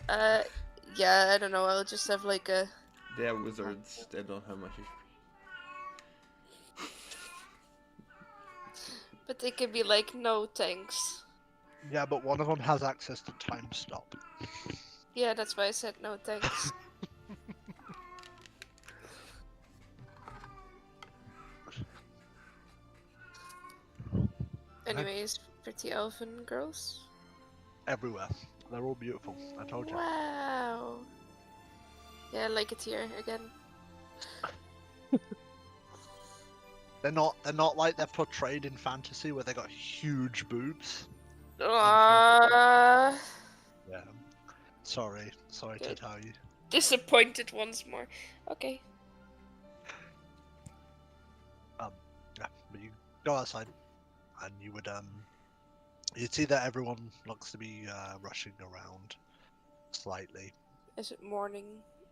Uh, yeah, I don't know. I'll just have like a. They are wizards. They don't have much HP. But they can be like, no thanks. Yeah, but one of them has access to time stop. Yeah, that's why I said no thanks. Anyways, pretty elven girls. Everywhere. They're all beautiful. I told you. Wow. Yeah, I like it here again. They're not like they're portrayed in fantasy where they got huge boobs. Uh, Yeah. Sorry to tell you. disappointed once more. Okay. Yeah, but you go outside, and you'd see that everyone looks to be rushing around slightly. Is it morning?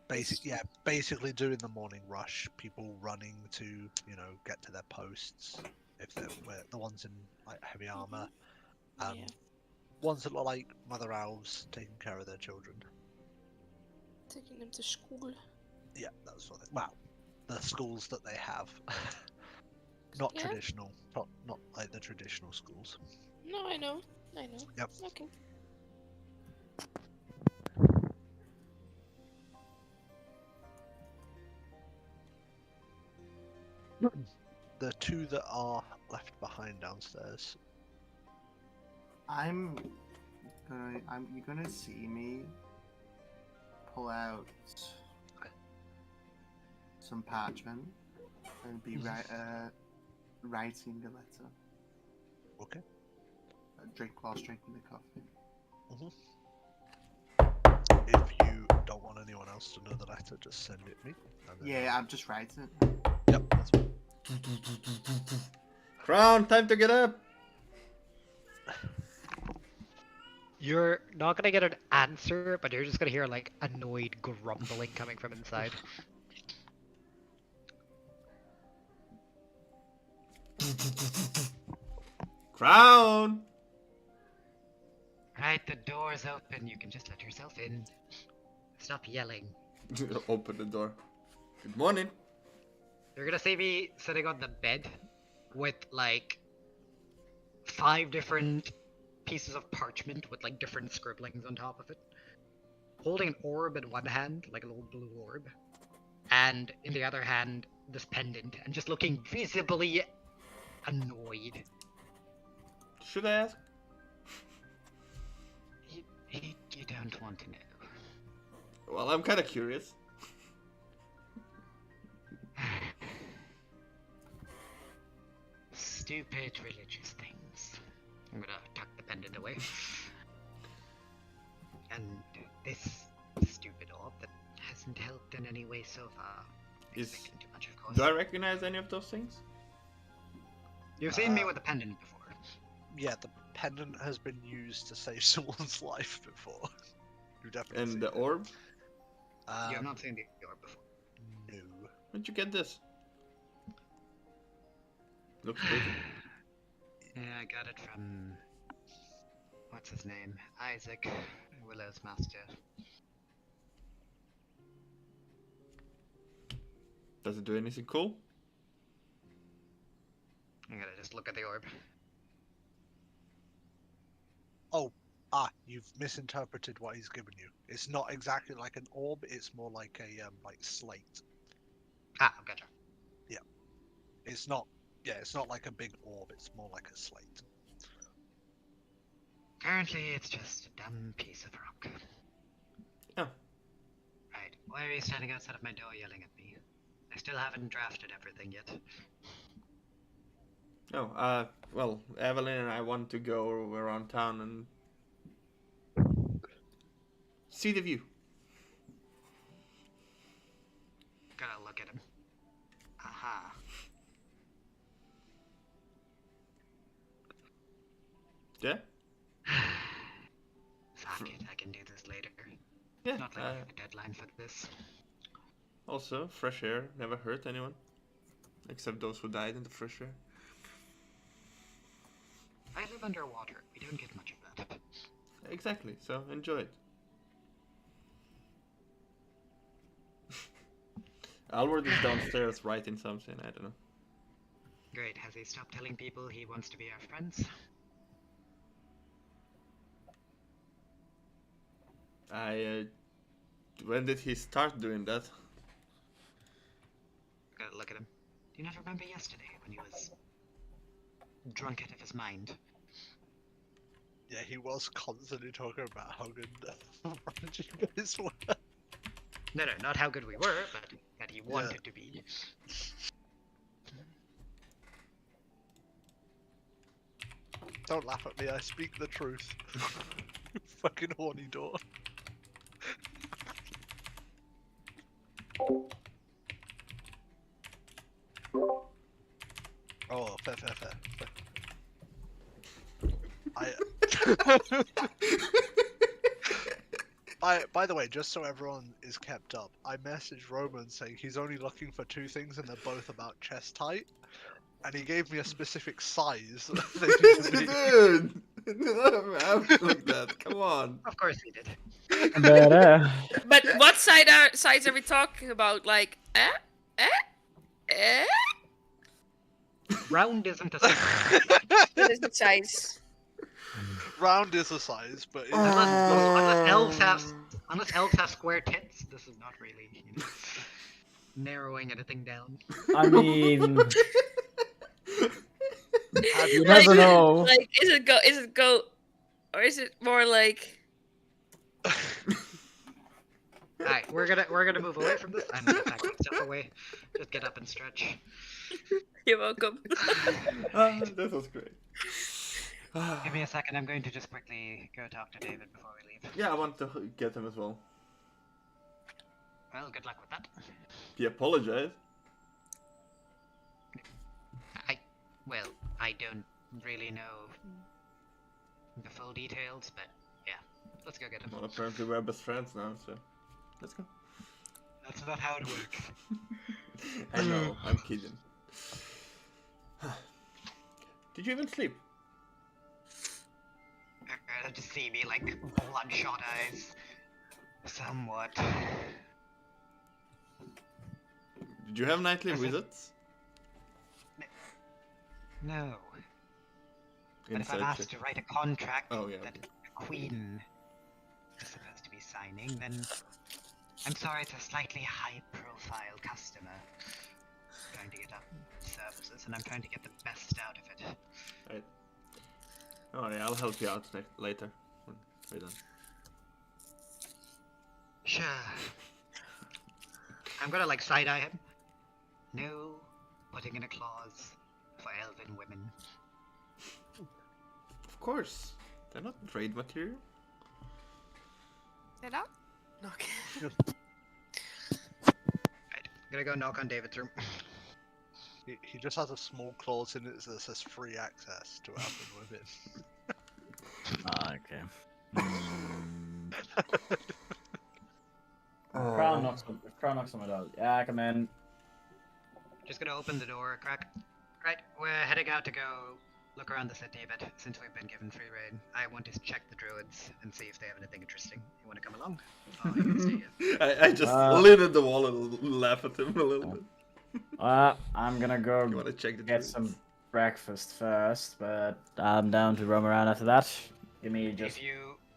Basically doing the morning rush. People running to get to their posts if they're the ones in like heavy armor. Yeah. Ones that look like mother elves taking care of their children. Taking them to school. Yeah, that's what. Well, the schools that they have. Not traditional, not like the traditional schools. No, I know. Yep. Okay. The two that are left behind downstairs. You're gonna see me pull out some parchment and be writing a letter. Okay. Drink whilst drinking the coffee. If you don't want anyone else to know the letter, just send it me. Yeah, I'm just writing it. Yep, that's fine. Crown, time to get up! You're not gonna get an answer, but you're just gonna hear like annoyed grumbling coming from inside. Crown! Right, the door's open. You can just let yourself in. Stop yelling. Open the door. Good morning. You're gonna see me sitting on the bed with like 5 different pieces of parchment with like different scribblings on top of it. Holding an orb in one hand, like a little blue orb, and in the other hand, this pendant, and just looking visibly annoyed. Should I ask? You don't want to know. Well, I'm kind of curious. Stupid religious things. I'm gonna tuck the pendant away. And this stupid orb that hasn't helped in any way so far. Expecting too much, of course. Do I recognize any of those things? You've seen me with a pendant before. Yeah, the pendant has been used to save someone's life before. You've definitely And seen the it. orb? You have not seen the orb before. No. Where'd you get this? Looks good. Yeah, I got it from... What's his name? Isaac, Willow's master. Does it do anything cool? I'm gonna just look at the orb. You've misinterpreted what he's given you. It's not exactly like an orb, it's more like a like slate. Gotcha. It's not like a big orb, it's more like a slate. Currently, it's just a dumb piece of rock. Oh. Right, why are you standing outside of my door yelling at me? I still haven't drafted everything yet. Oh, well, Evelyn and I want to go around town and see the view. Gotta look at him. Aha. Yeah? Fuck it, I can do this later. Yeah. Not like I have a deadline for this. Also, fresh air never hurt anyone. Except those who died in the fresh air. I live underwater. We don't get much of that. Exactly, so enjoy it. Alward is downstairs writing something, I don't know. Great. Has he stopped telling people he wants to be our friends? When did he start doing that? Gotta look at him. Do you not remember yesterday when he was drunk out of his mind? Yeah, he was constantly talking about how good you guys were. No, not how good we were, but that he wanted to be. Don't laugh at me, I speak the truth. Fucking horny door. Oh, fair. By the way, just so everyone is kept up, I messaged Roman saying he's only looking for 2 things and they're both about chest height. And he gave me a specific size. They need to be. Dude! No, I'm like that. Come on. Of course he did. But But what sides are we talking about? Like, Round isn't a size. What is the size? Round is a size, but it's Unless elves have square tits, this is not really, narrowing anything down. I mean, you Like, never know. Like, is it goat, or is it more like? Alright, we're gonna move away from this. I'm gonna pack my stuff away. Just get up and stretch. You're welcome. That was great. Give me a second, I'm going to just quickly go talk to David before we leave. Yeah, I want to get him as well. Well, good luck with that. He apologized. Well, I don't really know the full details, but yeah. Let's go get him. Well, apparently we're best friends now, so let's go. That's not how it works. I know, I'm kidding. Did you even sleep? To see me like bloodshot eyes. Somewhat. Did you have nightly Is it- visits? No. But if I'm Inside asked check. to write a contract Oh, yeah, that okay. the Queen is supposed to be signing, then I'm sorry, it's a slightly high-profile customer. Trying to get up services, and I'm trying to get the best out of it. Right. Oh yeah, I'll help you out later. When we're done. Sure. I'm gonna like side-eye him. No putting in a clause for Elven women. Of course. They're not trade material. They're not? Okay. Right. Gonna go knock on David's room. He just has a small clause in it that says free access to Elven women. Okay. Crown knocks on my door. Yeah, come in. Just gonna open the door, crack. Right, we're heading out to go look around the city a bit, since we've been given free reign. I want to check the druids and see if they have anything interesting. You wanna come along? Oh, you can stay here. I just lean at the wall and laugh at him a little bit. I'm gonna go You wanna check the get druids? some breakfast first, but I'm down to roam around after that. Give me just.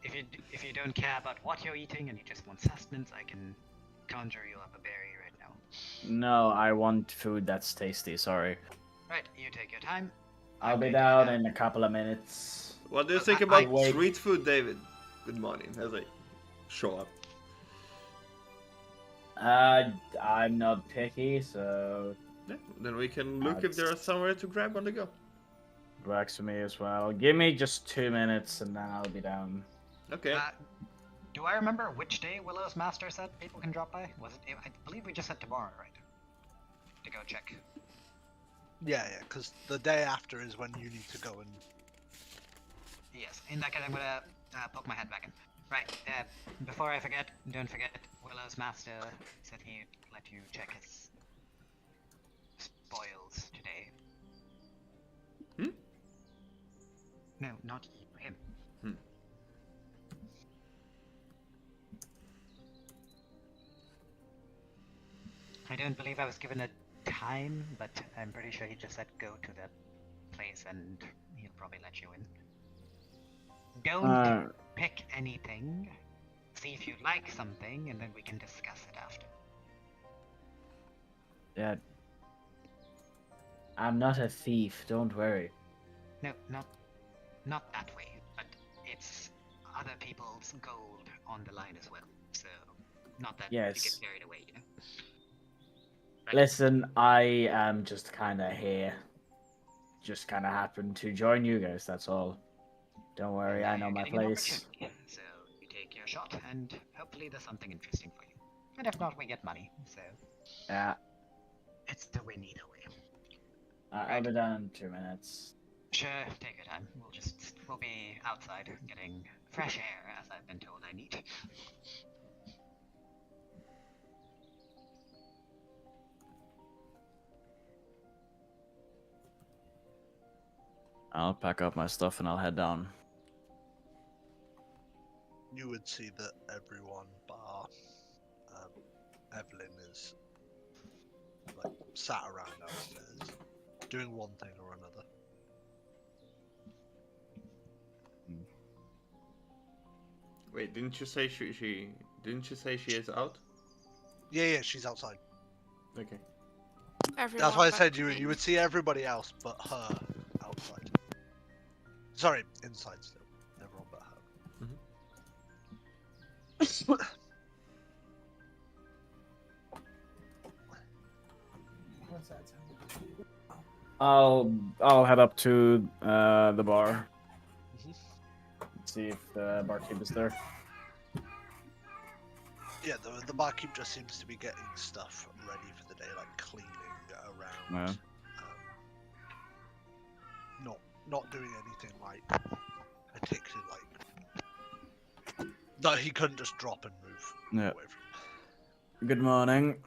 If you don't care about what you're eating and you just want sustenance, I can conjure you up a berry right now. No, I want food that's tasty. Sorry. Right, you take your time. I'll I'm be going to down head in a couple of minutes. What do you think I- about wait. street food, David? Good morning, as I show up. I'm not picky, so Yeah, then we can look if there is somewhere to grab on the go. works for me as well. Give me just 2 minutes, and then I'll be down. Okay. Do I remember which day Willow's master said people can drop by? Was it? I believe we just said tomorrow, right? To go check. Yeah, because the day after is when you need to go and. Yes. In that case, I'm gonna poke my head back in. Right. Before I forget, don't forget, Willow's master said he'd let you check his spoils today. Hmm? No, not you, him. I don't believe I was given a time, but I'm pretty sure he just said go to that place and he'll probably let you in. Don't pick anything. See if you like something, and then we can discuss it after. Yeah. I'm not a thief, don't worry. No, not that way. But it's other people's gold on the line as well. So not that you get Yes. carried away, you know. Right. Listen, I am just kind of here. Just kind of happened to join you guys, that's all. Don't worry, I know You're my getting an place. opportunity. So you take your shot, and hopefully there's something interesting for you. And if not, we get money. So Yeah, it's the win either way. I'll Right. be done in 2 minutes. Sure, take your time. We'll be outside getting fresh air, as I've been told I need. I'll pack up my stuff and I'll head down. You would see that everyone bar Evelyn is like sat around downstairs, doing one thing or another. Wait, didn't you say she didn't you say she is out? Yeah, she's outside. Okay. Everyone That's why I but said you me. would see everybody else but her outside. Sorry, inside still. Everyone but her. I'll head up to the bar. Mhm. See if the barkeep is there. Yeah, the barkeep just seems to be getting stuff ready for the day, like cleaning around. Yeah. Not doing anything like particularly like. No, he couldn't just drop and move Yeah. away from. Good morning.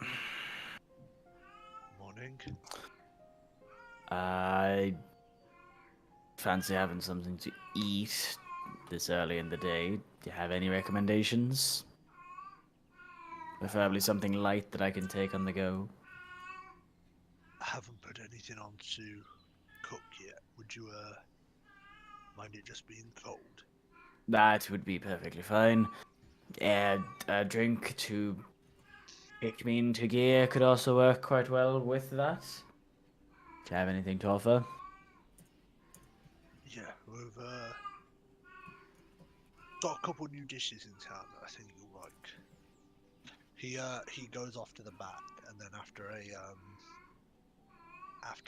Morning. I fancy having something to eat this early in the day. Do you have any recommendations? Preferably something light that I can take on the go. I haven't put anything on to cook yet. Would you mind it just being cold? That would be perfectly fine. A drink to kick me into gear could also work quite well with that. Do you have anything to offer? Yeah, we've got a couple new dishes in town that I think you'll like. He goes off to the back, and then after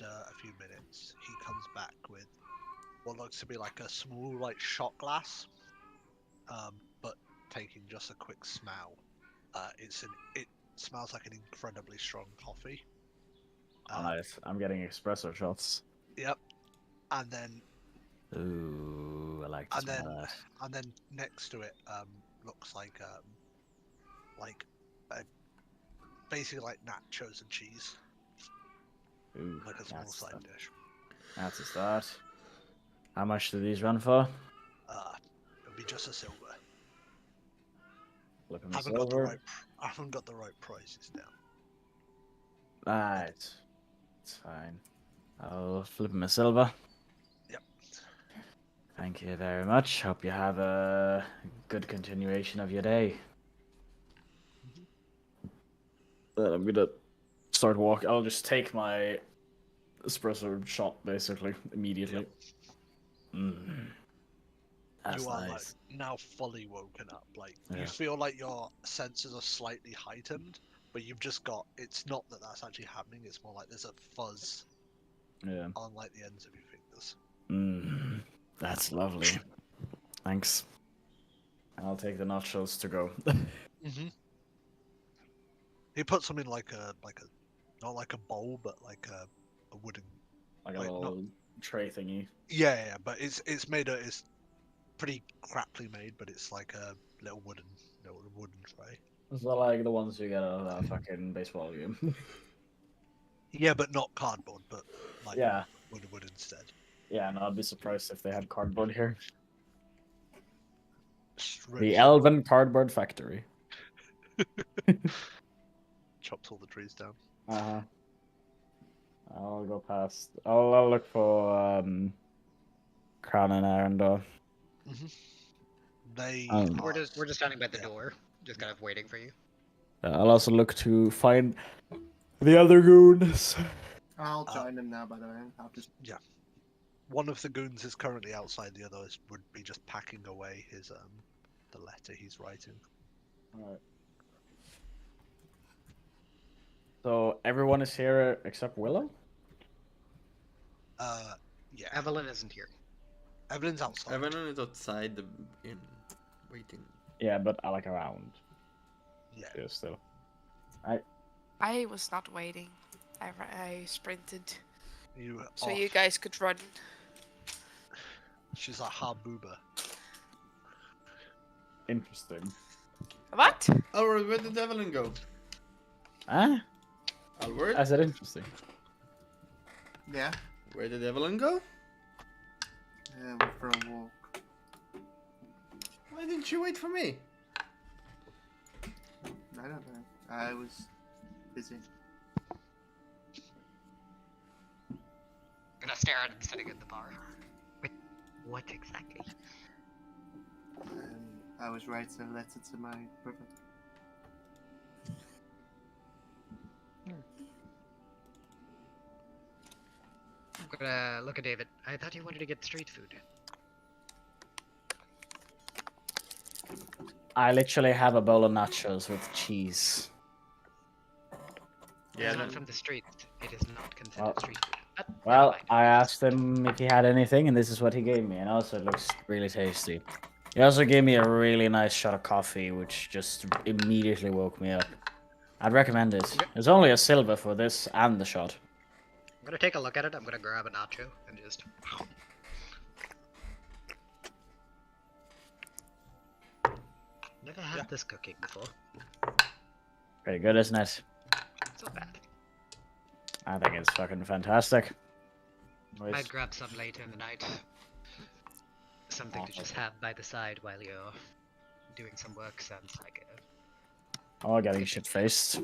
a few minutes, he comes back with what looks to be like a small like shot glass, but taking just a quick smell. It smells like an incredibly strong coffee. Nice. I'm getting espresso shots. Yep. And then Ooh, I like the smell of that. and then next to it looks like basically like nachos and cheese, Ooh, like a small that's side the- dish. That's a start. How much do these run for? It'll be just a silver. Look at I my haven't got the silver. right prices down. Right. It's fine. I'll flip him a silver. Yep. Thank you very much. Hope you have a good continuation of your day. Then I'm gonna start walking. I'll just take my espresso shot basically immediately. That's You are nice. like now fully woken up. Like Yeah. you feel like your senses are slightly heightened, but you've just got. It's not that that's actually happening. It's more like there's a fuzz Yeah. on like the ends of your fingers. That's lovely. Thanks. I'll take the nachos to go. Mm-hmm. He puts them in like a not like a bowl, but like a wooden. Like a Like, little tray thingy. Yeah, but it's made it's pretty craply made, but it's like a little wooden tray. It's not like the ones you get at a fucking baseball game. Yeah, but not cardboard, but like Yeah. wood instead. Yeah, no, I'd be surprised if they had cardboard here. Straight The from- Elven Cardboard Factory. chops all the trees down. Uh-huh. I'll go past. I'll look for Crown and Arendor. They Um, We're just standing by the yeah. door, just kind of waiting for you. I'll also look to find the other goons. I'll join them now, by the way. I'll just. One of the goons is currently outside. The other would be just packing away his the letter he's writing. Alright. So everyone is here except Willow? Yeah. Evelyn isn't here. Evelyn's outside. Everyone is outside the inn, waiting. Yeah, but I like around. Yeah. Yeah, still. I was not waiting. I sprinted You. so you guys could run. She's like Habuba. Interesting. What? Alright, where did Evelyn go? Huh? Alward? I said interesting. Yeah. Where did Evelyn go? Went for a walk. Why didn't you wait for me? I don't know. I was busy. Gonna stare at him sitting in the bar. Wait, what exactly? I was writing a letter to my brother. I'm gonna look at David. I thought you wanted to get street food. I literally have a bowl of nachos with cheese. It's Yeah, not then- from the street. It is not considered Well- street food. But never Well, mind. I asked him if he had anything, and this is what he gave me, and also it looks really tasty. He also gave me a really nice shot of coffee, which just immediately woke me up. I'd recommend it. There's only a silver for this and the shot. I'm gonna take a look at it. I'm gonna grab a nacho and just. Never had this cooking before. Pretty good, isn't it? It's not bad. I think it's fucking fantastic. Might grab some later in the night. Something to just have by the side while you're doing some work sounds like a. Oh, getting shit faced. I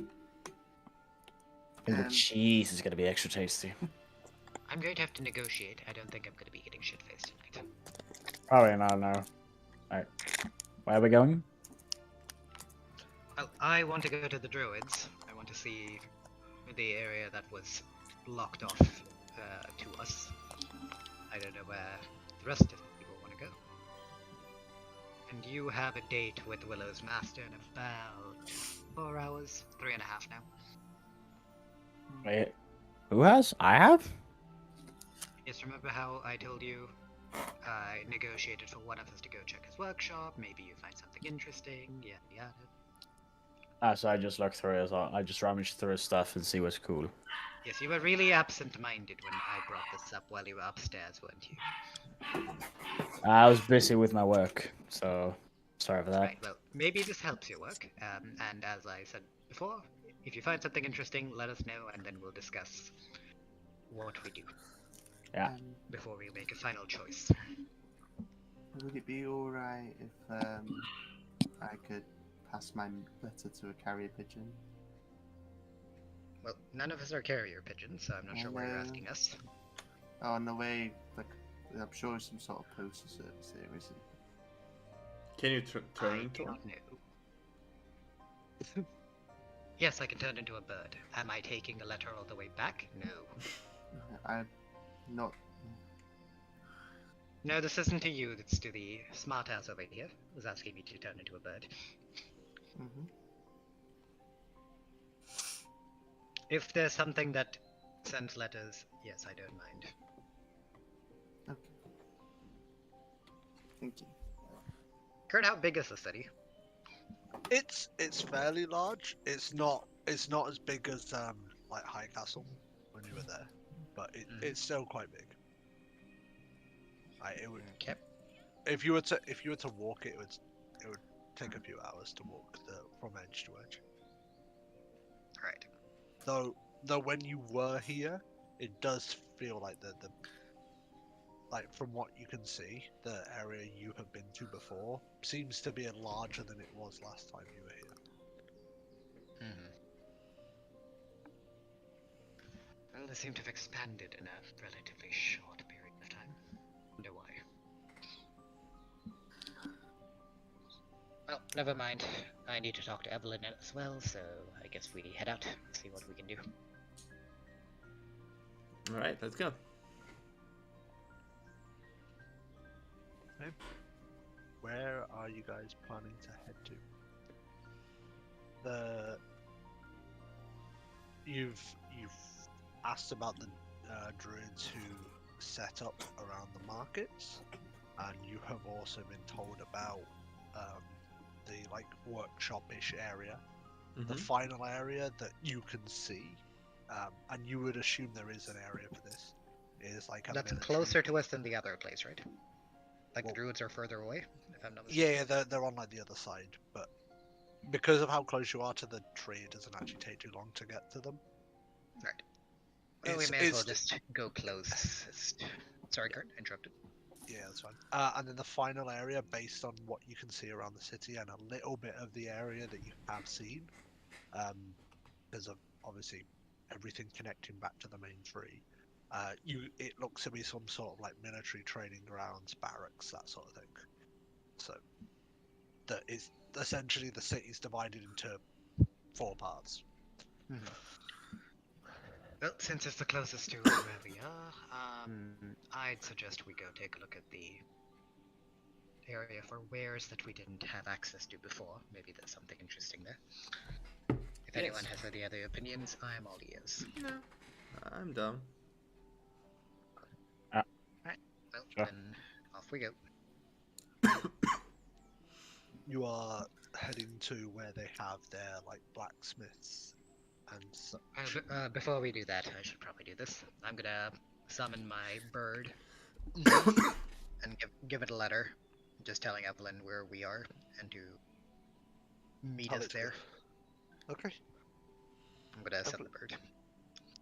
think the Um, cheese is gonna be extra tasty. I'm going to have to negotiate. I don't think I'm gonna be getting shit faced tonight. Probably not, no. Alright. Where are we going? Well, I want to go to the druids. I want to see the area that was blocked off to us. I don't know where the rest of the people want to go. And you have a date with Willow's master in about 4 hours, 3.5 now. Wait. Who has? I have? Yes, remember how I told you I negotiated for one of us to go check his workshop? Maybe you find something interesting, yada yada. Ah, so I just look through his. I just rummage through his stuff and see what's cool. Yes, you were really absent-minded when I brought this up while you were upstairs, weren't you? I was busy with my work, so sorry for that. Right, well, maybe this helps your work. And as I said before, if you find something interesting, let us know, and then we'll discuss what we do Yeah. before we make a final choice. Would it be alright if I could pass my letter to a carrier pigeon? Well, none of us are carrier pigeons, so I'm not sure why you're asking us. Oh, on the way, like, I'm sure it's some sort of postal service here, isn't it? Can you I turn do into one? not know. Yes, I can turn into a bird. Am I taking the letter all the way back? No. I'm not. No, this isn't to you, it's to the smartass over here, who's asking me to turn into a bird. Mm-hmm. If there's something that sends letters, yes, I don't mind. Okay. Thank you. Kurt, how big is the city? It's fairly large. It's not as big as like High Castle when you were there, but it's still quite big. It would Okay. if you were to walk it would take a few hours to walk from edge to edge. Right. Though when you were here, it does feel like the like from what you can see, the area you have been to before seems to be larger than it was last time you were here. Mm-hmm. they seem to have expanded in a relatively short period of time. Wonder why. Well, never mind. I need to talk to Evelyn as well, so I guess we head out, see what we can do. Alright, let's go. Where are you guys planning to head to? You've asked about the druids who set up around the markets, and you have also been told about the like workshop-ish area. The final area that you can see, and you would assume there is an area for this, is like a That's military... closer to us than the other place, right? Like Well, the druids are further away, if I'm not mistaken. Yeah, they're on like the other side, but because of how close you are to the tree, it doesn't actually take too long to get to them. Right. Well, we may as well just go closest. Sorry, Kurt, interrupted. Yeah, that's fine. And then the final area, based on what you can see around the city and a little bit of the area that you have seen, because of obviously everything connecting back to the main tree, it looks to be some sort of like military training grounds, barracks, that sort of thing. So that is essentially the city's divided into 4 parts. Well, since it's the closest to where we are, I'd suggest we go take a look at the area for wares that we didn't have access to before. Maybe there's something interesting there. If anyone has any other opinions, I am all ears. No, I'm done. Alright, well, Sure. then off we go. You are heading to where they have their like blacksmiths and such. Before we do that, I should probably do this. I'm gonna summon my bird and give it a letter, just telling Evelyn where we are and to meet us there. Okay. I'm gonna send the bird.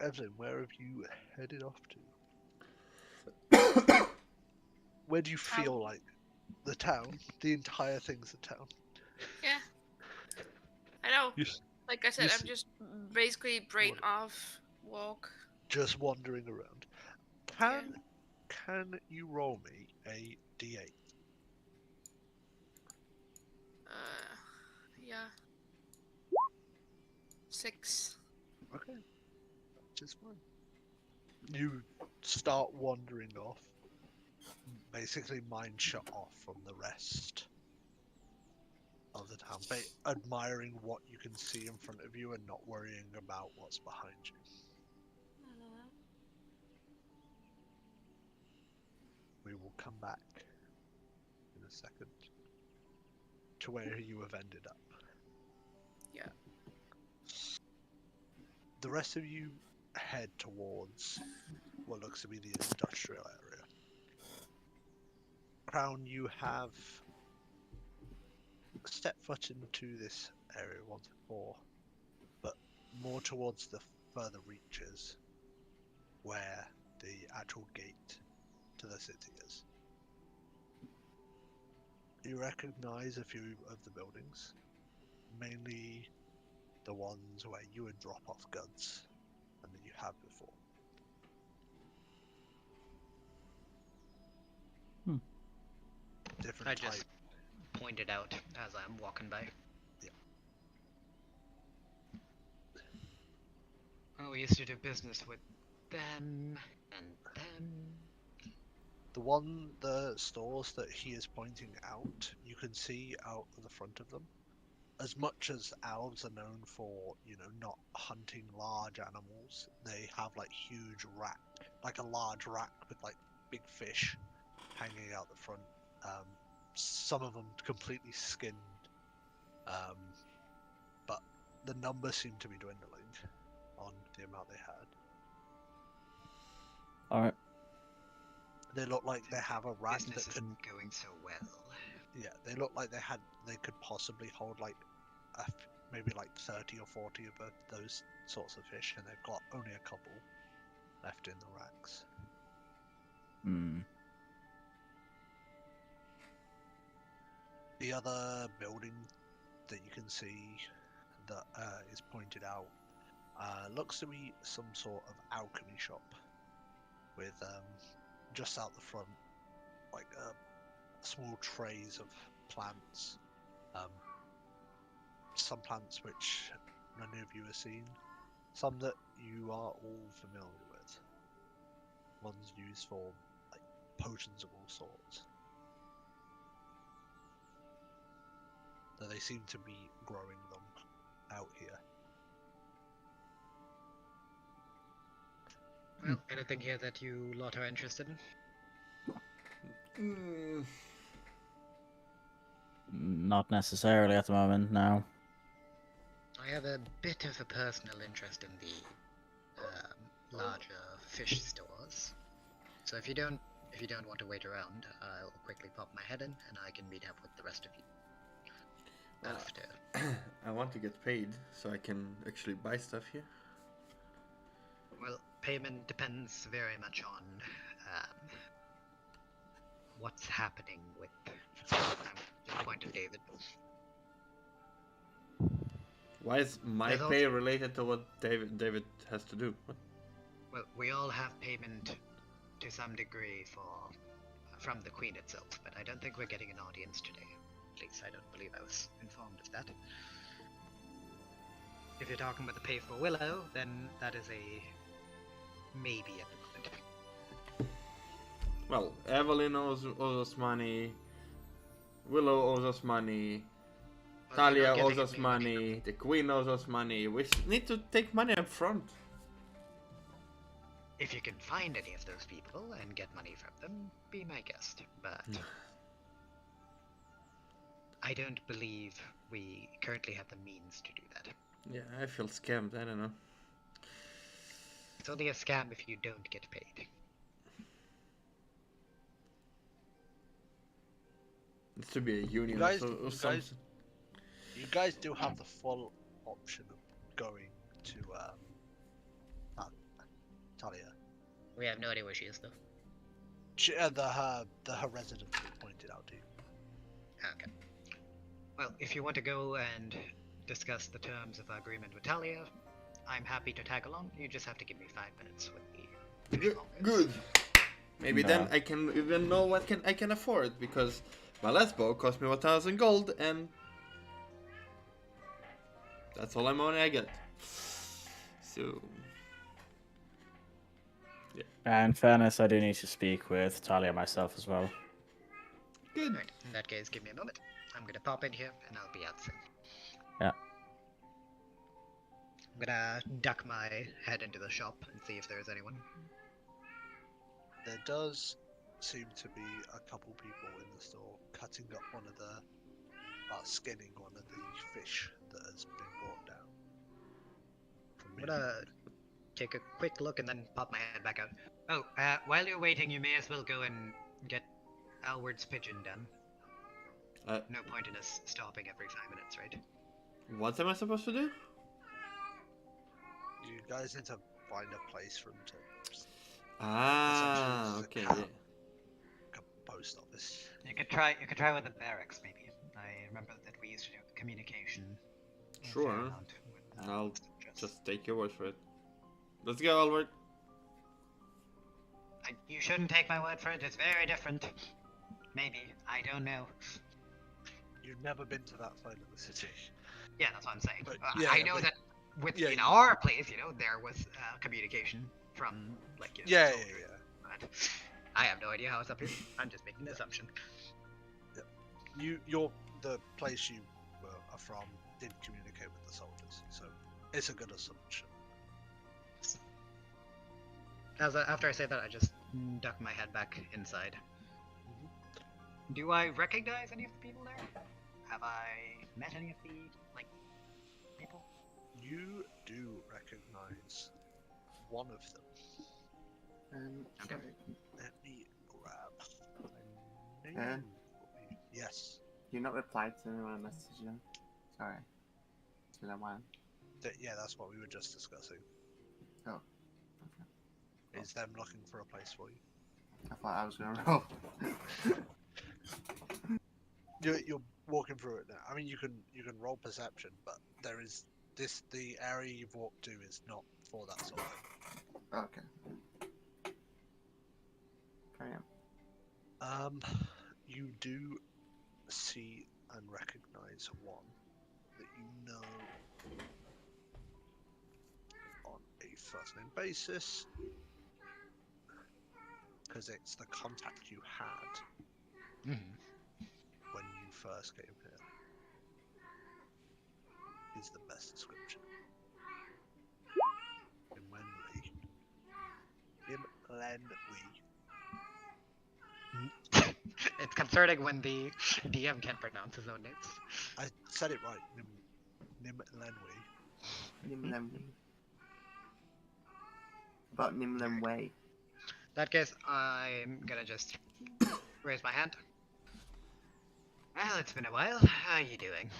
Evelyn, where have you headed off to? Where do you feel like the town? The entire thing's a town. Yeah. I know. Like I said, you I'm just basically brain off walk. Just wandering around. Can you roll me a d8? Yeah. 6. Okay. Just fine. You start wandering off. Basically, mind shut off from the rest of the town, admiring what you can see in front of you and not worrying about what's behind you. We will come back in a second to where you have ended up. Yeah. The rest of you head towards what looks to be the industrial area. Crown, you have stepped foot into this area once before, but more towards the further reaches where the actual gate to the city is. You recognize a few of the buildings, mainly the ones where you would drop off goods and that you have before. Different I type. just pointed out as I'm walking by. Yeah. Well, we used to do business with them and them. The stores that he is pointing out, you can see out of the front of them. As much as elves are known for, not hunting large animals, they have like huge rack, like a large rack with like big fish hanging out the front. Some of them completely skinned, but the numbers seem to be dwindling on the amount they had. Alright. They look like they have a rack Business that could... isn't going so well. Yeah, they look like they could possibly hold like maybe like 30 or 40 of those sorts of fish, and they've got only a couple left in the racks. The other building that you can see that is pointed out Looks to be some sort of alchemy shop with just out the front, like small trays of plants. Some plants which none of you have seen, some that you are all familiar with. Ones used for like potions of all sorts. Though they seem to be growing them out here. Well, anything here that you lot are interested in? Not necessarily at the moment, no. I have a bit of a personal interest in the larger fish stores. So if you don't want to wait around, I'll quickly pop my head in and I can meet up with the rest of you after. I want to get paid so I can actually buy stuff here. Well, payment depends very much on what's happening with the point of David. Why is my There's pay related to what David has to do? What? Well, we all have payment to some degree from the Queen itself, but I don't think we're getting an audience today. At least I don't believe I was informed of that. If you're talking about the pay for Willow, then that is a maybe at the moment. Well, Evelyn owes us money. Willow owes us money. Well, Talia you're not owes getting us a payment money. The Queen owes us money. We need to take money up front. If you can find any of those people and get money from them, be my guest. But I don't believe we currently have the means to do that. Yeah, I feel scammed. I don't know. It's only a scam if you don't get paid. It should be a union guys- or you something. guys- You guys do have the full option of going to Talia. We have no idea where she is, though. Her residence we pointed out to you. Okay. Well, if you want to go and discuss the terms of our agreement with Talia, I'm happy to tag along. You just have to give me 5 minutes with the Good. Maybe then Nah. I can even know what I can afford, because my last bow cost me 1,000 gold and that's all the money I get. So In fairness, I do need to speak with Talia myself as well. good. Right, in that case, give me a moment. I'm gonna pop in here and I'll be out soon. Yeah. I'm gonna duck my head into the shop and see if there's anyone. There does seem to be a couple people in the store cutting up one of the skinning one of the fish that has been brought down. I'm gonna take a quick look and then pop my head back out. Oh, while you're waiting, you may as well go and get Alward's pigeon done. No point in us stopping every 5 minutes, right? What am I supposed to do? You guys need to find a place for him to Ah, okay. Yeah. like a post office. You could try with the barracks, maybe. I remember that we used to do communication. a Sure. fair amount with, I'll soldiers. just take your word for it. Let's go, Albert. You shouldn't take my word for it. It's very different. Maybe. I don't know. You've never been to that side of the city. Yeah, that's what I'm saying. But, I know but- that yeah, in you- our place, there was communication from like Yeah, soldiers, yeah, yeah. But I have no idea how it's up here. I'm just making an assumption. The place you are from did communicate with the soldiers, so it's a good assumption. After I say that, I just duck my head back inside. Do I recognize any of the people there? Have I met any of the people? You do recognize one of them. Okay. Sorry. Let me grab my name. Um, for you. Yes. You not replied to me when I messaged you. Sorry. It's been a while. Yeah, that's what we were just discussing. Oh. Is them looking for a place for you? I thought I was gonna roll. You're walking through it now. I mean, you can roll perception, but there is the area you've walked to is not for that sort of thing. Okay. Carry on. You do see and recognize one that you know on a first name basis, because it's the contact you had Mhm. when you first came here. Is the best description. Imlenwe. It's concerning when the DM can't pronounce his own names. I said it right. Nimlenwe. Nimlenwe. About Nimlenwe. In that case, I'm gonna just raise my hand. Well, it's been a while. How are you doing?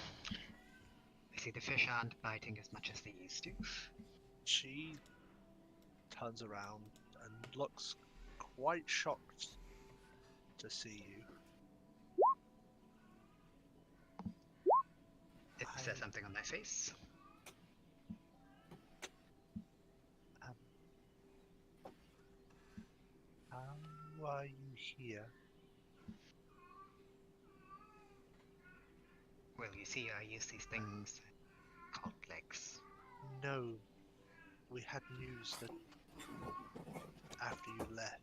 I see the fish aren't biting as much as they used to. She turns around and looks quite shocked to see you. It says something on my face. How are you here? Well, you see, I use these things called legs. No, we had news that after you left,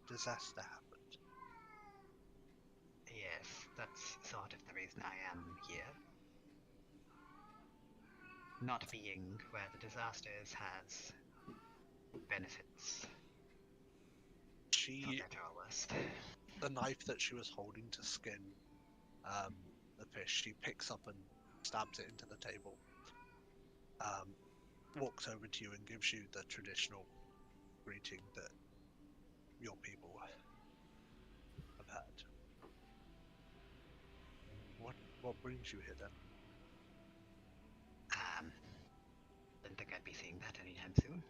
disaster happened. Yes, that's sort of the reason I am here. Not being where the disaster is has benefits. For She, better or worse. the knife that she was holding to skin the fish, she picks up and stabs it into the table. Walks over to you and gives you the traditional greeting that your people have had. What brings you here then? Didn't think I'd be seeing that anytime soon.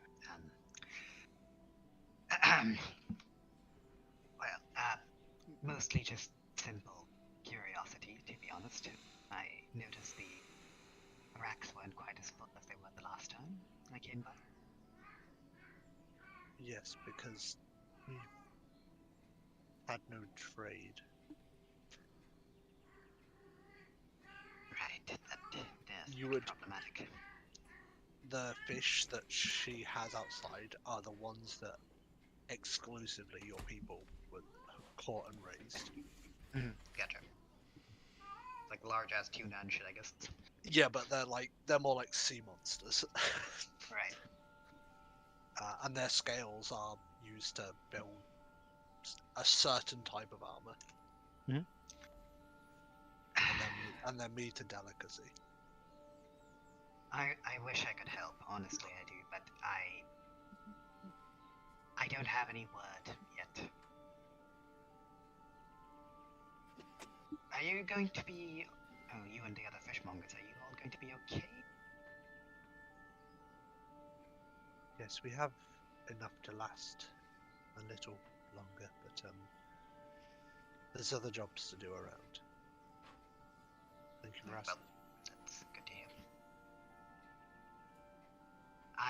Mostly just simple curiosity, to be honest. I noticed the racks weren't quite as full as they were the last time I came by. Yes, because we had no trade. Right, that does You make would- it problematic. The fish that she has outside are the ones that exclusively your people were caught and raised. Gotcha. Like large ass tuna and shit, I guess. Yeah, but they're more like sea monsters. Right. And their scales are used to build a certain type of armor. Mhm. And they're meat a delicacy. I wish I could help, honestly I do, but I don't have any word yet. Are you going to be... Oh, you and the other fishmongers, are you all going to be okay? Yes, we have enough to last a little longer, but there's other jobs to do around. Thank you for asking. Well, that's good to hear.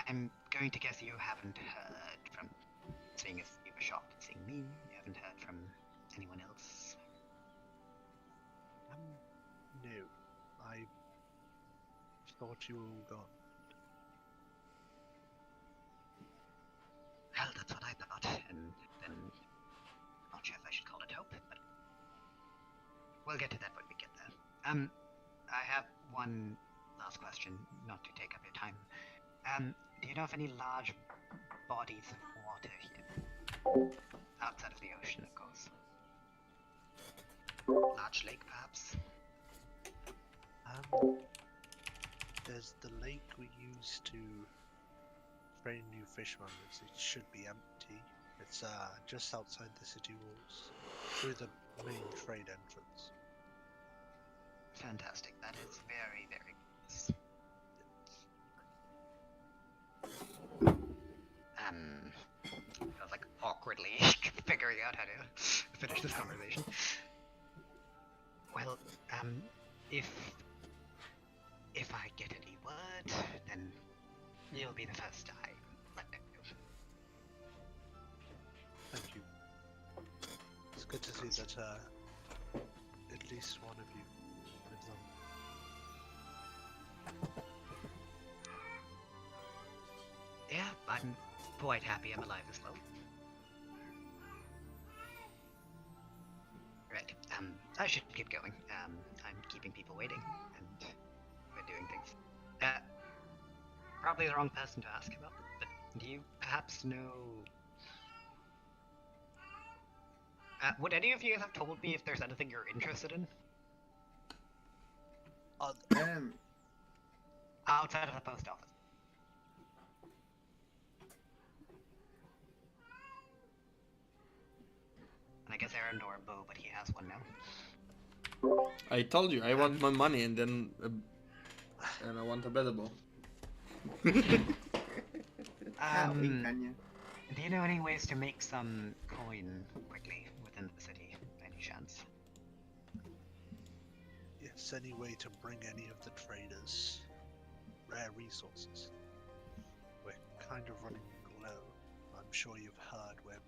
I'm going to guess you haven't heard from... Seeing as you were shocked at seeing me, you haven't heard from anyone else? No, I thought you were all gone. Well, that's what I thought, and then... Not sure if I should call it hope, but... We'll get to that when we get there. I have one last question, not to take up your time. Do you know of any large bodies of water here? Outside of the ocean, of course. Large lake, perhaps? There's the lake we use to train new fishmongers. It should be empty. It's just outside the city walls, through the main trade entrance. Fantastic. That is very, very nice. I was like awkwardly figuring out how to finish this conversation. Well, if if I get any word, then you'll be the first I let know. Thank you. It's good to see that at least one of you lives on. Yeah, I'm quite happy I'm alive as well. Right, I should get going. I'm keeping people waiting, and we're doing things. Probably the wrong person to ask about, but do you perhaps know... would any of you have told me if there's anything you're interested in? Outside of the post office. And I guess Aaron or Bo, but he has one now. I told you I want my money and then and I want a better ball. Can't wait, can you? Do you know any ways to make some coin quickly within the city, by any chance? Yes, any way to bring any of the traders rare resources. We're kind of running low. I'm sure you've heard where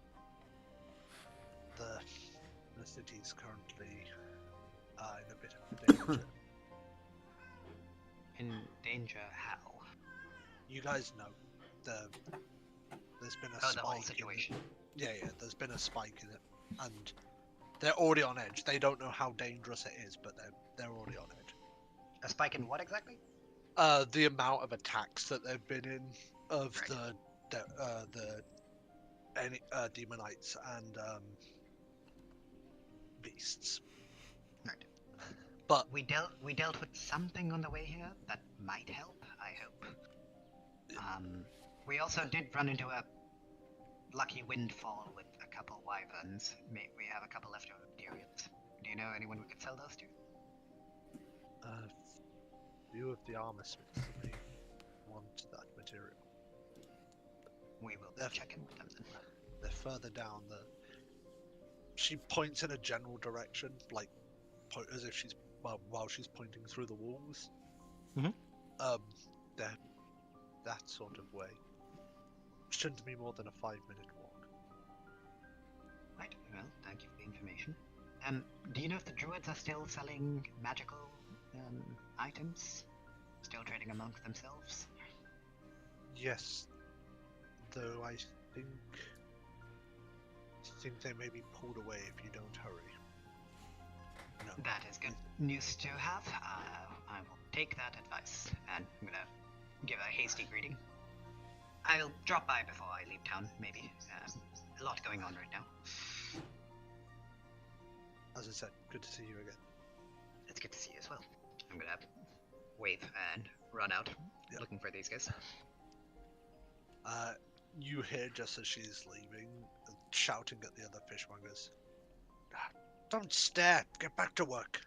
the city's currently in a bit of danger. In danger how? You guys know there's been a Oh, spike the whole in situation. yeah, there's been a spike in it, and they're already on edge. They don't know how dangerous it is, but they're already on edge. A spike in what exactly? The amount of attacks that they've been in of Right. the demonites and beasts. Right. But We dealt with something on the way here that might help, I hope. We also did run into a lucky windfall with a couple wyverns. We have a couple leftover materials. Do you know anyone we could sell those to? few of the armor smiths may want that material. We will be checking with them then. They're further down the. She points in a general direction, like as if she's while she's pointing through the walls. Mhm. They're that sort of way. Shouldn't be more than a 5-minute walk. Right, well, thank you for the information. Do you know if the druids are still selling magical items? Still trading amongst themselves? Yes, though I think they may be pulled away if you don't hurry. No. That is good news to have. I will take that advice, and I'm gonna give a hasty greeting. I'll drop by before I leave town, maybe. A lot going on right now. As I said, good to see you again. It's good to see you as well. I'm gonna wave and run out, Yep. looking for these guys. You hear just as she's leaving, shouting at the other fishmongers. Don't stare! Get back to work!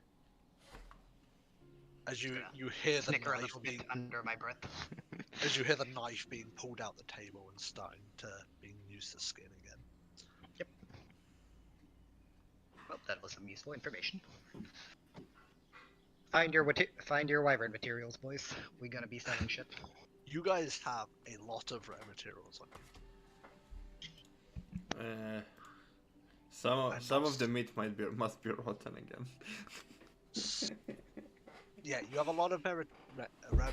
As you hear the Snicker a knife little bit being under my breath. as you hear the knife being pulled out the table and starting to being used to skin again. Yep. Well, that was some useful information. Find your wyvern materials, boys. We gotta be selling shit. You guys have a lot of rare materials on you. Some of the meat must be rotten again. Yeah, you have a lot of rare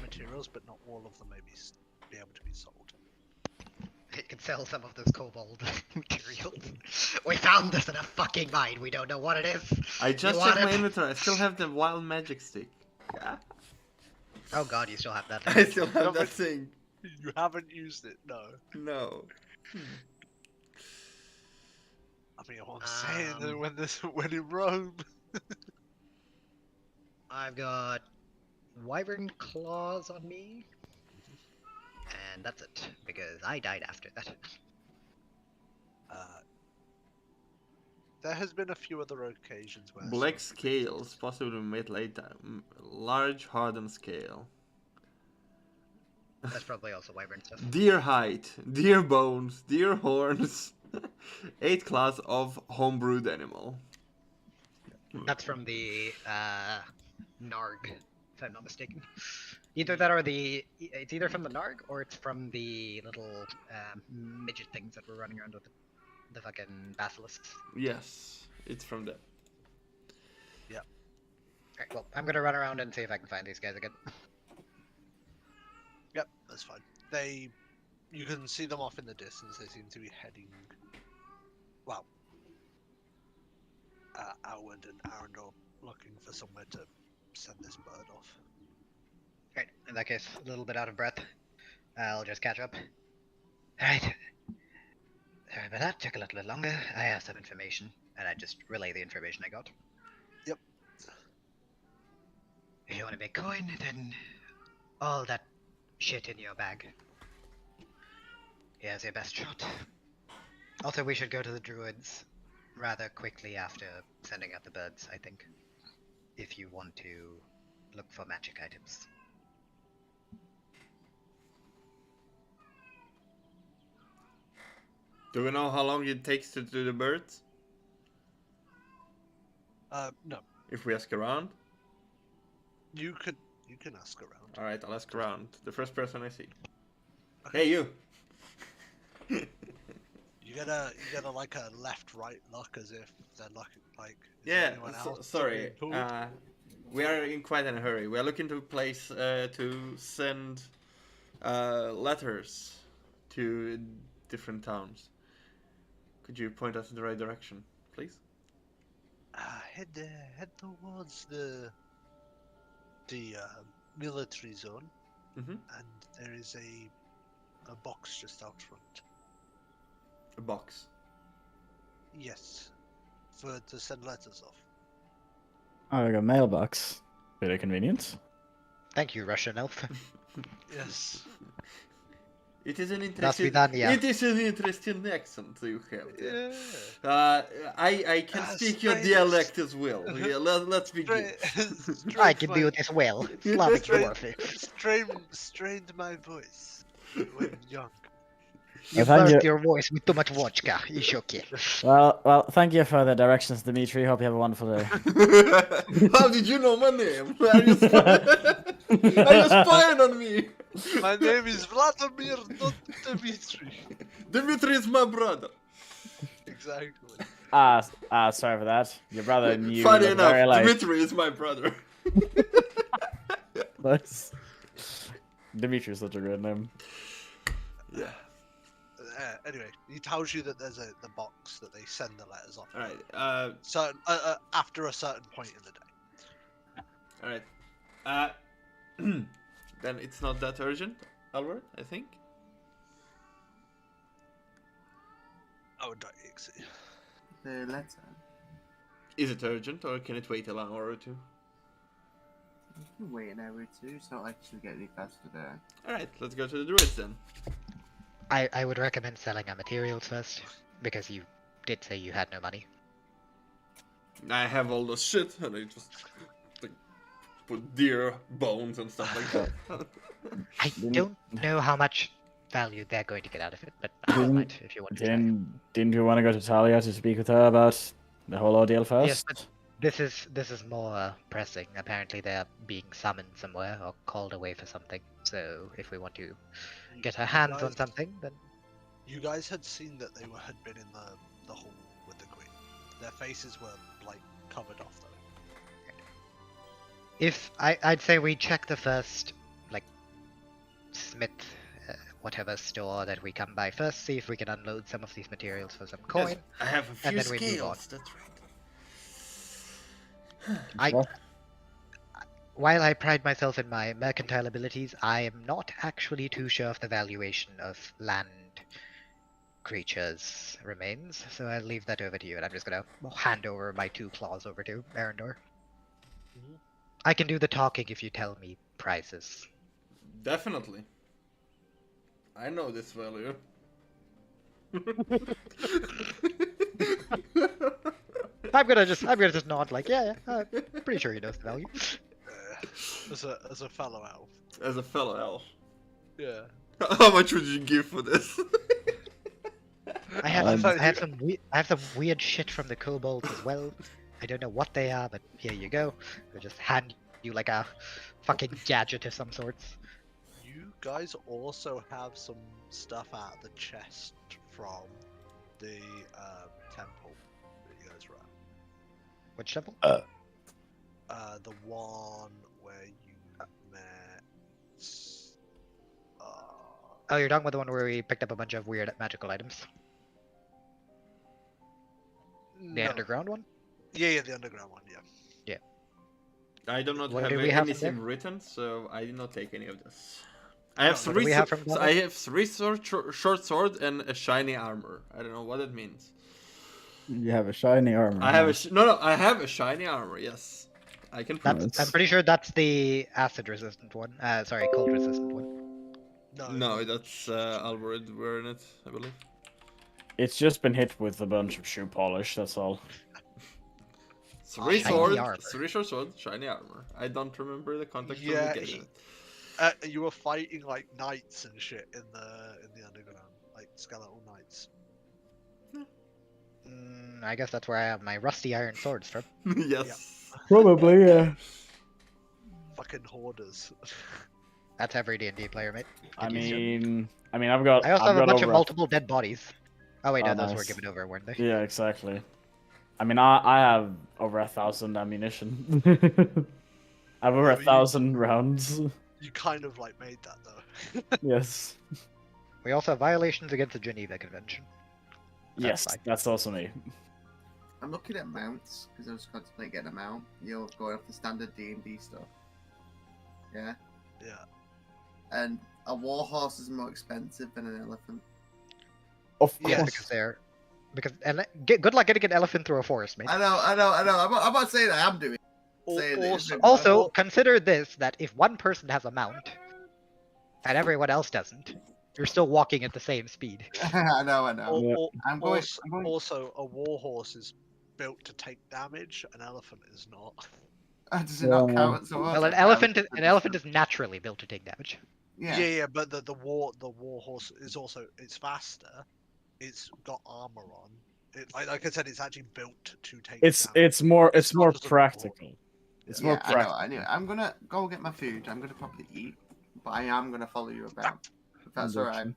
materials, but not all of them may be able to be sold. You could sell some of those kobold materials. We found this in a fucking mine. We don't know what it is. I just You want checked my it? inventory. I still have the wild magic stick. Yeah. Oh god, you still have that. I still have No, that but- thing. You haven't used it, no. No. I mean, what I'm saying, when in Rome. I've got wyvern claws on me. And that's it, because I died after that. There has been a few other occasions where Black scales, possibly made later. Large hardened scale. That's probably also wyvern stuff. Deer hide, deer bones, deer horns. 8 class of homebrewed animal. That's from the Narg, if I'm not mistaken. Either that or it's either from the Narg or it's from the little midget things that were running around with the fucking basilisks. Yes, it's from them. Alright, well, I'm gonna run around and see if I can find these guys again. Yep, that's fine. You can see them off in the distance. They seem to be heading, well, outward, and Arundel looking for somewhere to send this bird off. Alright, in that case, a little bit out of breath. I'll just catch up. Alright. Sorry about that, took a little bit longer. I have some information, and I just relay the information I got. Yep. If you want to make coin, then all that shit in your bag. Here's your best shot. Also, we should go to the druids rather quickly after sending out the birds, I think. If you want to look for magic items. Do we know how long it takes to do the birds? No. If we ask around? You can ask around. Alright, I'll ask around. The first person I see. Okay. Hey, you! You get a like a left-right look as if they're looking like. Is Yeah, anyone else sorry. being pulled? We are in quite a hurry. We are looking to a place to send letters to different towns. Could you point us in the right direction, please? Head towards the military zone, Mm-hmm. and there is a box just out front. A box. Yes, to send letters off. Oh, like a mailbox. Very convenient. Thank you, Russian elf. Yes. It is an That's interesting. Vidania. It is an interesting accent you have. There. Yeah. I can speak your strange. dialect as well. Yeah, let's begin. I can do this well. Slavic Straight- dwarf. strained my voice when young. You Thank burst you. your voice with too much vodka. It's okay. Well, thank you for the directions, Dimitri. Hope you have a wonderful day. How did you know my name? Are you spying on me? My name is Vladimir, not Dmitri. Dimitri is my brother. Exactly. Sorry for that. Your brother and you Funny look enough, very alike. Dimitri is my brother. Nice. Dimitri is such a great name. Yeah. Anyway, he tells you that there's the box that they send the letters off. All right. So after a certain point in the day. All right. Then it's not that urgent, Albert. I think. Oh, Dixie. The letter. Is it urgent, or can it wait an hour or two? You can wait an hour or two. It's not like you should get any faster there. All right. Let's go to the druids then. I would recommend selling our materials first, because you did say you had no money. I have all this shit, and I just like put deer bones and stuff like that. I don't know how much value they're going to get out of it, but I Didn't- might if you want to try. Didn't you want to go to Talia to speak with her about the whole ordeal first? Yes, but this is more pressing. Apparently they're being summoned somewhere or called away for something. So if we want to get our hands on something, then You guys had seen that they had been in the hall with the queen. Their faces were like covered off though. if I'd say we check the first like smith, whatever store that we come by first, see if we can unload some of these materials for some coin. Yes, I have a and few then we move on. scales. That's right. I, Well- while I pride myself in my mercantile abilities, I am not actually too sure of the valuation of land creatures' remains, so I'll leave that over to you, and I'm just gonna hand over my 2 claws over to Arendor. Mhm. I can do the talking if you tell me prices. Definitely. I know this value. I'm gonna just nod like, yeah, I'm pretty sure he knows the value. As a fellow elf. As a fellow elf. Yeah. How much would you give for this? I have Um, some, I have some weird shit from the kobolds as well. I don't know what they are, but here you go. I'll just hand you like a fucking gadget of some sorts. You guys also have some stuff out of the chest from the temple that you guys were at. Which temple? The one where you met. Oh, you're talking about the one where we picked up a bunch of weird magical items. The no. underground one? Yeah, the underground one. Yeah. I do not What have do we have from anything there? written, so I did not take any of this. I have What do we have from so Ghana? I have three short sword and a shiny armor. I don't know what it means. You have a shiny armor. I have huh? no. I have a shiny armor. Yes, I can prove That's, it. I'm pretty sure that's the acid resistant one. Sorry, cold resistant one. No, that's Alvarid wearing it, I believe. It's just been hit with a bunch of shoe polish. That's all. Three Shiny sword, armor. three short sword, shiny armor. I don't remember the context Yeah, of the game. you were fighting like knights and shit in the underground, like skeletal knights. I guess that's where I have my rusty iron swords from. Yes. Probably, yeah. Fucking hoarders. That's every D&D player, mate. I Get used to it. mean, I've got. I also I've have a got bunch of over multiple dead bodies. Oh wait, no, Oh, those were nice. given over, weren't they? Yeah, exactly. I mean, I have over 1,000 ammunition. I have over Yeah, but 1,000 rounds. You kind of like made that though. Yes. We also have violations against the Geneva Convention. Yes, fine. that's also me. I'm looking at mounts because I was contemplating getting a mount. You're going off the standard D&D stuff. Yeah. Yeah. And a warhorse is more expensive than an elephant. Of Yeah, course. because they're good luck getting an elephant through a forest, mate. I know. I'm not saying I am doing it. Saying it Also, isn't. Also, consider this: that if one person has a mount and everyone else doesn't, you're still walking at the same speed. I know. Yeah. I'm going. also, a warhorse is built to take damage. An elephant is not. Does it not Yeah. count? So Well, an elephant is naturally built to take damage. Yeah, but the warhorse is also it's faster. It's got armor on. Like I said, it's actually built to take damage. It's more It's not just a practical. It's more Yeah, practical. I know. I'm gonna go get my food. I'm gonna probably eat, but I am gonna follow you about. If that's alright, Injection.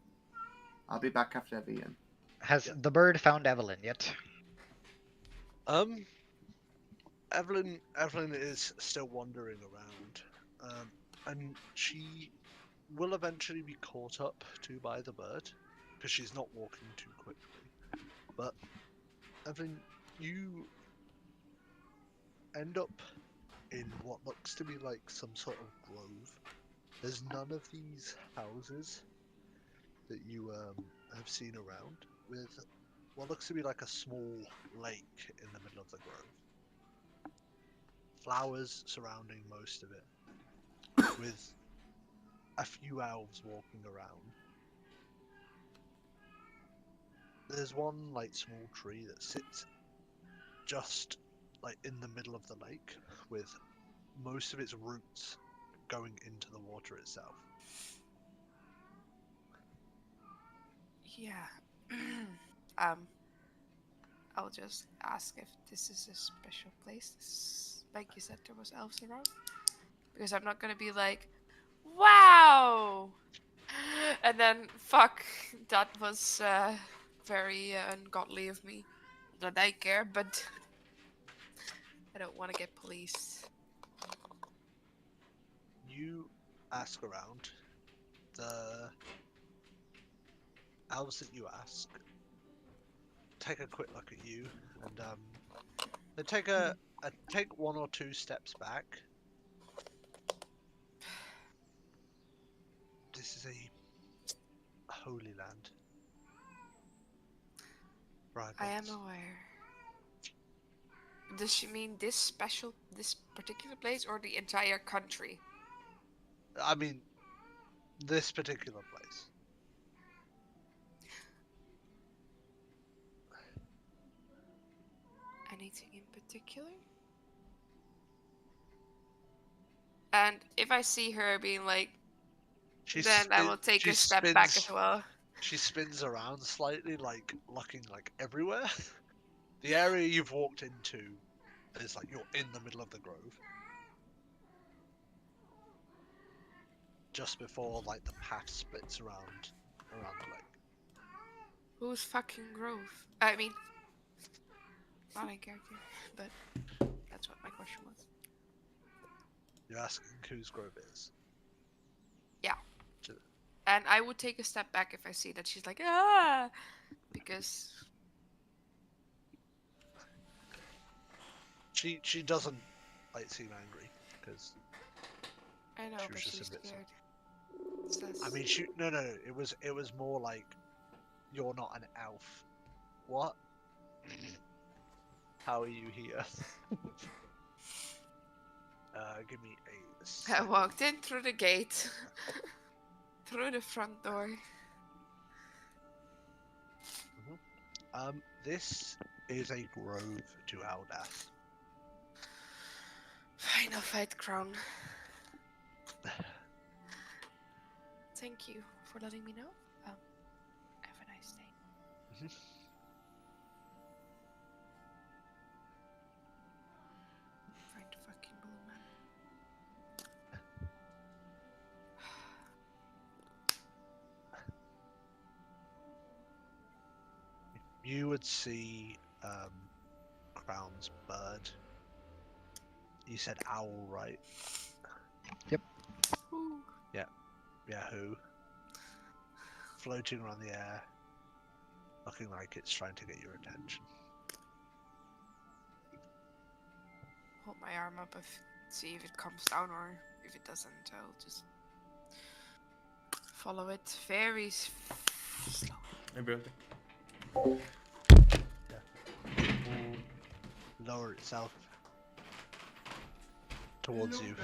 I'll be back after I've eaten. Has the bird found Evelyn yet? Evelyn is still wandering around, and she will eventually be caught up to by the bird because she's not walking too quickly. But Evelyn, you end up in what looks to be like some sort of grove. There's none of these houses that you have seen around, with what looks to be like a small lake in the middle of the grove. Flowers surrounding most of it, with a few elves walking around. There's one like small tree that sits just like in the middle of the lake, with most of its roots going into the water itself. Yeah. I'll just ask if this is a special place. Like you said, there was elves around. Because I'm not gonna be like, wow! And then, fuck, that was very ungodly of me. Not that I care, but I don't want to get policed. You ask around. The elves that you ask take a quick look at you, and they take one or two steps back. This is a holy land. Right. I am aware. Does she mean this particular place, or the entire country? I mean, this particular place. Anything in particular? And if I see her being like, then I will take a step back as well. She spins around slightly, like looking like everywhere. The area you've walked into is like you're in the middle of the grove. just before like the path splits around the lake. Who's fucking Grove? I mean, not in character, but that's what my question was. You're asking whose grove is? And I would take a step back if I see that she's like, ah, because She doesn't like seem angry because I know, She but was just she's a bit scared. I mean no it was more like you're not an elf. What? How are you here? Give me a I second. walked in through the gate, through the front door. This is a grove to Eldath. Fine, I'll fight Crown. Thank you for letting me know. Have a nice day. Find the fucking blue man. You would see Crown's bird. You said owl, right? Ooh. Yeah, who? Floating around the air, looking like it's trying to get your attention. Hold my arm up see if it comes down, or if it doesn't, I'll just follow it very slowly. Maybe Lower itself towards you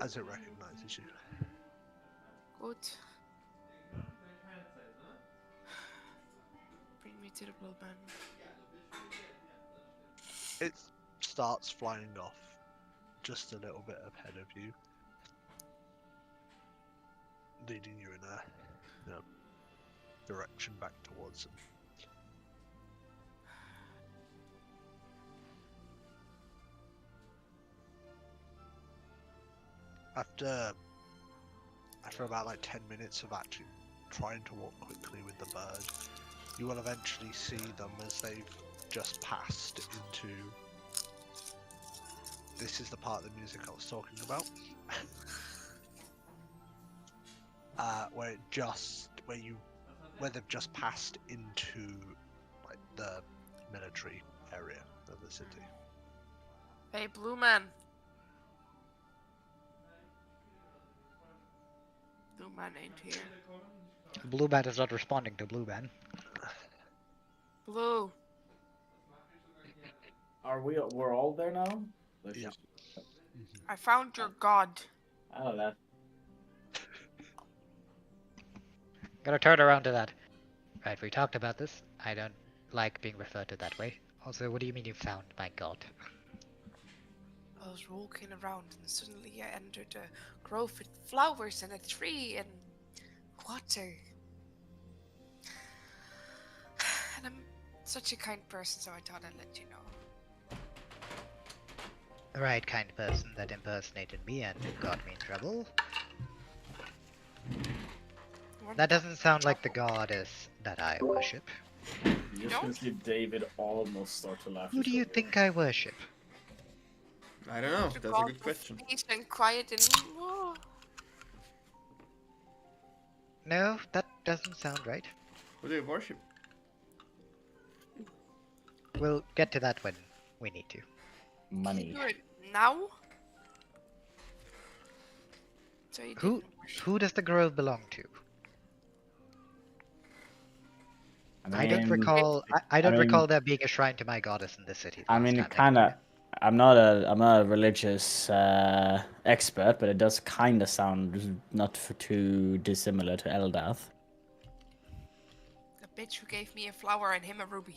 as it recognizes you. Good. Bring me to the blue man. It starts flying off just a little bit ahead of you, leading you in a direction back towards them. After about like 10 minutes of actually trying to walk quickly with the bird, you will eventually see them as they've just passed into. This is the part of the music I was talking about. Where they've just passed into like the military area of the city. Hey, blue man. Blue man ain't here. Blue Bat is not responding to Blue Bat. Blue. We're all there now? Yeah. I found your god. Oh, that. Gotta turn around to that. Right, we talked about this. I don't like being referred to that way. Also, what do you mean you found my god? I was walking around and suddenly I entered a grove with flowers and a tree and water. And I'm such a kind person, so I thought I'd let you know. The right kind of person that impersonated me and got me in trouble. That doesn't sound like the goddess that I worship. You just can see David almost start to laugh. Who do you think I worship? I don't know. The That's a god good of question. Peace and quiet and No, that doesn't sound right. Who do you worship? We'll get to that when we need to. Money. do it now. So you Who didn't worship. who does the grove belong to? I don't mean, recall. I don't mean- recall there being a shrine to my goddess in this city. I last mean, time it kind of. I'm not a religious expert, but it does kind of sound not too dissimilar to Eldath. The bitch who gave me a flower and him a ruby.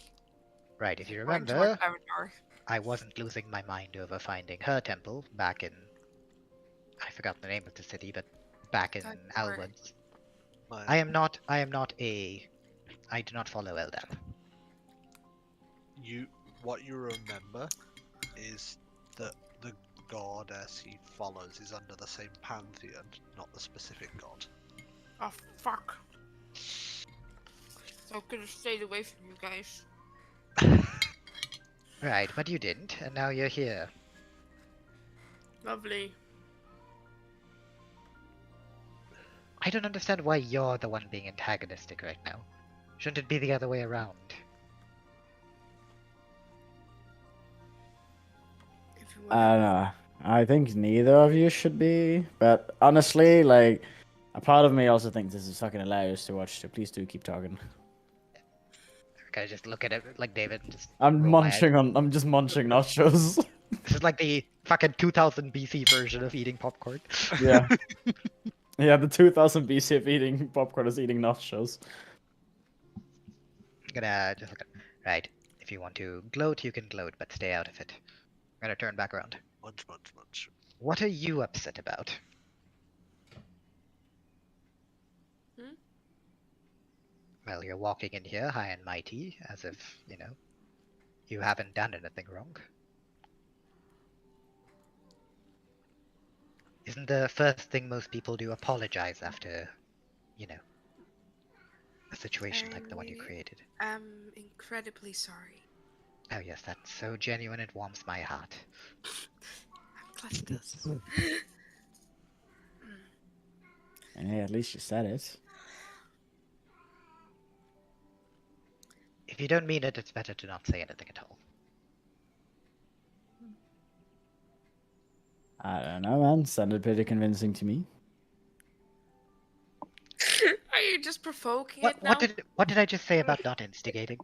Right, if you Went to remember, our Avatar. I wasn't losing my mind over finding her temple back in. I forgot the name of the city, but back in Thought you were- Alwoods. I am not a. I do not follow Eldath. What you remember is that goddess he follows is under the same pantheon, not the specific god. Oh fuck. So I could have stayed away from you guys. Right, but you didn't, and now you're here. Lovely. I don't understand why you're the one being antagonistic right now. Shouldn't it be the other way around? If you I want. don't know. I think neither of you should be, but honestly, like, a part of me also thinks this is fucking hilarious to watch. So please do keep talking. Can I just look at it like David and just I'm roll my eyes? I'm just munching nachos. This is like the fucking 2000 BC version of eating popcorn. Yeah. Yeah, the 2000 BC of eating popcorn is eating nachos. I'm gonna just look at. Right. If you want to gloat, you can gloat, but stay out of it. I'm gonna turn back around. Munch, munch, munch. What are you upset about? Hmm? Well, you're walking in here high and mighty, as if, you know, you haven't done anything wrong. Isn't the first thing most people do apologize after, you know, a situation like the one you created? I'm incredibly sorry. Oh yes, that's so genuine it warms my heart. I'm glad it does. Yeah, at least you said it. If you don't mean it, it's better to not say anything at all. I don't know, man. Sounded pretty convincing to me. Are you just provoking it now? What did I just say about not instigating?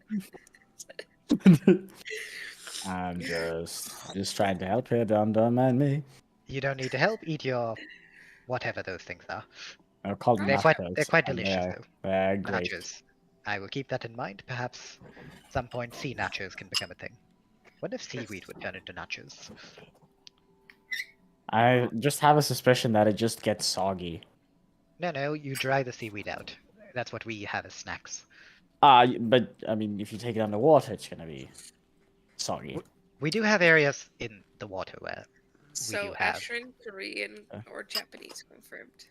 I'm just trying to help here. Don't mind me. You don't need to help. Eat your whatever those things are. I'll call them They're nachos. quite delicious though. They're great. Nachos. I will keep that in mind. Perhaps at some point sea nachos can become a thing. What if seaweed would turn into nachos? I just have a suspicion that it just gets soggy. No, you dry the seaweed out. That's what we have as snacks. But I mean, if you take it underwater, it's gonna be soggy. We do have areas in the water where So do have. Ashen, Korean, or Japanese confirmed.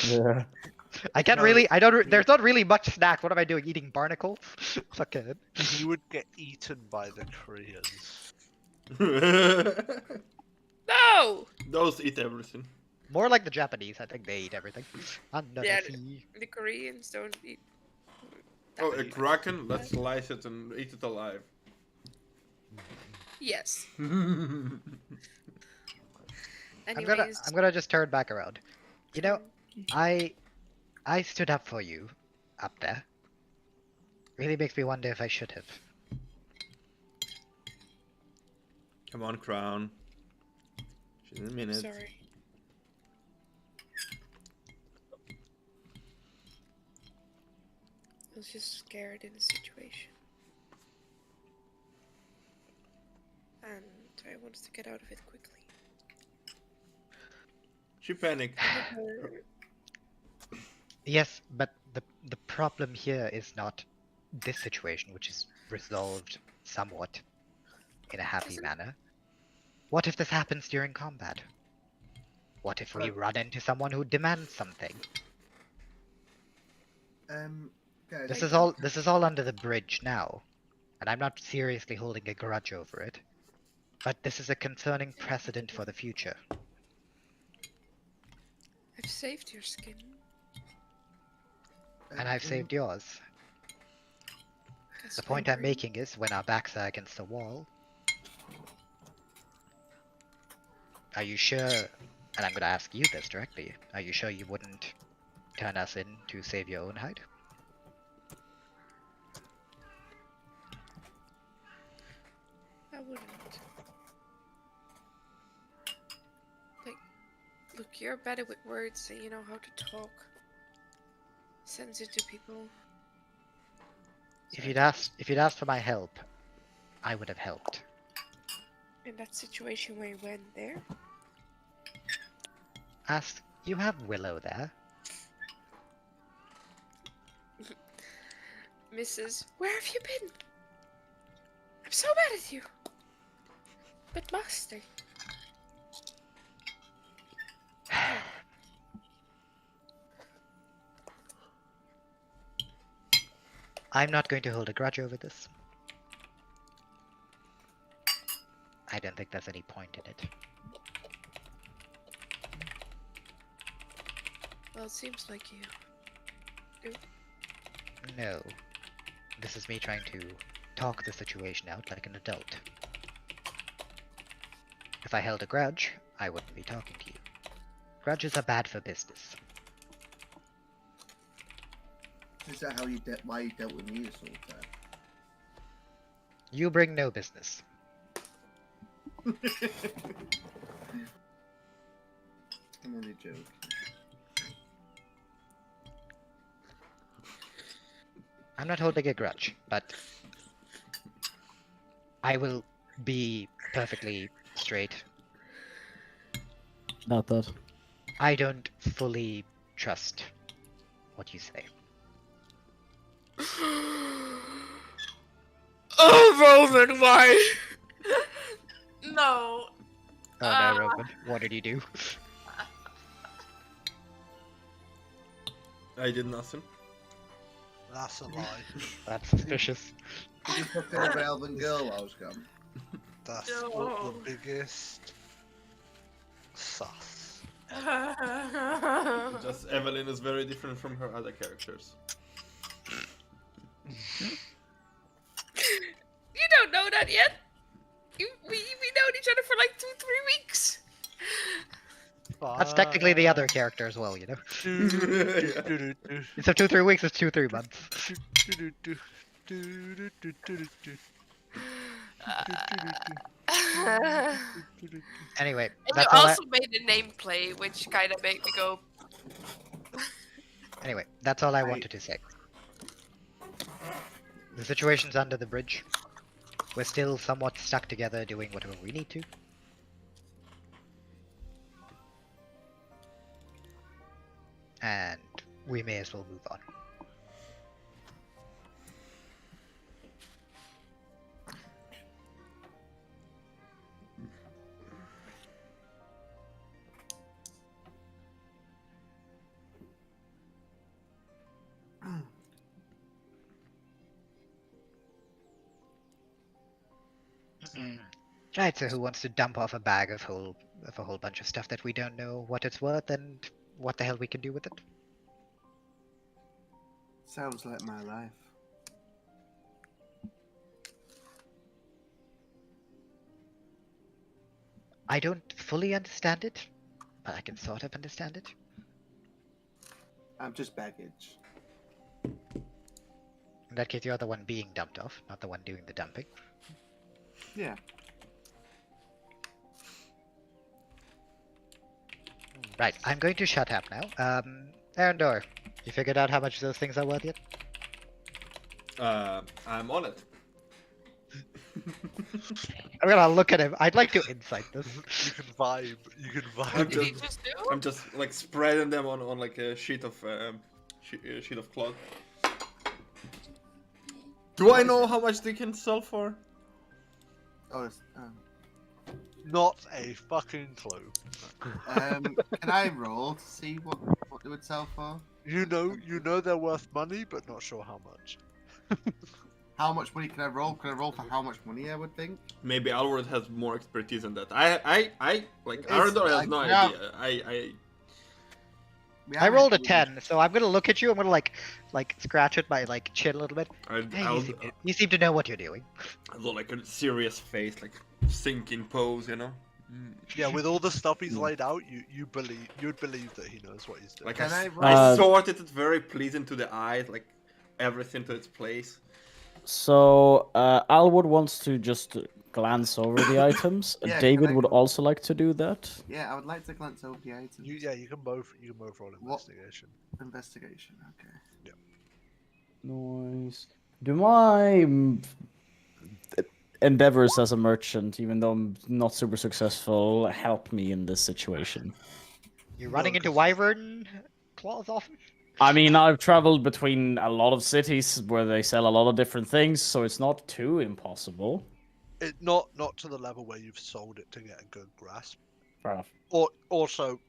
Yeah. I can't really. There's not really much snacks. What am I doing? Eating barnacles? Fuck it. He would get eaten by the Koreans. No! Those eat everything. More like the Japanese. I think they eat everything. Under Yeah, the sea. The Koreans don't eat. Oh, a that. kraken? Let's slice it and eat it alive. Yes. I'm Anyways, gonna just turn back around. You know, I stood up for you up there. Really makes me wonder if I should have. Come on, Crown. She's in a minute. sorry. I was just scared in the situation. And I wanted to get out of it quickly. She panicked. Yes, but the problem here is not this situation, which is resolved somewhat in a happy Isn't- manner. What if this happens during combat? What if we run into someone who demands something? Guys, This is all under the bridge now, and I'm not seriously holding a grudge over it. But this is a concerning precedent for the future. I've saved your skin. And I've saved yours. That's The point my I'm dream. making is when our backs are against the wall. Are you sure, and I'm gonna ask you this directly, are you sure you wouldn't turn us in to save your own hide? I wouldn't. Like, look, you're better with words and you know how to talk. Sensitive people. If you'd asked for my help, I would have helped. In that situation where you went there? You have Willow there. Mrs., where have you been? I'm so mad at you. But master. I'm not going to hold a grudge over this. I don't think there's any point in it. Well, it seems like you. No. This is me trying to talk the situation out like an adult. If I held a grudge, I wouldn't be talking to you. Grudges are bad for business. Is that how you why you dealt with me this whole time? You bring no business. I'm only joking. I'm not holding a grudge, but I will be perfectly straight. Not that. I don't fully trust what you say. Oh, Roman, why? No. Oh no, Roman, what did you do? I did nothing. That's a lie. That's suspicious. Did you fuck over Elven girl while I was gone? That's No. the biggest sus. Just Evelyn is very different from her other characters. You don't know that yet. We known each other for like 2-3 weeks. That's technically the other character as well, you know? So 2-3 weeks is 2-3 months. Anyway, And you that's all also made a nameplate, which kind of made me go. Anyway, that's all I wanted to say. The situation's under the bridge. We're still somewhat stuck together doing whatever we need to. And we may as well move on. Right, so who wants to dump off a bag of a whole bunch of stuff that we don't know what it's worth and what the hell we can do with it? Sounds like my life. I don't fully understand it, but I can sort of understand it. I'm just baggage. In that case, you're the one being dumped off, not the one doing the dumping. Yeah. Right, I'm going to shut up now. Arendor, you figured out how much those things are worth yet? I'm on it. I'm gonna look at him. I'd like to insight this. You can vibe. You can I'm vibe. Did he just, just do? I'm just like spreading them on like a sheet of cloth. Do I know how much they can sell for? Oh, it's, Not a fucking clue. can I roll to see what they would sell for? You know they're worth money, but not sure how much. How much money can I roll? Can I roll for how much money I would think? Maybe Alward has more expertise in that. I like It's Arador has like, no yeah. idea. We I haven't rolled a included- 10, so I'm gonna look at you. I'm gonna like scratch at my chin a little bit. Hey, I'll you seem to know what you're doing. do like a serious face, like sinking pose, you know. Yeah, with all the stuff he's laid out, you'd believe that he knows what he's doing. Like Can I I roll? sorted it very pleasing to the eyes, like everything to its place. So, Alwood wants to just glance over the items. Yeah, David can I- would also like to do that. Yeah, I would like to glance over the items. You can both roll What? investigation. Investigation, okay. Noise. Do my endeavors as a merchant, even though I'm not super successful, help me in this situation? You're No, running into 'cause- wyvern claws often. I mean, I've traveled between a lot of cities where they sell a lot of different things, so it's not too impossible. Not to the level where you've sold it to get a good grasp. Fair enough. Or also,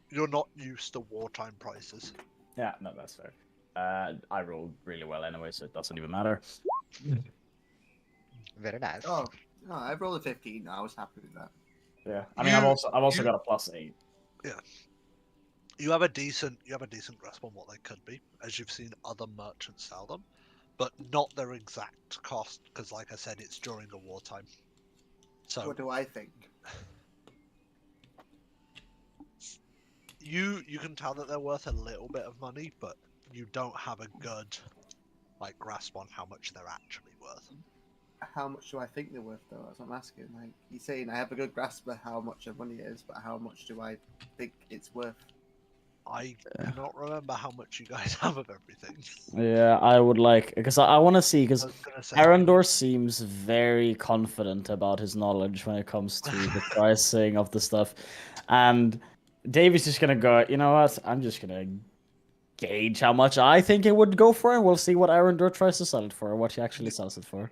you're not used to wartime prices. Yeah, no, that's fair. I rolled really well anyway, so it doesn't even matter. Very nice. Oh, no, I rolled a 15. I was happy with that. Yeah, I mean, I've also you- got a +8. You have a decent grasp on what they could be, as you've seen other merchants sell them, but not their exact cost, because like I said, it's during a wartime. So What do I think? you can tell that they're worth a little bit of money, but you don't have a good grasp on how much they're actually worth. How much do I think they're worth, though? That's what I'm asking. Like, you're saying I have a good grasp of how much of money it is, but how much do I think it's worth? I cannot remember how much you guys have of everything. Yeah, I would like, because I want to see, I because was gonna say, Arendor seems very confident about his knowledge when it comes to the pricing of the stuff, and Davey's just gonna go, you know what? I'm just gonna gauge how much I think it would go for, and we'll see what Arendor tries to sell it for, or what he actually sells it for.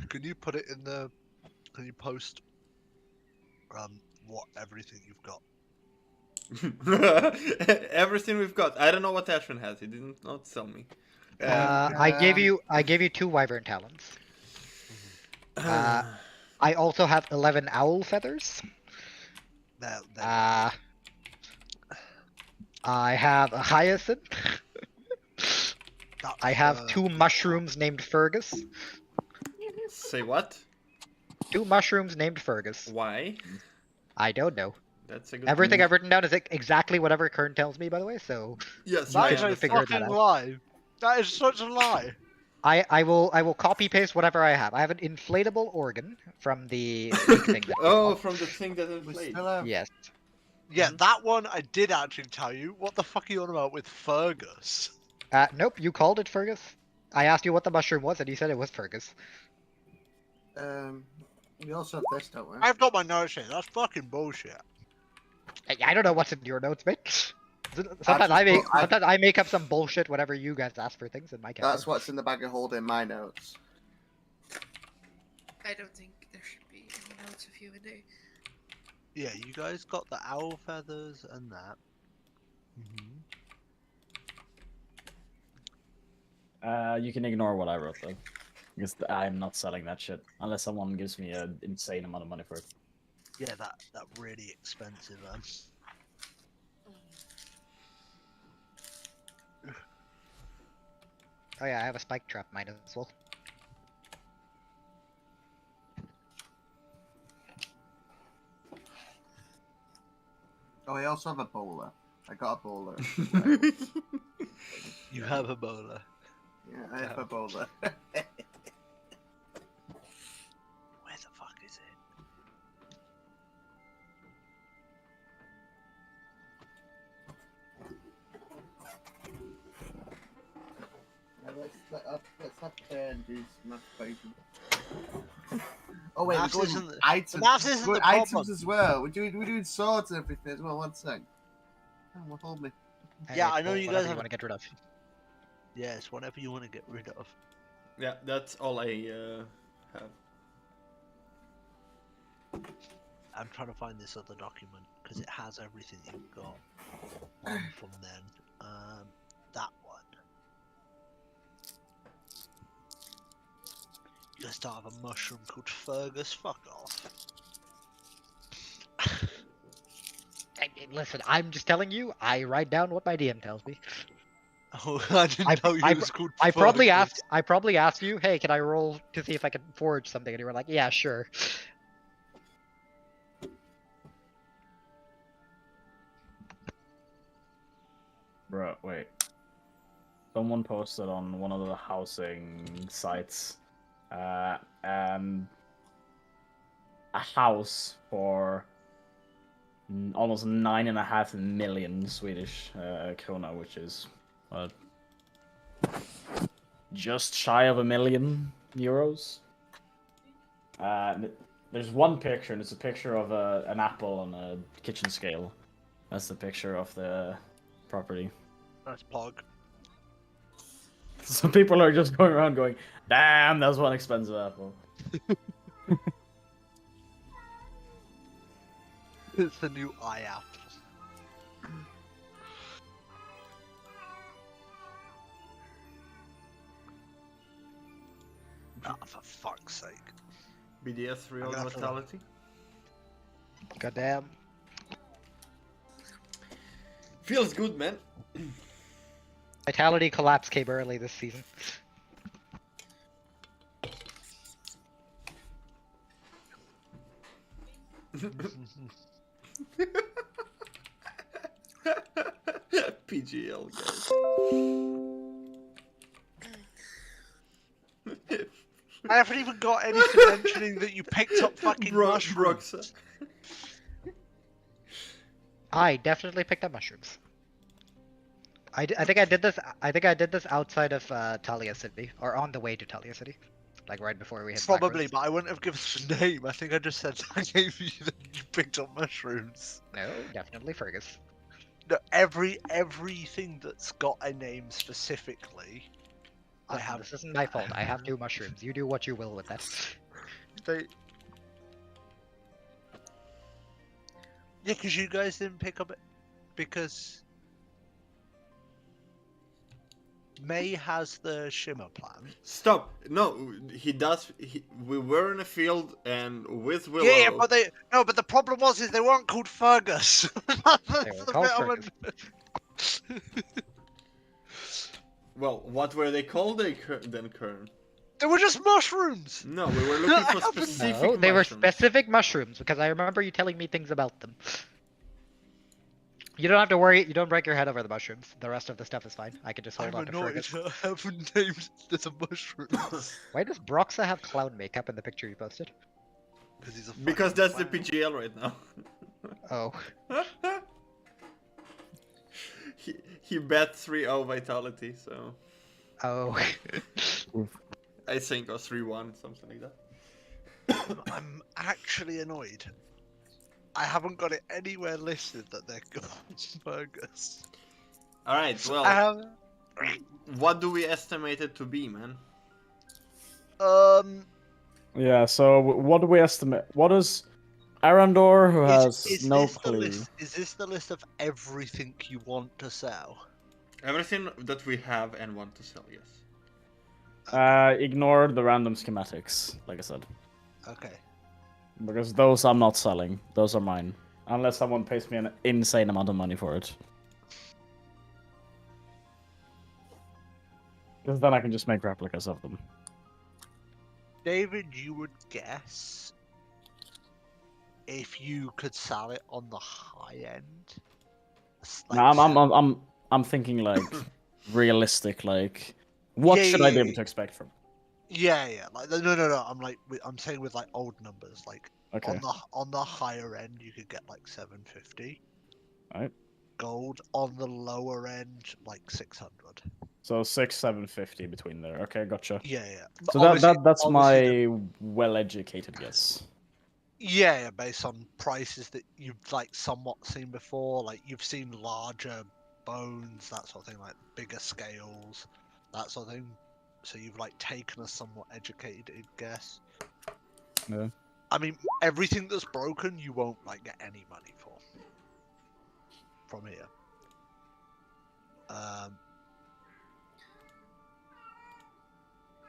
can you put it in the? Can you post what everything you've got? Everything we've got. I don't know what Ashwin has. He didn't not tell me. I gave you 2 wyvern talons. I also have 11 owl feathers. There. I have a hyacinth. That's, I have 2 mushrooms named Fergus. Say what? 2 mushrooms named Fergus. Why? I don't know. That's a good. Everything I've written down is exactly whatever Kern tells me, by the way. So Yes, That I is a figure that fucking out. lie. That is such a lie. I will copy paste whatever I have. I have an inflatable organ from the big thing that. Oh, from the thing that We inflates. still have. Yes. Yeah, that one I did actually tell you. What the fuck are you on about with Fergus? Nope. You called it Fergus. I asked you what the mushroom was, and you said it was Fergus. We also have this, don't we? I've got my notes here. That's fucking bullshit. I don't know what's in your notes, mate. Sometimes just sometimes I make up some bullshit whenever you guys ask for things in my character. That's what's in the bag of holding my notes. I don't think there should be any notes of you in there. Yeah, you guys got the owl feathers and that. You can ignore what I wrote though, because I'm not selling that shit unless someone gives me an insane amount of money for it. Yeah, that really expensive. Oh yeah, I have a spike trap mine as well. Oh, I also have a bowler. I got a bowler. You have a bowler. Yeah, I have a bowler. Where the fuck is it? Let's have and do some math equation. Oh wait, Maths we're going isn't the- items. maths isn't We're the items problem. as well. We're doing swords and everything as well. One sec. Oh, well, hold me. Yeah, I know you guys whatever have- want to get rid of. Yes, whatever you want to get rid of. Yeah, that's all I have. I'm trying to find this other document because it has everything you've got on from then. That one. You guys don't have a mushroom called Fergus. Fuck off. Listen, I'm just telling you. I write down what my DM tells me. Oh, I didn't know I it was called. I probably Fergus. asked you, hey, can I roll to see if I can forge something? And you were like, yeah, sure. Bro, wait. Someone posted on one of the housing sites, a house for almost 9.5 million Swedish krona, which is just shy of €1 million. There's one picture, and it's a picture of an apple on a kitchen scale. That's the picture of the property. That's Pog. So people are just going around going, "Damn, that's one expensive apple." It's the new eye apple. Ah, for fuck's sake. BDS I'm real gonna have to run. vitality. Goddamn. Feels good, man. Vitality collapse came early this season. PGL, guys. I haven't even got anything mentioning that you picked up fucking mushrooms. Broxa. I definitely picked up mushrooms. I think I did this. I think I did this outside of Talia City, or on the way to Talia City, like right before we hit. Probably, Blackrose. but I wouldn't have given the name. I think I just said I gave you that you picked up mushrooms. No, definitely Fergus. No, everything that's got a name specifically, I Listen, have. This isn't my fault. I have 2 mushrooms. You do what you will with that. They. Yeah, because you guys didn't pick up it because May has the shimmer plant. Stop. No, he does. We were in a field and with Willow. Yeah, but they no, but the problem was is they weren't called Fergus. That's were the called bit I Fergus. went- Well, what were they called then, Kern? They were just mushrooms. No, we were looking for I haven't- specific No, they were mushrooms. specific mushrooms because I remember you telling me things about them. You don't have to worry. You don't break your head over the mushrooms. The rest of the stuff is fine. I can just hold I'm on to annoyed. Fergus. I haven't named the mushrooms Why does Broxa have clown makeup in the picture you posted? because he's a. Because fucking that's the clown. PGL right now. Oh, he bet 3-0 vitality, so oh. I think it was 3-1, something like that. I'm actually annoyed. I haven't got it anywhere listed that they're called Fergus. All right, well, I have. what do we estimate it to be, man? Yeah, so what do we estimate? What is Arandor, who has Is no this the clue? list? Is this the list of everything you want to sell? Everything that we have and want to sell, yes. Ignore the random schematics, like I said. Okay. Because those I'm not selling. Those are mine. Unless someone pays me an insane amount of money for it. Because then I can just make replicas of them. David, you would guess if you could sell it on the high end. No, I'm thinking like realistic, like what Yeah, should yeah, I be yeah, able yeah. to expect from? Yeah. Like no. I'm saying with like old numbers. Like Okay. on the higher end, you could get like 750. Right. Gold. On the lower end, like 600. So 750 between there. Okay, gotcha. Yeah. So Obviously- that's obviously my well-educated guess. Yeah, based on prices that you've like somewhat seen before, like you've seen larger bones, that sort of thing, like bigger scales, that sort of thing. So you've like taken a somewhat educated guess. Yeah. I mean, everything that's broken, you won't like get any money for from here.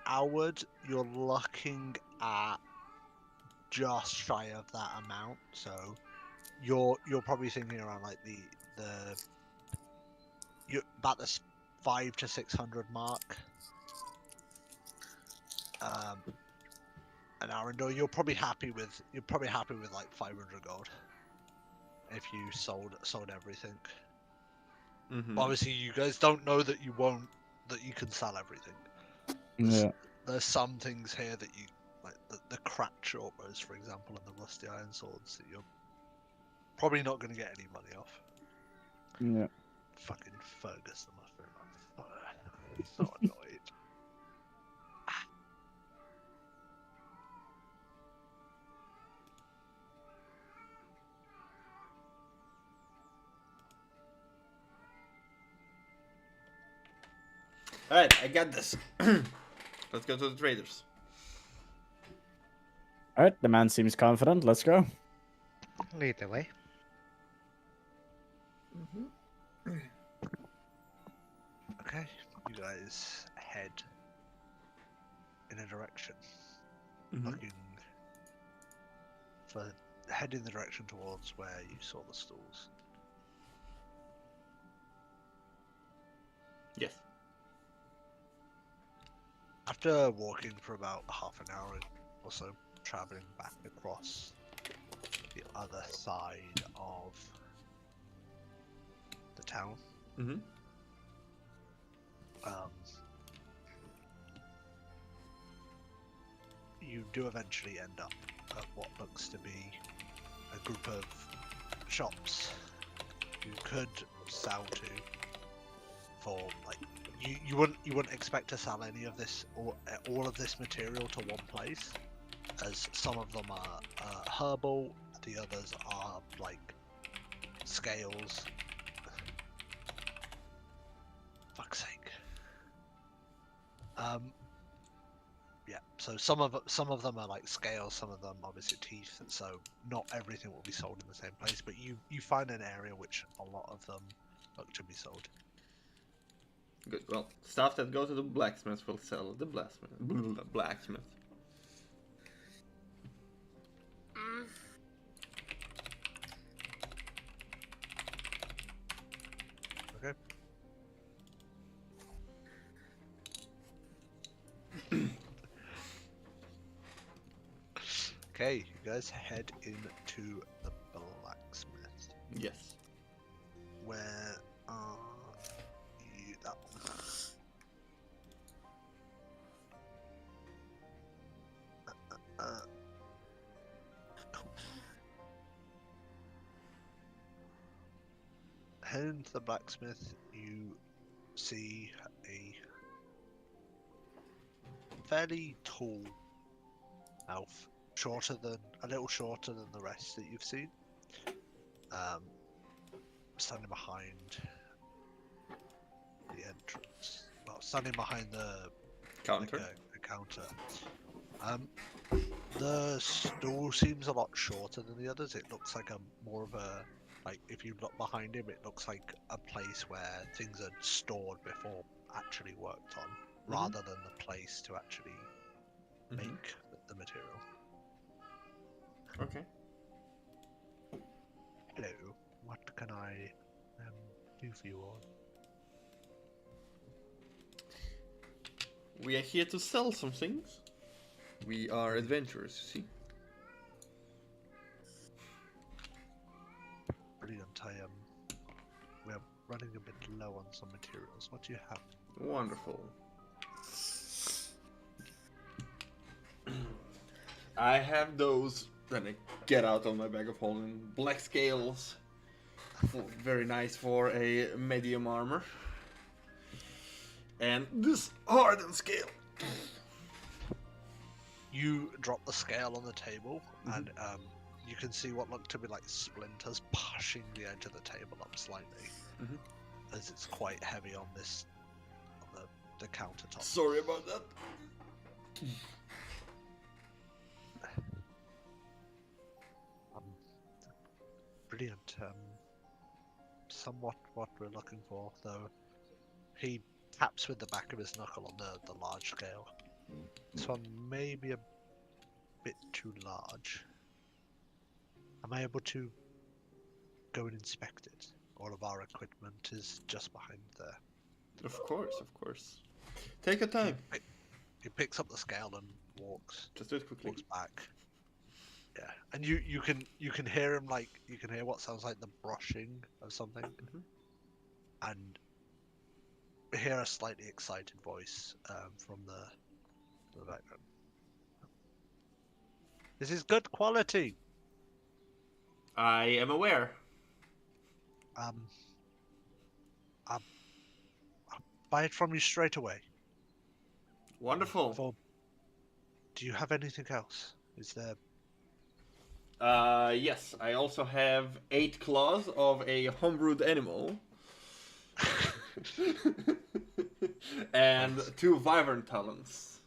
Howard, you're looking at just shy of that amount, so you're probably thinking around like you're about the 500 to 600 mark. And Arundel, you're probably happy with like 500 gold if you sold everything. Mm-hmm. But obviously, you guys don't know that you can sell everything. Yeah. There's some things here that you like the cracked short bows, for example, and the rusty iron swords that you're probably not going to get any money off. Yeah. Fucking Fergus the mushroom. I'm so annoyed. All right, I got this. Let's go to the traders. Alright, the man seems confident. Let's go. Lead the way. Okay, you guys head in a direction, looking for head in the direction towards where you saw the stalls. Yes. After walking for about half an hour or so, traveling back across the other side of the town, Mm-hmm. You do eventually end up at what looks to be a group of shops you could sell to for like you wouldn't expect to sell any of this or all of this material to one place, as some of them are herbal, the others are like scales. Fuck's sake. Yeah, so some of them are like scales, some of them obviously teeth, and so not everything will be sold in the same place, but you find an area which a lot of them look to be sold. Good. Well, stuff that goes to the blacksmith will sell at the blacksmith. Blacksmith. Mm. Okay. Okay, you guys head into the blacksmith. Yes. Where are you? That one. Cool. Heading into the blacksmith, you see a fairly tall elf, a little shorter than the rest that you've seen. Standing behind the entrance. Well, standing behind the Counter. the counter. The stall seems a lot shorter than the others. It looks like more of a, like, if you look behind him, it looks like a place where things are make before actually worked on, rather than the place to actually make the material. Okay. Hello, what can I do for you all? We are here to sell some things. We are adventurers, you see. Brilliant. We're running a bit low on some materials. What do you have? Wonderful. I have those. Then I get out of my bag of holding black scales. Very nice for a medium armor. And this hardened scale. You drop the scale on the table, and you can see what look to be like splinters pushing the edge of the table up slightly, as it's quite heavy on the countertop. Sorry about that. Brilliant. Somewhat what we're looking for, though. He taps with the back of his knuckle on the large scale. This one may be a bit too large. Am I able to go and inspect it? All of our equipment is just behind there. Of course, of course. Take your time. He picks up the scale and walks. Just do it quickly. Walks back. Yeah, and you can hear him, like, you can hear what sounds like the brushing of something, and hear a slightly excited voice from the background. This is good quality. I am aware. I'll buy it from you straight away. Wonderful. Do you have anything else? Is there? Yes, I also have 8 claws of a homebrewed animal. And 2 wyvern talons.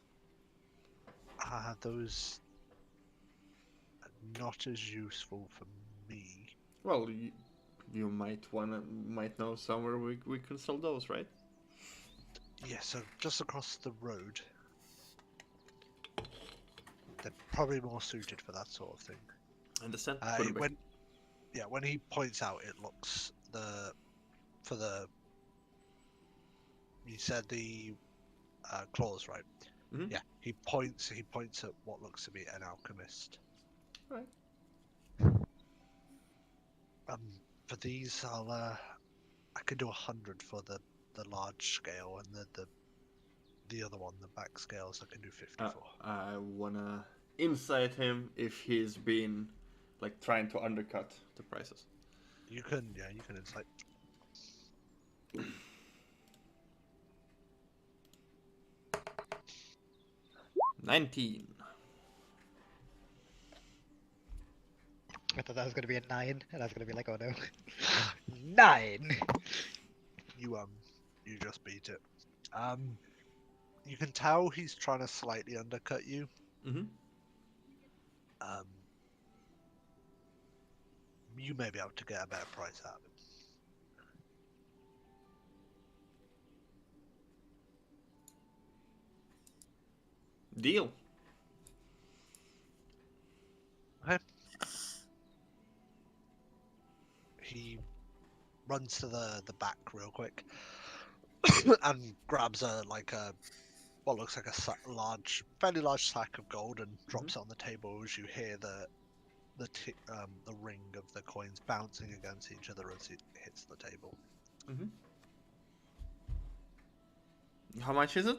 Those not as useful for me. Well, you might know somewhere we can sell those, right? Yeah, so just across the road. They're probably more suited for that sort of thing. Understand? When he points out, it looks you said the claws, right? Mhm. Yeah, he points at what looks to be an alchemist. Right. For these, I could do 100 for the large scale, and the other one, the back scales, I can do 50 for. I wanna insight him if he's been like trying to undercut the prices. You can insight. 19. I thought that was gonna be a 9, and I was gonna be like, oh no. 9! You just beat it. You can tell he's trying to slightly undercut you. Mm-hmm. You may be able to get a better price out of him. Deal. Okay. He runs to the back real quick and grabs what looks like a fairly large sack of gold and drops it on the table as you hear the ring of the coins bouncing against each other as it hits the table. Mm-hmm. How much is it?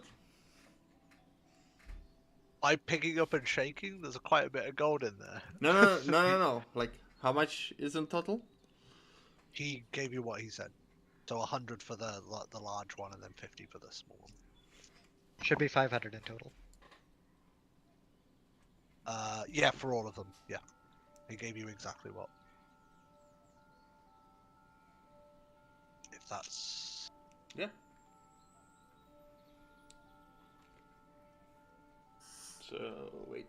By picking up and shaking, there's quite a bit of gold in there. No. Like, how much is in total? He gave you what he said. So 100 for the large one and then 50 for the small one. Should be 500 in total. Yeah, for all of them. Yeah, he gave you exactly what. If that's Yeah. So wait.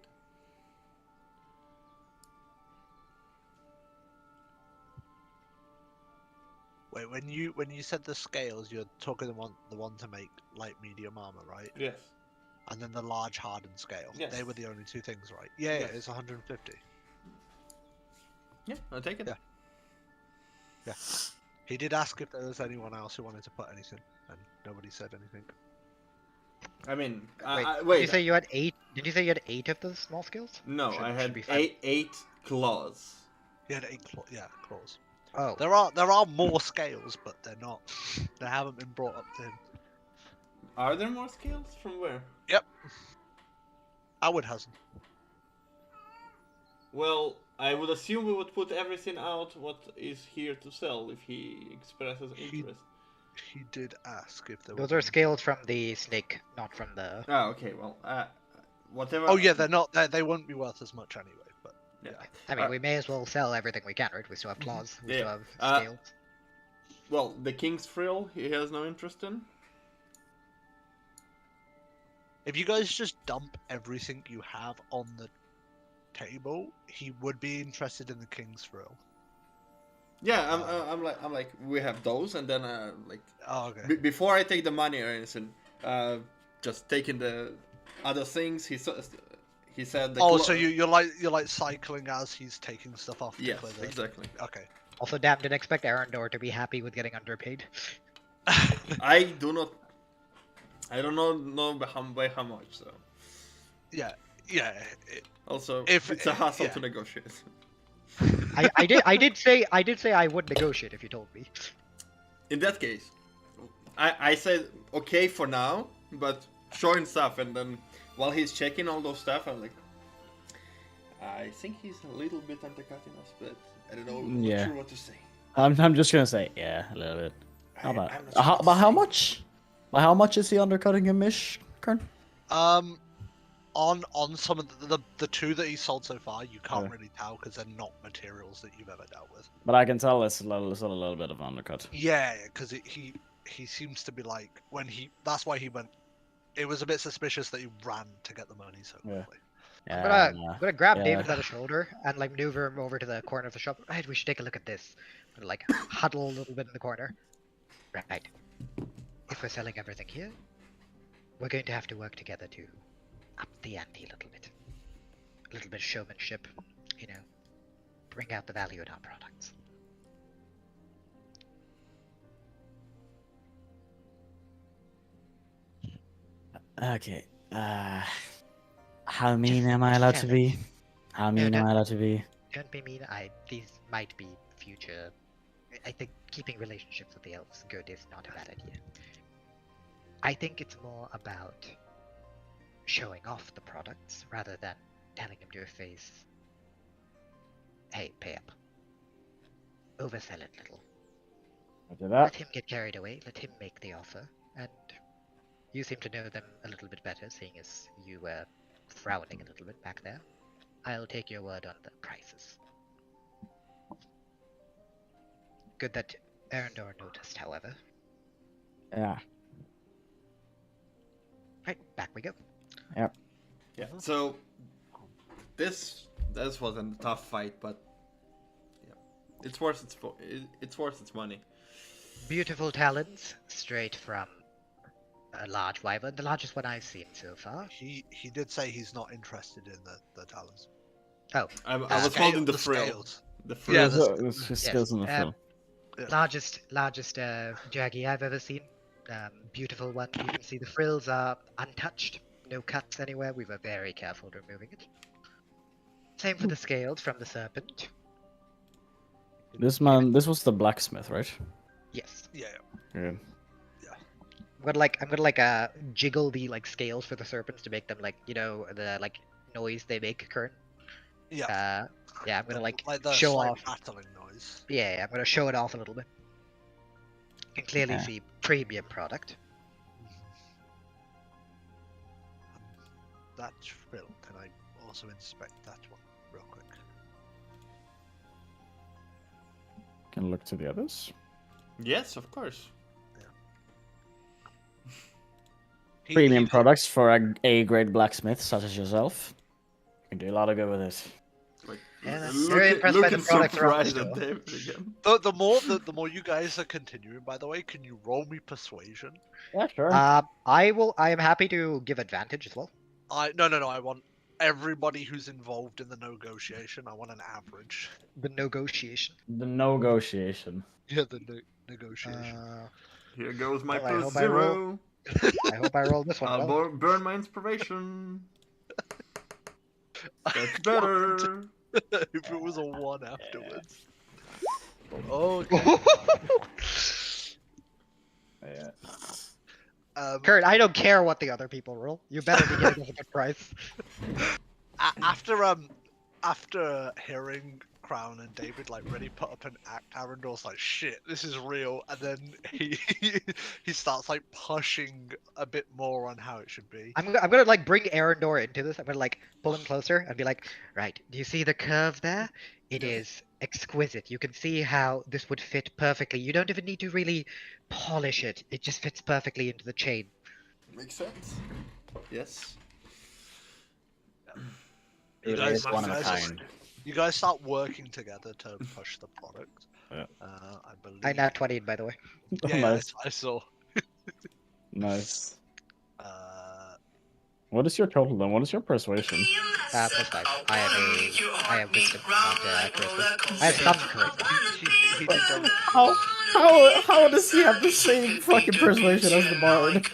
Wait, when you said the scales, you're talking the one to make light medium armor, right? Yes. And then the large hardened scale. Yes. They were the only two things, right? Yeah, Yes. it's 150. Yeah, I'll take it. Yeah. He did ask if there was anyone else who wanted to put anything, and nobody said anything. I mean, Wait, Did you say you had 8? Did you say you had 8 of those small scales? No, I had be fine. eight claws. He had 8 claws. Oh. There are more scales, but they're not. They haven't been brought up to him. Are there more scales? From where? Yep. Howard hasn't. Well, I would assume we would put everything out what is here to sell if he expresses interest. He did ask if there Those was. are scales from the snake, not from the... Oh, okay. Well, whatever. Oh yeah, they're not. They won't be worth as much anyway. But Yeah. I mean, we may as well sell everything we can, right? We still have claws, we still Yeah. have scales. Well, the King's Frill he has no interest in. if you guys just dump everything you have on the table, he would be interested in the King's Frill. Yeah, I'm like we have those, and then like Oh, okay. before I take the money or anything, just taking the other things. He said. So you're like cycling as he's taking stuff off. Yes, to the... exactly. Okay. Also, damn, didn't expect Arendor to be happy with getting underpaid. I do not. I don't know by how much. So. Yeah. Also, If- it's a hassle yeah. to negotiate. I did say I would negotiate if you told me. In that case, I said okay for now, but showing stuff, and then while he's checking all those stuff, I'm like, I think he's a little bit undercutting us, but I don't know. I'm Yeah. not sure what to say. I'm just gonna say yeah, a little bit. How about I'm not sure what to by how say. much? By how much is he undercutting him, Mish? Kern? On some of the two that he sold so far, you can't Yeah. really tell because they're not materials that you've ever dealt with. But I can tell it's a little bit of undercut. Yeah, because he seems to be like that's why he went. It was a bit suspicious that he ran to get the money so Yeah. quickly. I'm gonna grab yeah. David by the shoulder and like maneuver him over to the corner of the shop. Right, we should take a look at this. And, like huddle a little bit in the corner. Right. If we're selling everything here, we're going to have to work together to up the ante a little bit. A little bit of showmanship, you know, bring out the value in our products. Okay. How mean am I allowed to be? How mean am I allowed to be? Don't be mean. These might be future. I think keeping relationships with the elves good is not a bad idea. I think it's more about showing off the products rather than telling him to your face, hey, pay up. Oversell it little. After that, Let him get carried away, let him make the offer, and you seem to know them a little bit better, seeing as you were frowning a little bit back there. I'll take your word on the prices. Good that Erendor noticed, however. yeah. Right, back we go. Yeah. So this wasn't a tough fight, but yeah, it's worth its money. Beautiful talons, straight from a large wyvern, the largest one I've seen so far. He did say he's not interested in the talons. Oh, I was holding the frill. scales. The frill. Yeah, It's just skills in the Yes, film. largest jaggy I've ever seen. Beautiful one. You can see the frills are untouched, no cuts anywhere. We were very careful removing it. Same for the scales from the serpent. This was the blacksmith, right? Yes. Yeah. Yeah. I'm gonna jiggle the like scales for the serpents to make them like, you know, the like noise they make current. Yeah. Yeah, I'm gonna like the show slight off. rattling noise. Yeah, I'm gonna show it off a little bit. You can clearly Yeah. see premium product. That frill, can I also inspect that one real quick? Can look to the others. Yes, of course. Premium products for a grade blacksmith such as yourself. You can do a lot of good with it. Like, Yeah, very impressed by the products around the surprised at store. David again. The more you guys are continuing, by the way, can you roll me persuasion? Yeah, sure. I am happy to give advantage as well. No, I want everybody who's involved in the negotiation. I want an average. The negotiation. The negotiation. Yeah, the negotiation. Here goes my Well, I plus hope I roll- 0. I hope I roll this one I'll well. burn my inspiration. That's better. If it was a 1 afterwards. Okay. Yeah. Kurt, I don't care what the other people roll. You better be getting us a good price. After hearing Crown and David like really put up an act, Arendor's like, shit, this is real, and then he starts like pushing a bit more on how it should be. I'm gonna like bring Arendor into this. I'm gonna like pull him closer and be like, right, do you see the curve there? It is exquisite. You can see how this would fit perfectly. You don't even need to really polish it. It just fits perfectly into the chain. Makes sense. Yes. You It guys- is one of a you guys- kind. You guys start working together to push the product. Yeah. I believe. I nat 20'd, by the way. Yeah, Nice. I saw. Nice. Uh, What is your total then? What is your persuasion? Plus 5. I have wisdom, not charisma. I have some charisma. he did go. How does he have the same fucking persuasion as the bard?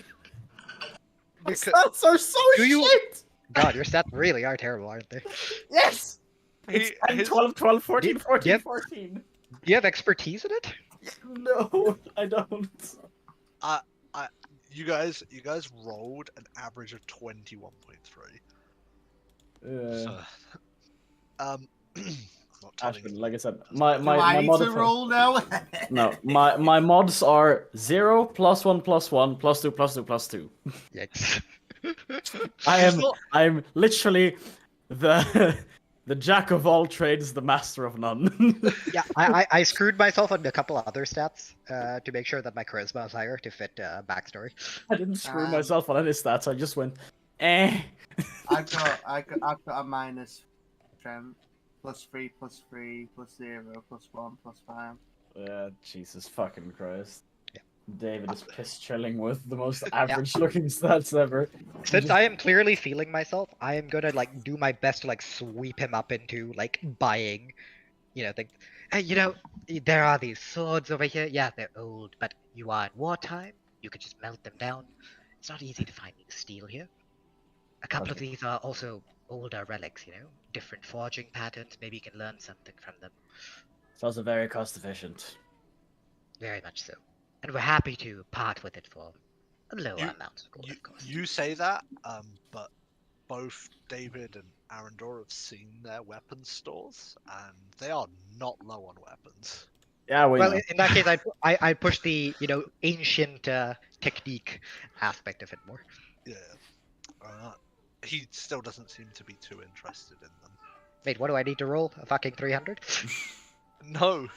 Because, Stats are so Do you- shit! God, your stats really are terrible, aren't they? Yes! It's 10, his- 12, 12, 14, 14, Yep. 14. Do you have expertise in it? No, I don't. you guys rolled an average of 21.3. So, I'm not telling Ashton, you. like I said, Do my I need to modifier. roll now? No, my mods are 0, +1, +1, +2, +2, +2. Yikes. I'm literally the the jack of all trades, the master of none. Yeah, I screwed myself on a couple of other stats to make sure that my charisma is higher to fit backstory. I didn't screw Um, myself on any stats. I just went Eh. I've got a minus strength. +3, +3, +0, +1, +5. Jesus fucking Christ. Yeah. David is piss chilling with the most average looking stats ever. Since I am clearly feeling myself, I am gonna like do my best to like sweep him up into like buying, things. Hey, there are these swords over here. Yeah, they're old, but you are in wartime. You could just melt them down. It's not easy to find steel here. A couple of Okay. these are also older relics, different forging patterns. Maybe you can learn something from them. It's also very cost efficient. Very much so. And we're happy to part with it for a lower amount of gold, of course. You say that, but both David and Arendor have seen their weapons stores, and they are not low on weapons. Yeah, we Well, know. in that case, I push the ancient technique aspect of it more. Yeah. He still doesn't seem to be too interested in them. Wait, what do I need to roll? A fucking 300? No,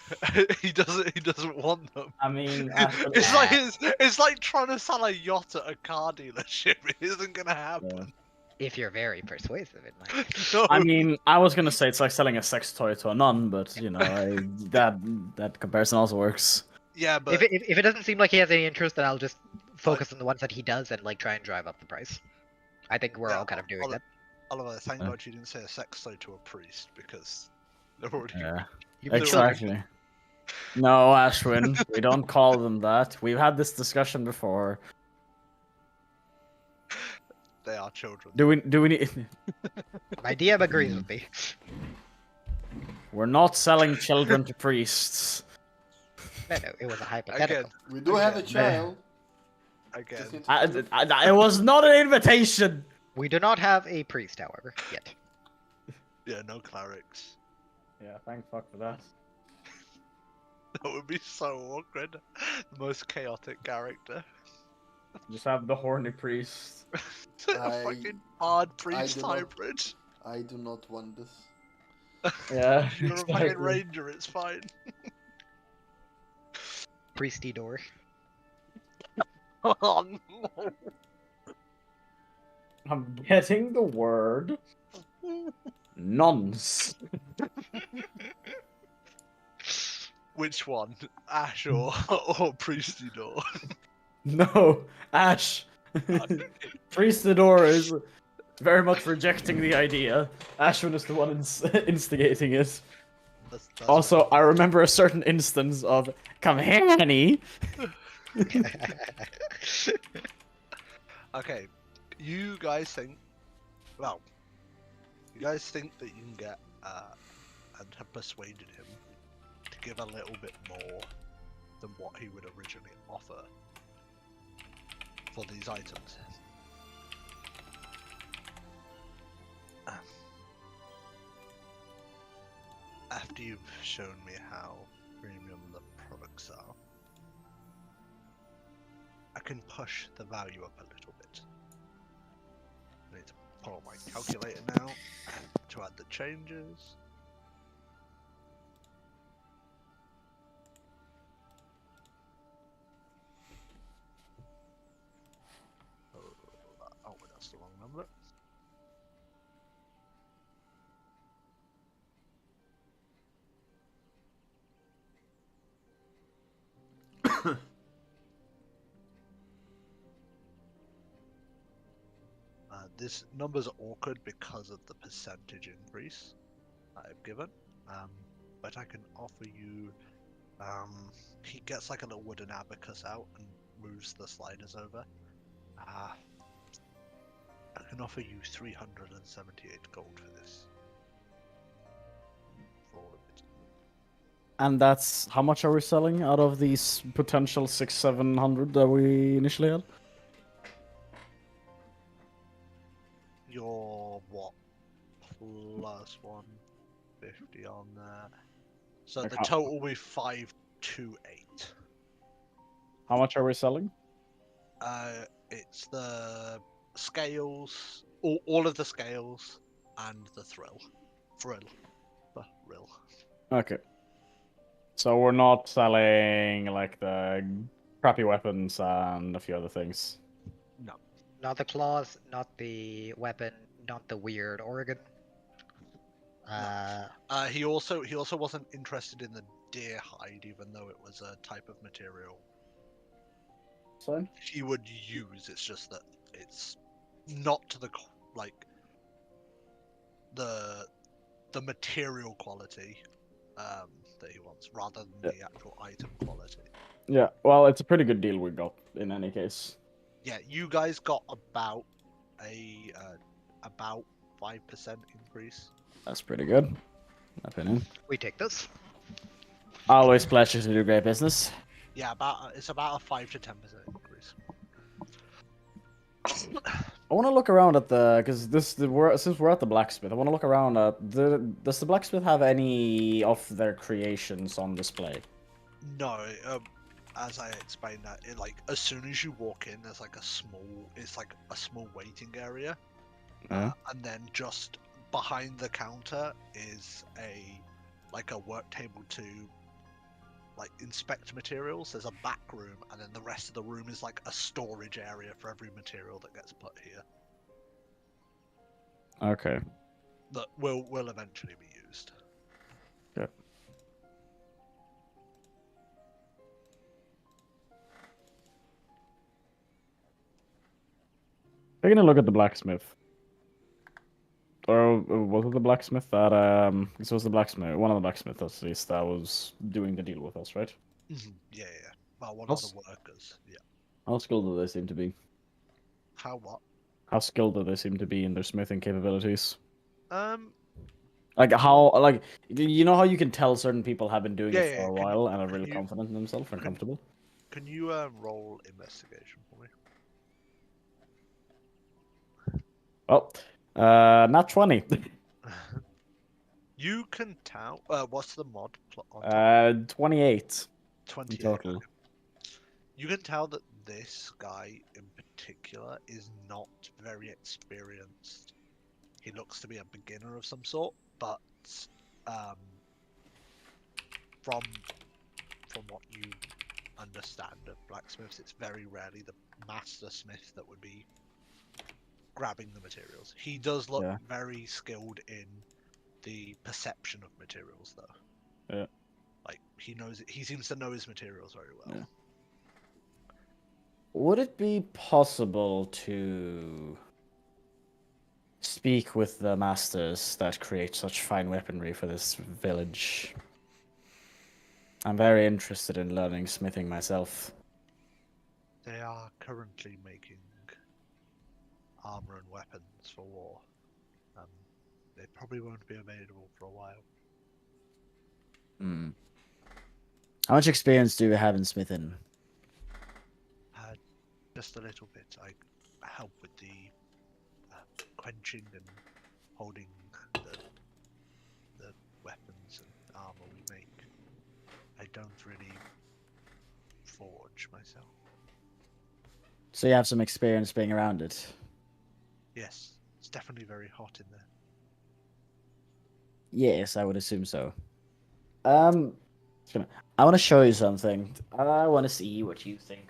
he doesn't. He doesn't want them. I mean, It's like trying to sell a yacht at a car dealership. It isn't gonna happen. If you're very persuasive, it might. No. I mean, I was gonna say it's like selling a sex toy to a nun, but that comparison also works. Yeah, but If it doesn't seem like he has any interest, then I'll just focus on the ones that he does and like try and drive up the price. I think we're all kind of doing that. Oliver, thank Yeah. God you didn't say a sex toy to a priest, because they're already. Yeah, Even children. exactly. No, Ashwin, we don't call them that. We've had this discussion before. They are children. Do we need? My DM agrees with me. We're not selling children to priests. No, it was a hypothetical. Again, We do have a child. again. It was not an invitation. We do not have a priest, however, yet. Yeah, no clerics. Yeah, thank fuck for that. That would be so awkward. The most chaotic character. Just have the horny priest. A fucking hard priest do not- hybrid. I do not want this. Yeah, You're a fucking exactly. ranger, it's fine. Priesty door. Oh, no. I'm getting the word. Nuns. Which one? Ash or Priesty Door? No, Ash. Priestador is very much rejecting the idea. Ashwin is the one instigating it. That's Also, I remember a certain instance of "Come here, honey." Okay, you guys think, well, you guys think that you can get, and have persuaded him to give a little bit more than what he would originally offer for these items. After you've shown me how premium the products are, I can push the value up a little bit. I need to pull out my calculator now to add the changes. Oh, that's the wrong number. This number's awkward because of the percentage increase that I've given, but I can offer you. He gets like a little wooden abacus out and moves the sliders over. I can offer you 378 gold for this. For all of it. And that's how much are we selling out of these potential 600-700 that we initially had? You're what? Plus 150 on there. So Like the how- total will be 528. How much are we selling? It's the scales, all of the scales, and the thrill. Okay. So we're not selling like the crappy weapons and a few other things. Not the claws, not the weapon, not the weird organ. He also wasn't interested in the deer hide, even though it was a type of material So he would use. It's just that it's not to the like the material quality that he wants, rather than the actual item quality. yeah, well, it's a pretty good deal we got in any case. Yeah, you guys got about a about 5% increase. That's pretty good, in my opinion. We take this. Always pleasure to do great business. Yeah, it's about a 5 to 10% increase. I want to look around at because since we're at the blacksmith, I want to look around at does the blacksmith have any of their creations on display? No, as I explained that, like as soon as you walk in, there's like a small waiting area, Yeah. and then just behind the counter is a work table to like inspect materials. There's a back room, and then the rest of the room is like a storage area for every material that gets put here Okay. that will eventually be used. Yeah. Taking a look at the blacksmith. Or was it the blacksmith that this was the blacksmith, one of the blacksmiths at least that was doing the deal with us, right? Yeah. Well, one of the workers. Yeah. How skilled do they seem to be? How what? How skilled do they seem to be in their smithing capabilities? Like You know how you can tell certain people have been doing it Yeah, for a while and are really confident in themselves and comfortable? Can you roll investigation for me? Oh, not 20. You can tell. What's the mod on 28 in 28. total. You can tell that this guy in particular is not very experienced. He looks to be a beginner of some sort, but from what you understand of blacksmiths, it's very rarely the master smith that would be grabbing the materials. He does look very skilled in the perception of materials, though. Yeah. Like he seems to know his materials very well. Yeah. Would it be possible to speak with the masters that create such fine weaponry for this village? I'm very interested in learning smithing myself. They are currently making armor and weapons for war. They probably won't be available for a while. How much experience do you have in smithing? Just a little bit. I help with the quenching and holding the weapons and armor we make. I don't really forge myself. So you have some experience being around it? Yes, it's definitely very hot in there. Yes, I would assume so. I want to show you something. I want to see what you think.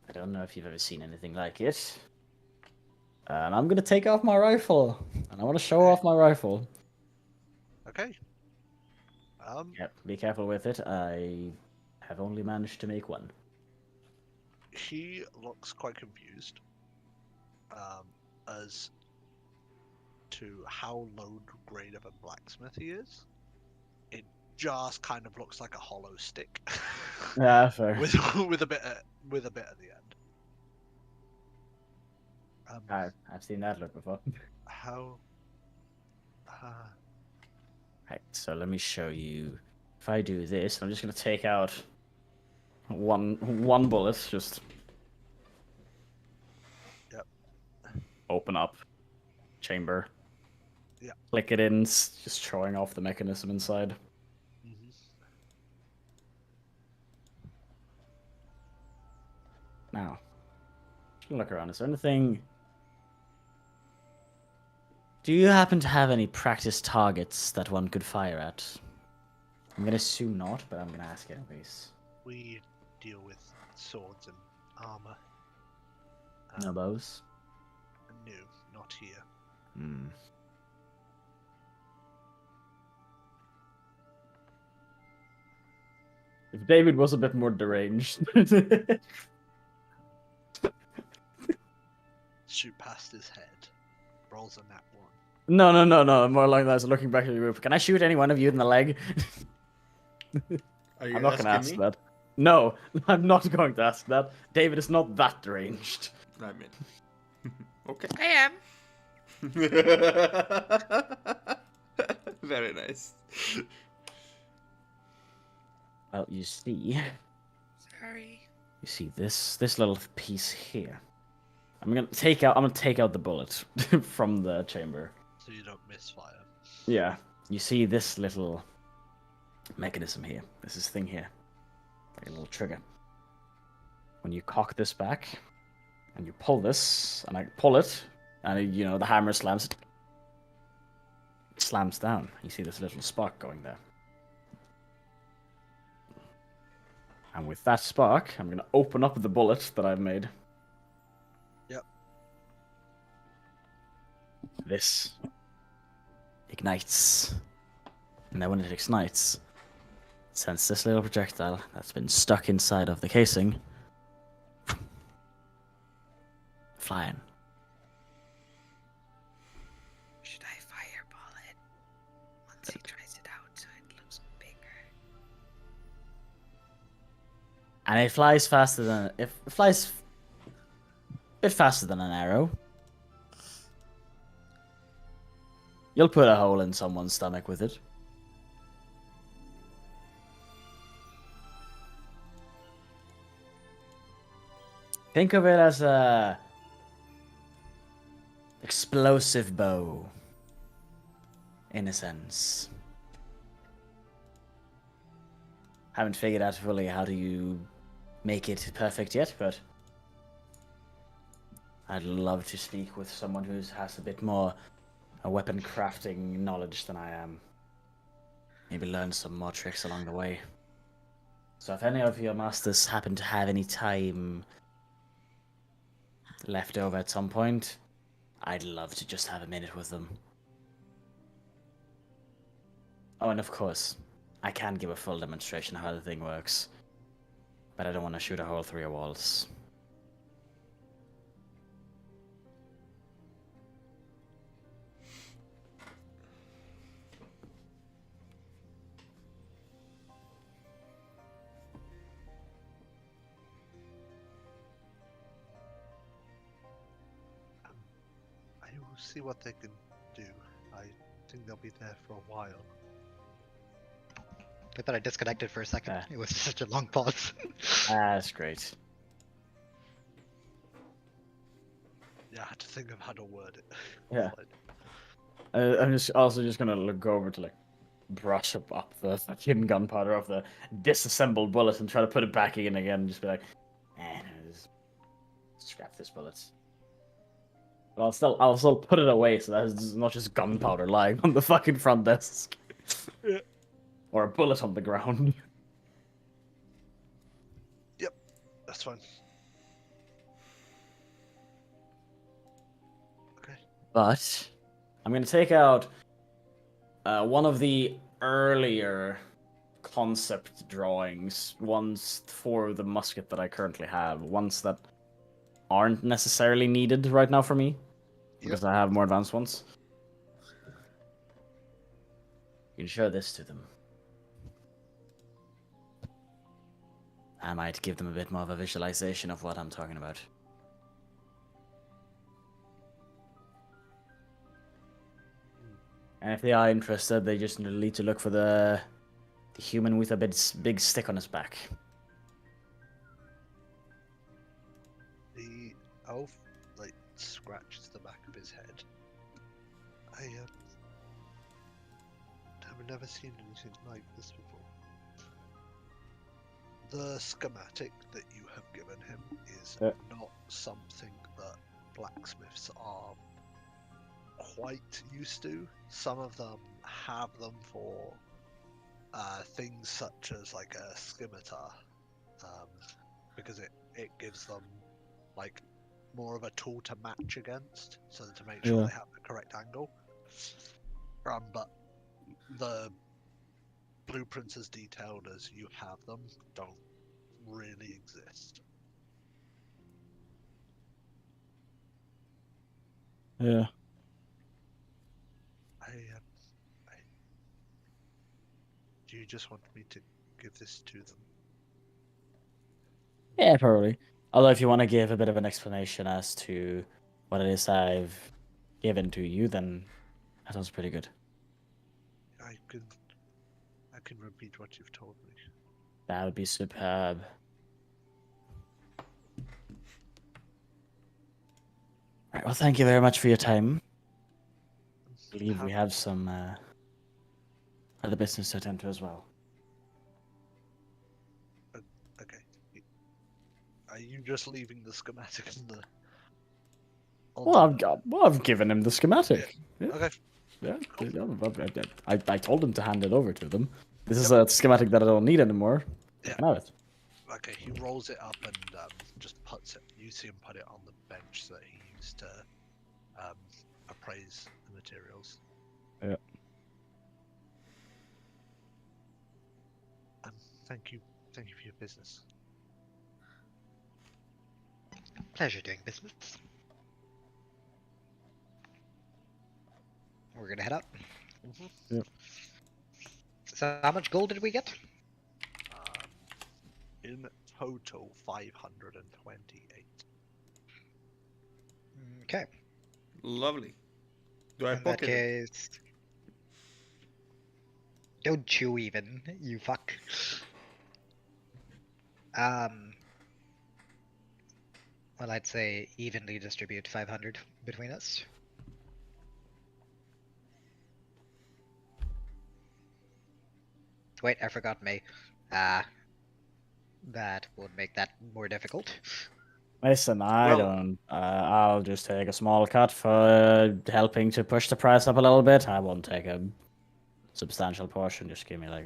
I don't know if you've ever seen anything like it. And I'm gonna take off my rifle, and I want to show off my rifle. Okay. Yep, be careful with it. I have only managed to make one. He looks quite confused as to how low grade of a blacksmith he is. It just kind of looks like a hollow stick. Yeah, fair. with a bit at the end. I've seen that look before. How? Right, so let me show you. If I do this, I'm just gonna take out one bullet. Just open up chamber. Yeah. Click it in, just showing off the mechanism inside. Now, just gonna look around. Is there anything? Do you happen to have any practice targets that one could fire at? I'm gonna assume not, but I'm gonna ask anyways. We deal with swords and armor. No bows. No, not here. Hmm. If David was a bit more deranged. Shoot past his head. Rolls a nat 1. No. More like that. So looking back at the group, can I shoot any one of you in the leg? Are you I'm not going to asking ask me? that. No, I'm not going to ask that. David is not that deranged. I mean, okay. I am. Very nice. Well, you see Sorry. this little piece here. I'm gonna take out the bullet from the chamber. So you don't misfire. Yeah, you see this little mechanism here. This thing here, like a little trigger. When you cock this back, and you pull this, and I pull it, and the hammer slams it. It slams down. You see this little spark going there. And with that spark, I'm gonna open up the bullet that I've made. Yep. This ignites. And then when it ignites, it sends this little projectile that's been stuck inside of the casing flying. Should I fireball it once he tries it out so it looks bigger? And it flies faster than it flies a bit faster than an arrow. You'll put a hole in someone's stomach with it. Think of it as a explosive bow, in a sense. Haven't figured out fully how do you make it perfect yet, but I'd love to speak with someone who has a bit more a weapon crafting knowledge than I am. Maybe learn some more tricks along the way. So if any of your masters happen to have any time left over at some point, I'd love to just have a minute with them. Oh, and of course, I can give a full demonstration of how the thing works, but I don't want to shoot a hole through your walls. I will see what they can do. I think they'll be there for a while. I thought I disconnected for a second. Ah. It was such a long pause. That's great. Yeah, I had to think of how to word it. Yeah. Fine. I'm just gonna go over to brush up the fucking gunpowder off the disassembled bullet and try to put it back in again and just be like, just scrap this bullet. But I'll still put it away so that it's not just gunpowder lying on the fucking front desk. Yeah. Or a bullet on the ground. That's fine. Okay. But I'm gonna take out one of the earlier concept drawings, ones for the musket that I currently have, ones that aren't necessarily needed right now for me, because I have more advanced ones. You can show this to them. I might give them a bit more of a visualization of what I'm talking about. And if they are interested, they just need to look for the human with a big stick on his back. The elf, scratches the back of his head. I've never seen anything like this before. The schematic that you have given him is not something that blacksmiths are quite used to. Some of them have them for things such as a scimitar, because it gives them more of a tool to match against, so to make sure Yeah. they have the correct angle. But the blueprints as detailed as you have them don't really exist. Yeah. Do you just want me to give this to them? Yeah, probably. Although if you want to give a bit of an explanation as to what it is I've given to you, then that sounds pretty good. I can repeat what you've told me. That would be superb. Right, well, thank you very much for your time. I believe we have some other business to attend to as well. Okay. Are you just leaving the schematic in the? I've given him the schematic. Yeah. Okay. Yeah, I told him to hand it over to them. This is a schematic that I don't need anymore. Yeah. I can have it. Okay, he rolls it up and just puts it. You see him put it on the bench that he used to appraise the materials. Yeah. Thank you for your business. Pleasure doing business. We're gonna head up. Yep. So how much gold did we get? In total, 528. Okay. Lovely. Do I In that pocket it? case, don't you even, you fuck. Well, I'd say evenly distribute 500 between us. Wait, I forgot May. That would make that more difficult. Listen, I Well- don't. I'll just take a small cut for helping to push the price up a little bit. I won't take a substantial portion. Just give me like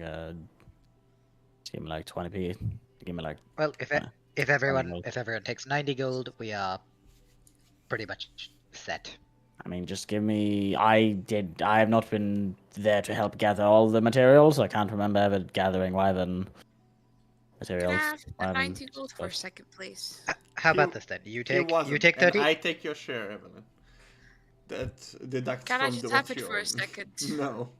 20p. Give me like. Well, if Yeah. everyone gold. if everyone takes 90 gold, we are pretty much set. I mean, just give me. I have not been there to help gather all the materials. I can't remember ever gathering wyvern Can I materials. have the wyvern 90 gold for stuff. second place? How about He- this then? You He take wasn't, 30. and I take your share, Evelyn. That deducts Can I from just the have what it you for a own. second? No.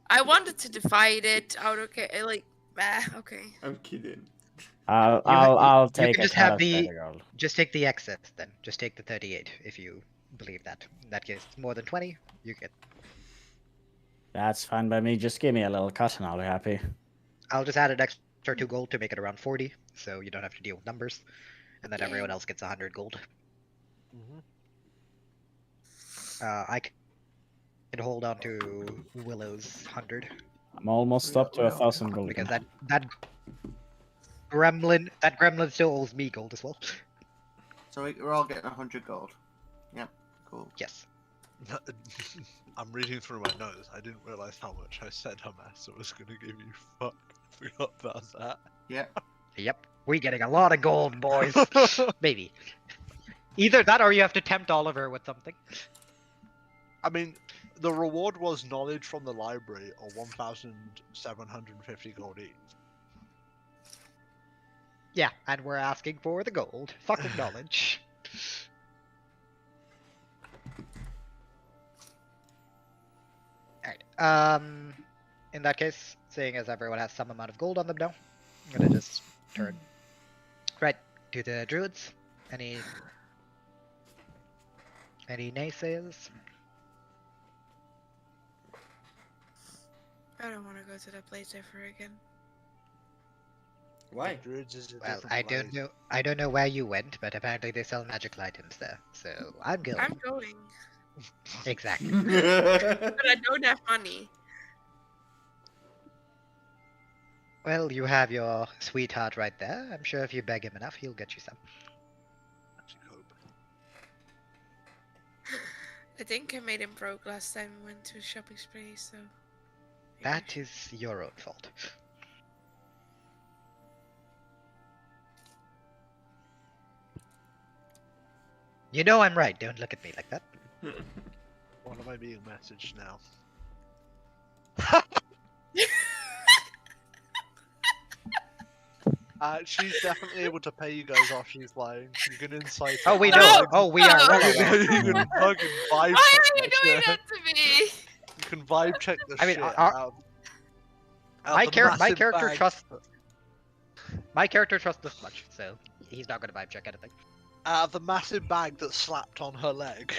I wanted to divide it out. Okay, okay. I'm kidding. I'll You take can a just cut have of the 30 gold. just take the excess then. Just take the 38 if you believe that. In that case, more than 20, you get. That's fine by me. Just give me a little cut and I'll be happy. I'll just add an extra 2 gold to make it around 40, so you don't have to deal with numbers, and then everyone else gets 100 gold. I can hold on to Willow's 100 I'm almost up to Well, 1,000 gold. because again. that gremlin still owes me gold as well. So we're all getting 100 gold. Yep, cool. Yes. I'm reading through my notes. I didn't realize how much I said Hamas was going to give you. Fuck. I forgot about that. Yep. We getting a lot of gold, boys. Maybe. Either that or you have to tempt Oliver with something. I mean, the reward was knowledge from the library, or 1,750 gold each. Yeah, and we're asking for the gold. Fucking knowledge. Alright, in that case, seeing as everyone has some amount of gold on them now, I'm gonna just turn right to the druids. Any naysayers? I don't want to go to that place ever again. Why? Druids is a Well, different I don't place. know. I don't know where you went, but apparently they sell magical items there. So I'm going. I'm going, Exactly. but I don't have money. Well, you have your sweetheart right there. I'm sure if you beg him enough, he'll get you some. Magic hope. I think I made him broke last time we went to a shopping spree, so. maybe I That should- is your own fault. You know I'm right. Don't look at me like that. What am I being messaged now? She's definitely able to pay you guys off. She's lying. You can incite her. Oh, we No! know. Oh, we are well You aware. can fucking vibe Why check are you that doing shit. that to me? You can vibe check the I mean, shit our- out My the character massive bag. trusts. My character trusts this much, so he's not gonna vibe check anything. Out of the massive bag that slapped on her leg.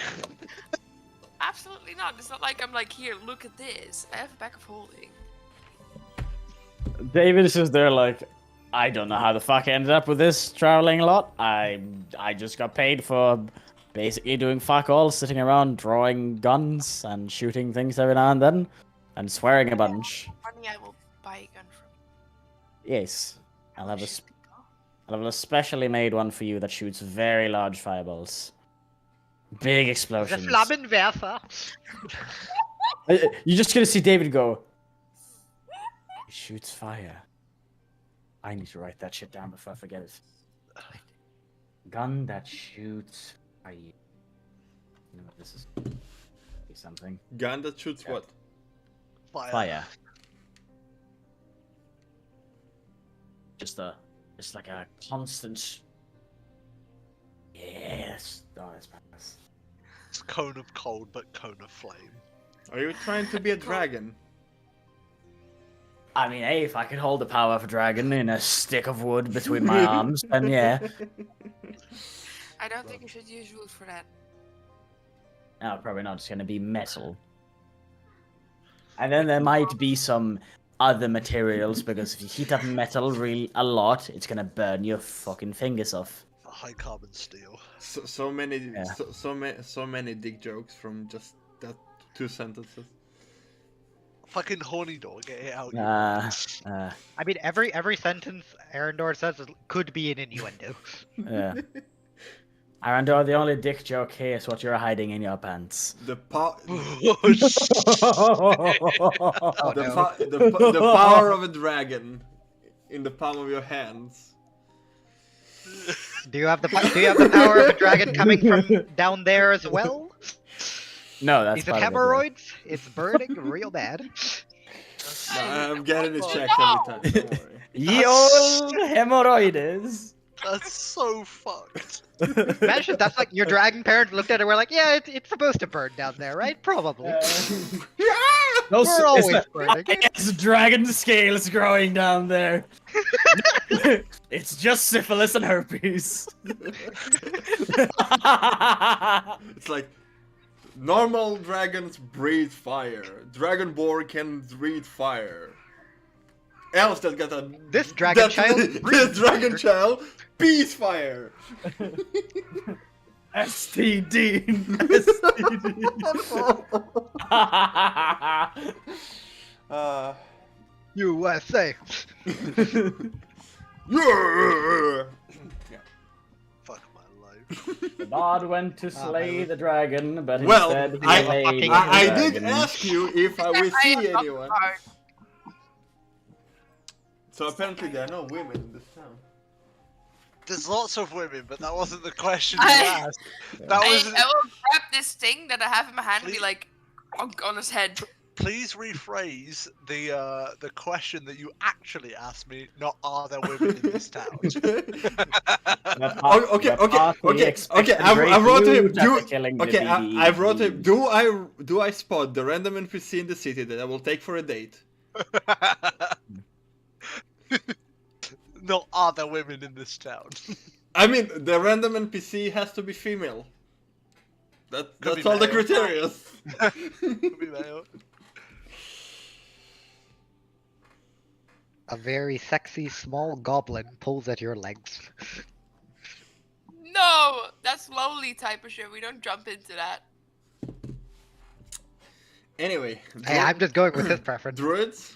Absolutely not. It's not like I'm like, here, look at this. I have a bag of holding. David is just there like, I don't know how the fuck I ended up with this traveling a lot. I just got paid for basically doing fuck all, sitting around drawing guns and shooting things every now and then, and swearing a bunch. Money, I will buy a gun from Yes, I'll have a you. I'll have a specially made one for you that shoots very large fireballs, big The explosions. Flammenwerfer. You're just gonna see David go. He shoots fire. I need to write that shit down before I forget it. Gun that shoots fire. You know what this is? Be something. Gun that shoots what? Fire. Just like a constant. Yes. Oh, that's badass. It's cone of cold, but cone of flame. Are you trying to be a dragon? I mean, hey, if I could hold the power of a dragon in a stick of wood between my arms, then yeah. I don't think you should use wood for that. No, probably not. It's gonna be metal. And then there might be some other materials, because if you heat up metal a lot, it's gonna burn your fucking fingers off. High carbon steel. So many, Yeah. so many dick jokes from just that 2 sentences. Fucking horny door, get it out. you I mean, every sentence Arendor says could be an innuendo. Yeah. Arandor, the only dick joke here is what you're hiding in your pants. The Oh, shit. Oh, no. the power of a dragon in the palm of your hands. Do you have the power of a dragon coming from down there as well? No, that's Is it part of yeah. hemorrhoids? It's burning real bad. I'm getting it checked every time. Don't worry. Ye old hemorrhoids. That's so fucked. Imagine that's like your dragon parents looked at it. We're like, yeah, it's supposed to burn down there, right? Probably. No, We're always burning. It's dragon scales growing down there. It's just syphilis and herpes. It's like normal dragons breathe fire. Dragonborn can breathe fire. Elves that got a This dragon child this breathes dragon fire. child peace fire. STD. USA. Yeah. Fuck my life. The bard went to slay the dragon, but Well, instead he I laid I the did dragon. ask you if I will I see am not anyone. hard. So apparently there are no women in this town. There's lots of women, but that wasn't the question you I- asked. That I was. will grab this thing that I have in my hand and be Please- like, on his head. Please rephrase the question that you actually asked me. Not are there women in this town? Okay. I wrote him. I wrote him. Do I spot the random NPC in the city that I will take for a date? Not are there women in this town? I mean, the random NPC has to be female. Could That's be all the male. criteria. Could be male. A very sexy small goblin pulls at your legs. No, that's lowly type of shit. We don't jump into that. Anyway, Hey, I'm just going with his preference. druids.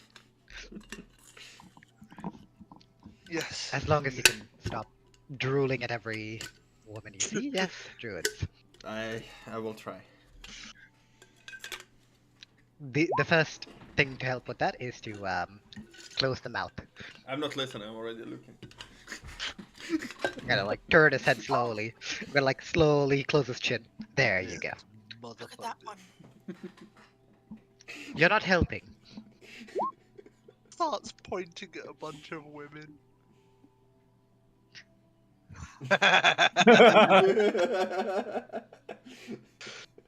Yes. As long as you can stop drooling at every woman you see. Yes, druids. I will try. The first thing to help with that is to close the mouth. I'm not listening. I'm already looking. I'm gonna like turn his head slowly. I'm gonna like slowly close his chin. There you go. Look at that one. You're not helping. Starts pointing at a bunch of women.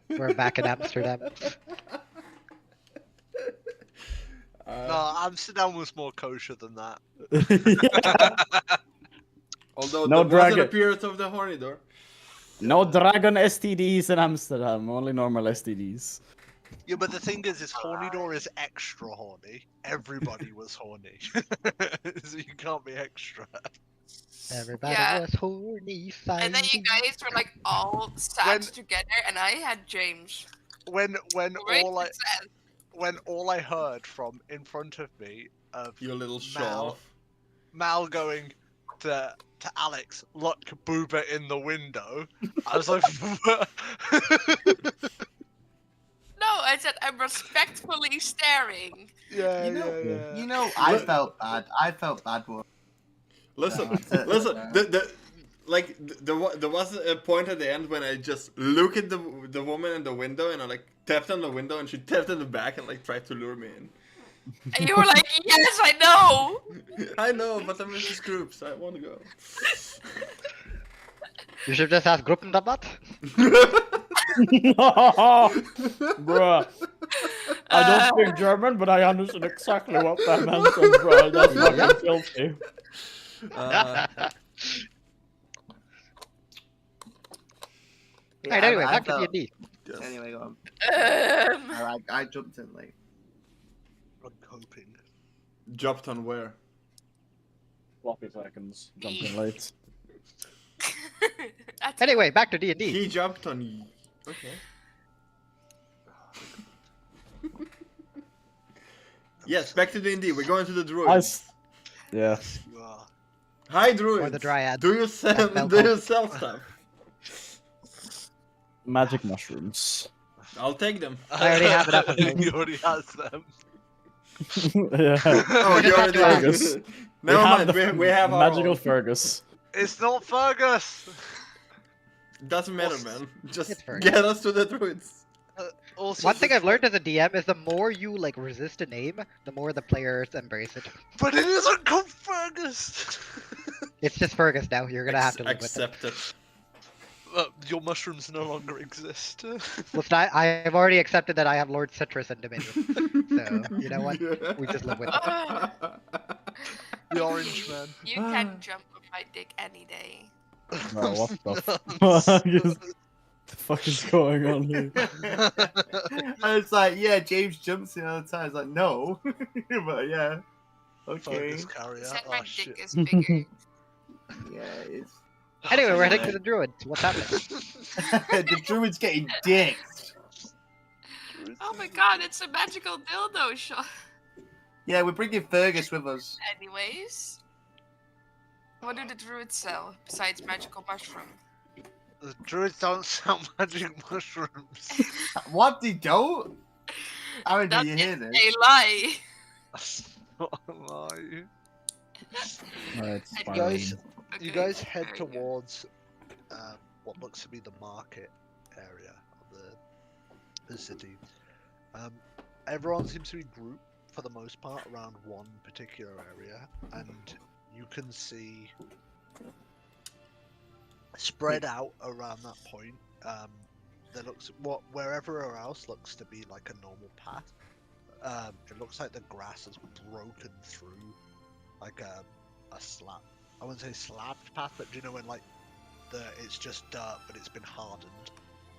We're back in Amsterdam. No, Amsterdam was more kosher than that. Although No there was an dragon. appearance of the horny door. No dragon STDs in Amsterdam, only normal STDs. Yeah, but the thing is horny door is extra horny. Everybody was horny. So you can't be extra. Everybody Yeah. was horny. And then you fighting. guys were like all sat When- together, and I had James. When Great all I success. when all I heard from in front of me of You little show Mal- off. Mal going to Alex, look, booba in the window. I was like, No, I said I'm respectfully staring. yeah, You know- yeah. You know, I felt bad. I felt bad. Listen, No, listen. no. There was a point at the end when I just look at the woman in the window and I like tapped on the window and she tapped on the back and like tried to lure me in. And you were like, yes, I know. I know, but I'm in this group, so I want to go. You should just ask Gruppendabat. Bruh. I don't speak German, but I understand exactly what that meant, and bro, that's fucking filthy. Alright, anyway, I back to felt- D&D. Yes. Anyway, go on. Um, I jumped in late. I'm coping. Dropped on where? Floppy seconds. Jumping late. that's- Anyway, back to D&D. He jumped on. Okay. Yes, back to D&D. We're going to the druids. Yeah. You are. Hi, druids. Or the dryads. Do you sell? Spell Do you call. sell stuff? Magic mushrooms. I'll take them. I already have enough of those. He already has them. Yeah. Oh, you already Fergus. have. Never mind. We have our magical own. Fergus. It's not Fergus. Doesn't matter, man. Just It's Fergus. get us to the druids. Also, One thing I've learned as a DM is the more you like resist a name, the more the players embrace it. But it isn't called Fergus. It's just Fergus now. You're gonna have to live with it. Accept it. Your mushrooms no longer exist. Listen, I've already accepted that I have Lord Citrus in Dominion. So, you know what? We just live with it. The orange man. You can jump on my dick any day. No, what the fuck? The fuck is going on here? And it's like, yeah, James jumps in all the time. It's like, no. But yeah. Okay. Fergus carrier. Said Oh my shit. dick is bigger. Yeah, it's. Anyway, we're heading to the Druids. What's happening? The druid's getting dicked. Oh my god, it's a magical dildo shot. Yeah, we're bringing Fergus with us. Anyways. What do the druids sell besides magical mushroom? The druids don't sell magic mushrooms. What? They don't? Aaron, do That you is hear this? a lie. That's not a lie. Alright, You fine. guys- You Okay, guys head fair enough. towards what looks to be the market area of the city. Everyone seems to be grouped for the most part around one particular area, and you can see spread out around that point. There looks wherever else looks to be like a normal path. It looks like the grass has broken through like a slab. I wouldn't say slabbed path, but do you know when like it's just dirt, but it's been hardened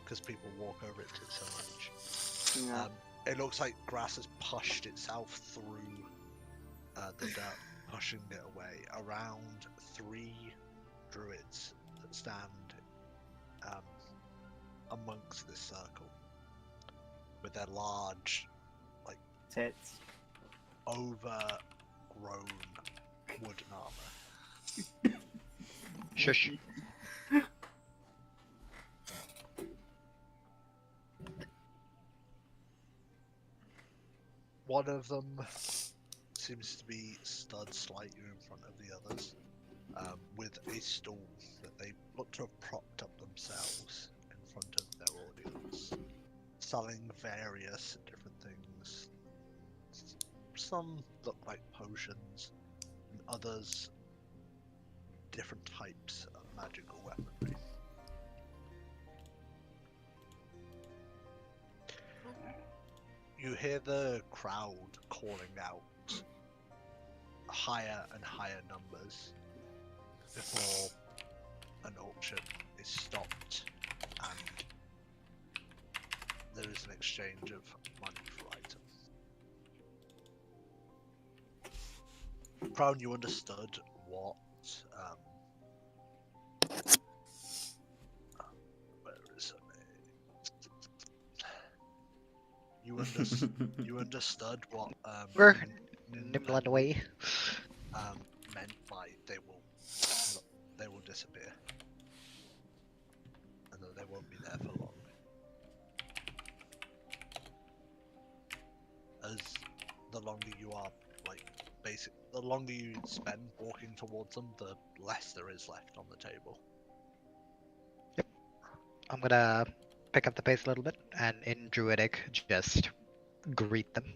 because people walk over it so much. Yeah. It looks like grass has pushed itself through the dirt, pushing it away. Around 3 druids that stand amongst this circle with their large, Tits. overgrown wooden armor. Shush. One of them seems to be stood slightly in front of the others, with a stool that they look to have propped up themselves in front of their audience, selling various different things. Some look like potions, and others different types of magical weaponry. You hear the crowd calling out higher and higher numbers before an auction is stopped and there is an exchange of money for items. Crown, you understood what where is her name? You understood what We're Nin- nimbling away. meant by they will disappear, and that they won't be there for long. As the longer you are, the longer you spend walking towards them, the less there is left on the table. I'm gonna pick up the pace a little bit and in Druidic just greet them.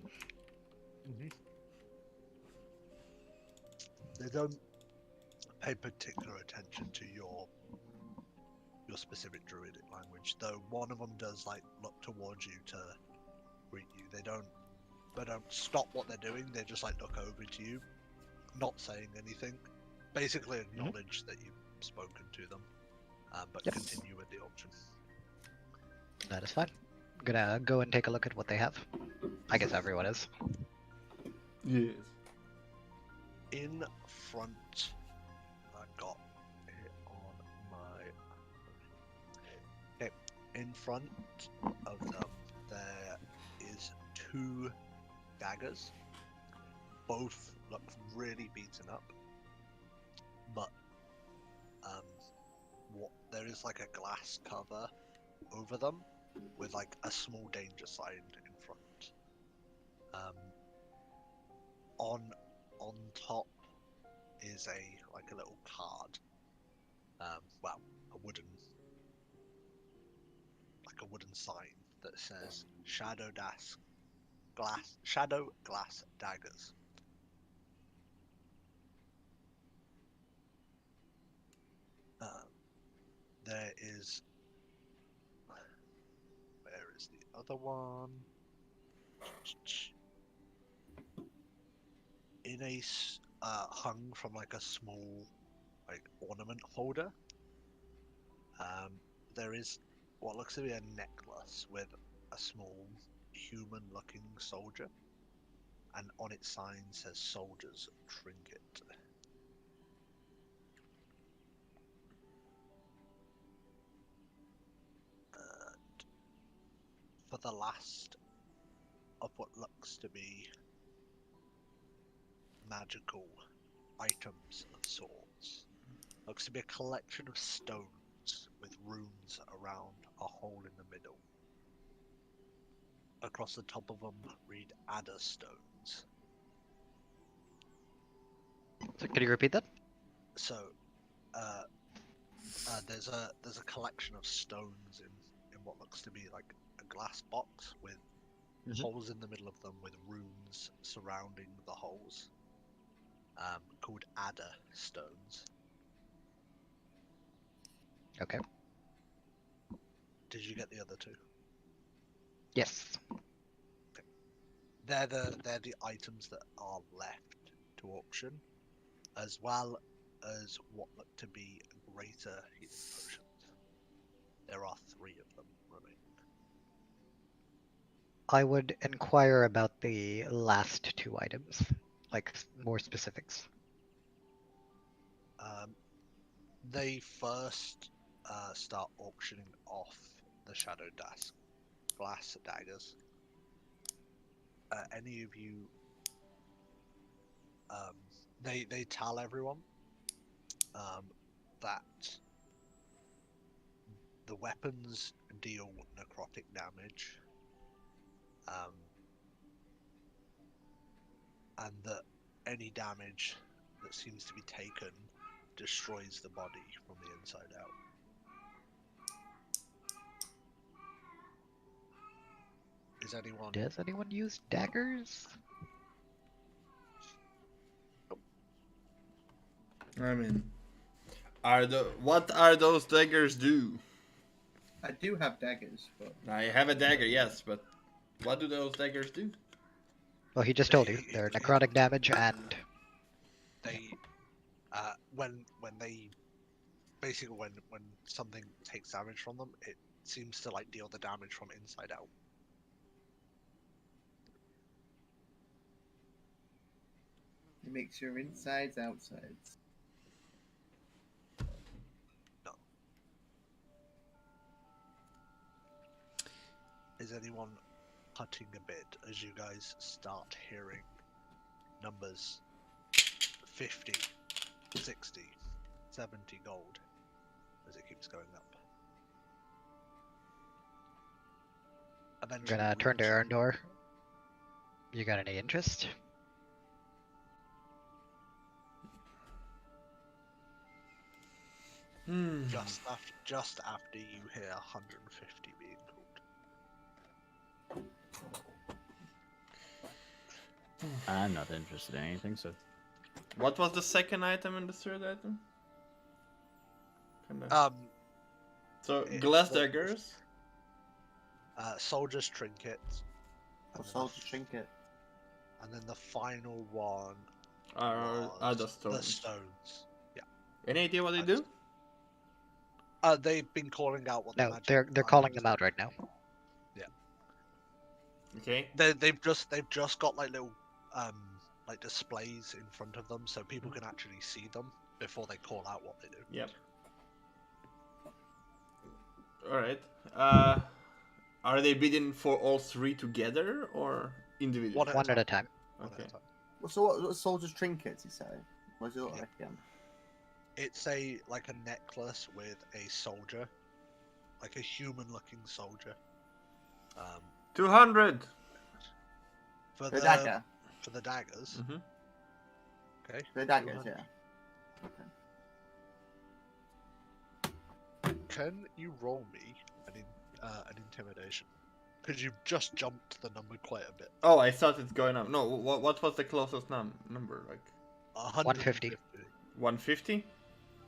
They don't pay particular attention to your specific Druidic language, though one of them does look towards you to greet you. They don't stop what they're doing. They just look over to you, not saying anything. Basically acknowledge that you've spoken to them, but Yep. continue with the auction. That is fine. I'm gonna go and take a look at what they have. I guess everyone is. Yes. In front, I got it on my. Okay, in front of them, there is 2 daggers. Both look really beaten up, but there is a glass cover over them with a small danger sign in front. On top is a little card. Well, a wooden sign that says Shadow Glass Daggers. There is. Where is the other one? In a hung from a small ornament holder. There is what looks to be a necklace with a small human-looking soldier, and on its sign says "Soldier's Trinket." And for the last of what looks to be magical items of sorts, looks to be a collection of stones with runes around a hole in the middle. Across the top of them read Adder Stones. So can you repeat that? So, there's a collection of stones in what looks to be a glass box with holes in the middle of them with runes surrounding the holes, called Adder Stones. Okay. Did you get the other 2? Yes. They're the items that are left to auction, as well as what look to be greater healing potions. There are 3 of them remaining. I would inquire about the last 2 items, more specifics. They first start auctioning off the Shadow Glass Daggers. Any of you, they tell everyone that the weapons deal necrotic damage, and that any damage that seems to be taken destroys the body from the inside out. Is anyone? Does anyone use daggers? I mean, what are those daggers do? I do have daggers, but I have a dagger, yes, but what do those daggers do? Well, he just told you they're necrotic damage and They, when they, basically when something takes damage from them, it seems to like deal the damage from inside out. it makes your insides outsides. Is anyone cutting a bit as you guys start hearing numbers 50, 60, 70 gold as it keeps going up? I'm Eventually gonna we turn to reach- Erndor. You got any interest? just after you hear 150 being called. I'm not interested in anything, so. What was the second item and the third item? So it- glass the- daggers. Soldier's trinket. Or And then soldier trinket. And then the final one Are was the the stones. stones. Any idea what they do? They've been calling out what the No, magic they're calling items them out right now. Okay. They've just got like little like displays in front of them so people can actually see them before they call out what they do. Yep. All right. Are they bidding for all three together or individually? One at a time. One at Okay. a time. So what soldier's trinkets, he said? What does it look Yeah. like again? It's a necklace with a soldier, like a human-looking soldier. 200. For The dagger. For the daggers. Mm-hmm. Okay. The daggers, 200. yeah. Okay. Can you roll me an intimidation? Because you've just jumped the number quite a bit. Oh, I thought it's going up. No, what was the closest number? Like 150. 150?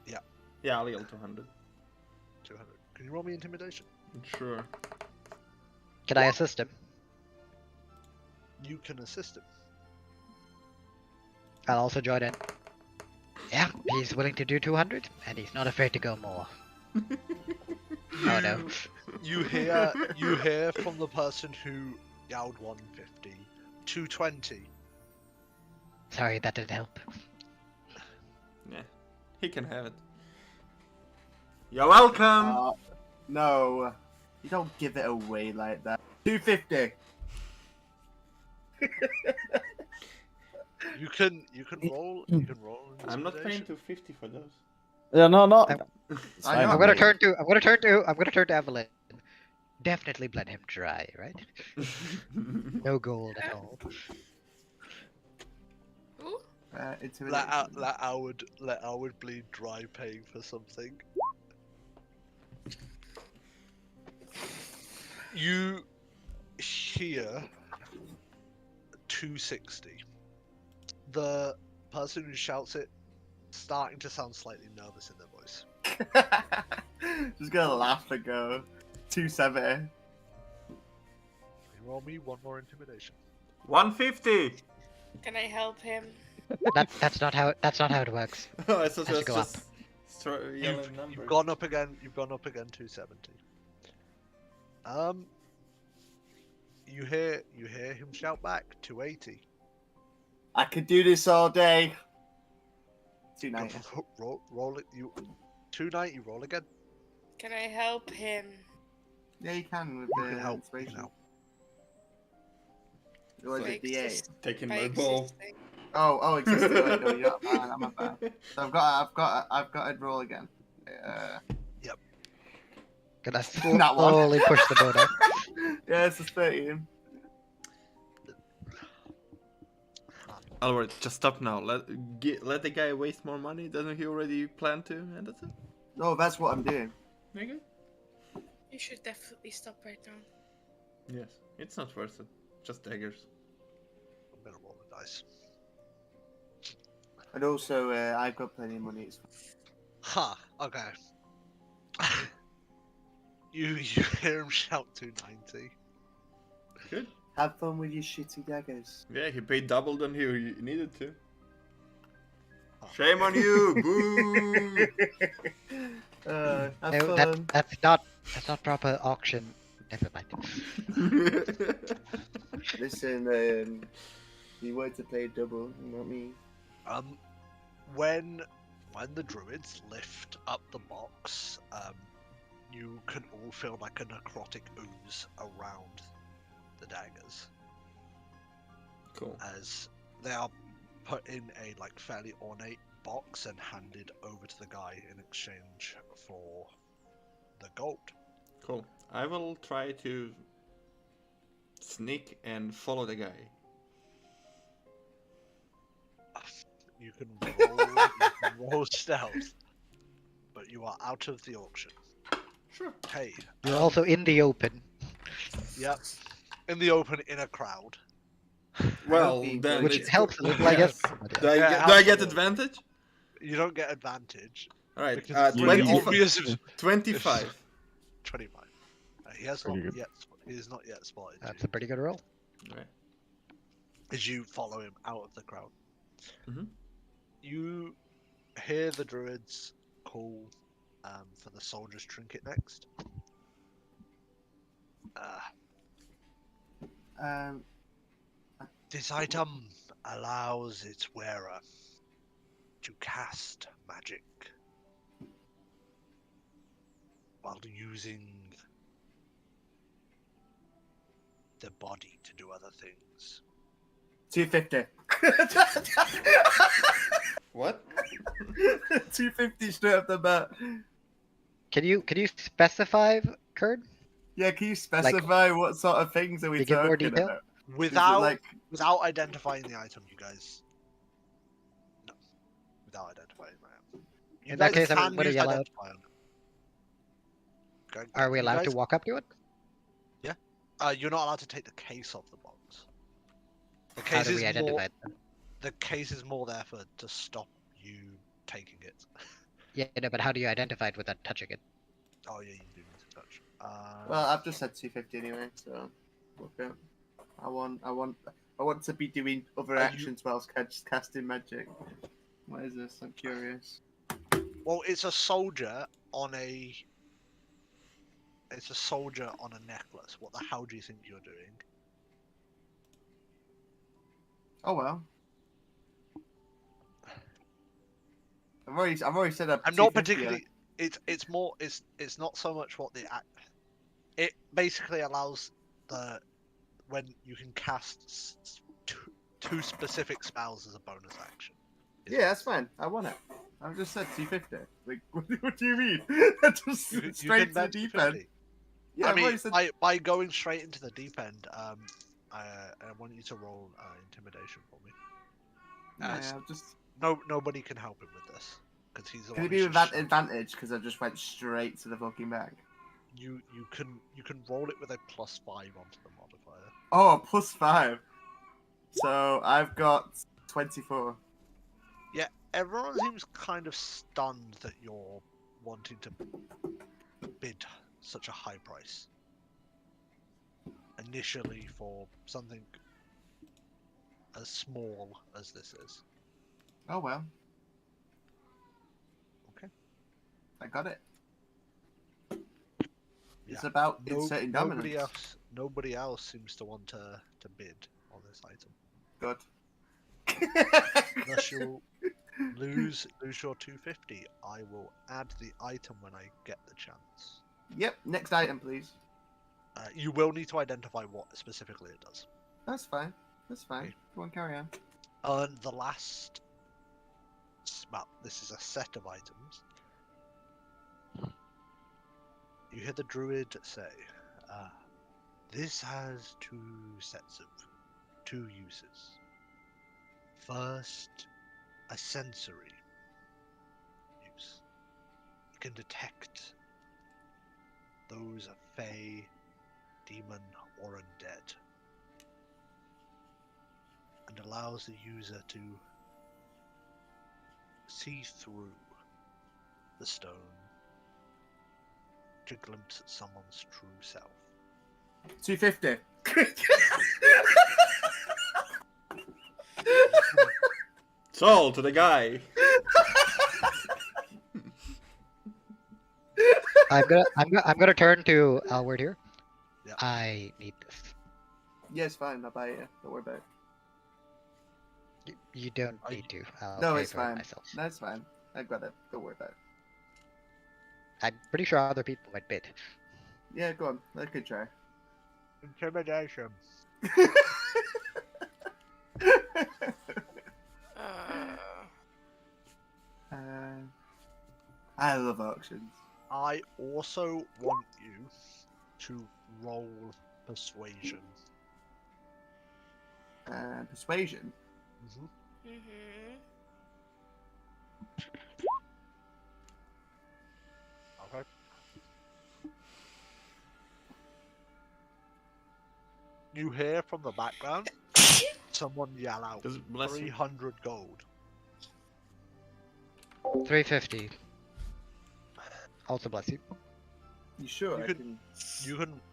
Yeah. Yeah, I'll yell 200. 200. Can you roll me intimidation? Sure. Can I assist him? You can assist him. I'll also join in. Yeah, he's willing to do 200, and he's not afraid to go more. Oh no. You hear from the person who yelled 150, 220. Sorry, that didn't help. Yeah, he can have it. You're welcome. No, you don't give it away like that. 250. You can roll. You can roll. I'm not paying intimidation. 250 for those. Yeah, no, no. I'm- It's I fine know. I'm with gonna me. turn to Evelyn. Definitely bled him dry, right? No gold at all. Ooh. Intimidation. Let Howard bleed dry paying for something. You hear 260. The person who shouts it starting to sound slightly nervous in their voice. Just gonna laugh and go 270. Can you roll me one more intimidation? 150. Can I help him? That's not how it works. Oh, I thought Has to it go was just yelling You've numbers. gone up again. You've gone up again 270. You hear him shout back 280. I could do this all day. 290. Roll it. You 290. Roll again. Can I help him? Yeah, you can with You the can help. You inspiration. can help. Or is By it D8? exist- Taking by my ball. existing. Oh, existing. Wait, no, you're not bad. I'm a bad. So I've got to roll again. Gonna That one. slowly push the boat up. Yeah, it's a 13. Albert, just stop now. Let the guy waste more money. Doesn't he already plan to? And that's it. No, that's what I'm doing. Okay. You should definitely stop right now. Yes, it's not worth it. Just daggers. I'm gonna roll the dice. And also, I've got plenty of money. It's Huh, okay. you hear him shout 290. Good. Have fun with your shitty daggers. Yeah, he paid double than he needed to. Oh. Shame on you! Boo! Have No, fun. that's not proper auction. Never mind. Listen, you wanted to play double, not me. When the druids lift up the box, you can all feel like a necrotic ooze around the daggers Cool. as they are put in a like fairly ornate box and handed over to the guy in exchange for the gold. Cool. I will try to sneak and follow the guy. You can roll stealth, but you are out of the auction. Sure. Hey, You're also in the open. yep, in the open in a crowd. Well, be then good. Which it's helps a cool. little, I guess. Do I, Yeah, do I get absolutely. advantage? You don't get advantage Alright, because it's really 25. obvious. If 25. 25. He has Pretty not good. yet. He is not yet spotted. That's you, a pretty good roll. Alright. as you follow him out of the crowd. Mhm. You hear the druids call for the soldier's trinket next. Um, This item allows its wearer to cast magic while using the body to do other things. 250. What? 250 straight up the bat. Can you specify, Kurt? Yeah, can you specify what sort of things are we you give more talking detail? about? Is it Without like without identifying the item, you guys. No. Without identifying the item. You In that guys case, I'm can gonna use yell out. identify on it. Are we You allowed to guys- walk up to it? You're not allowed to take the case off the box. The How case do is we more. identify it then? The case is more there for to stop you taking it. Yeah, no, but how do you identify it without touching it? Oh yeah, you do need to touch. well, I've just said 250 anyway, so okay. I want to be doing other Are you- actions whilst casting magic. What is this? I'm curious. Well, it's a soldier on a. It's a soldier on a necklace. What the hell do you think you're doing? Oh well. I've already said that. I'm not particularly. It's more. It's not so much what the act. It basically allows the when you can cast two specific spells as a bonus action. Yeah, that's fine. I want it. I've just said 250. Like, what do you mean? Just You straight can to the bet deep 250. end. Yeah, I I've already mean, said. by going straight into the deep end, I want you to roll intimidation for me. Yeah, as- I've just. Nobody can help him with this because he's the Can one it be who's with just that shown. advantage? Because I just went straight to the fucking back. You can roll it with a +5 onto the modifier. Oh, +5. So I've got 24. Everyone seems kind of stunned that you're wanting to bid such a high price. Initially for something as small as this is. Oh well. Okay. I got it. It's Yeah. about inserting dominance. Nobody else seems to want to bid on this item. Good. Unless you lose your 250, I will add the item when I get the chance. Yep. Next item, please. You will need to identify what specifically it does. That's fine. That's fine. Okay. Go on, carry on. And the last, well, this is a set of items. You hear the druid say, "This has two uses. First, a sensory use. It can detect those fey, demon, or undead, and allows the user to see through the stone to glimpse at someone's true self. 250. Sold to the guy. I'm gonna turn to Alward here. Yeah. I need this. Yes, fine. I'll buy it. Don't worry about it. You don't Are need to. I'll No, pay it's for it fine. myself. That's fine. I got it. Don't worry about it. I'm pretty sure other people might bid. Yeah, go on. I could try. Intimidation. I love auctions. I also want you to roll persuasion. Persuasion. Mm-hmm. Okay. You hear from the background someone yell out, Does it bless him? 300 gold. 350. Also bless you. You sure? You I could- can...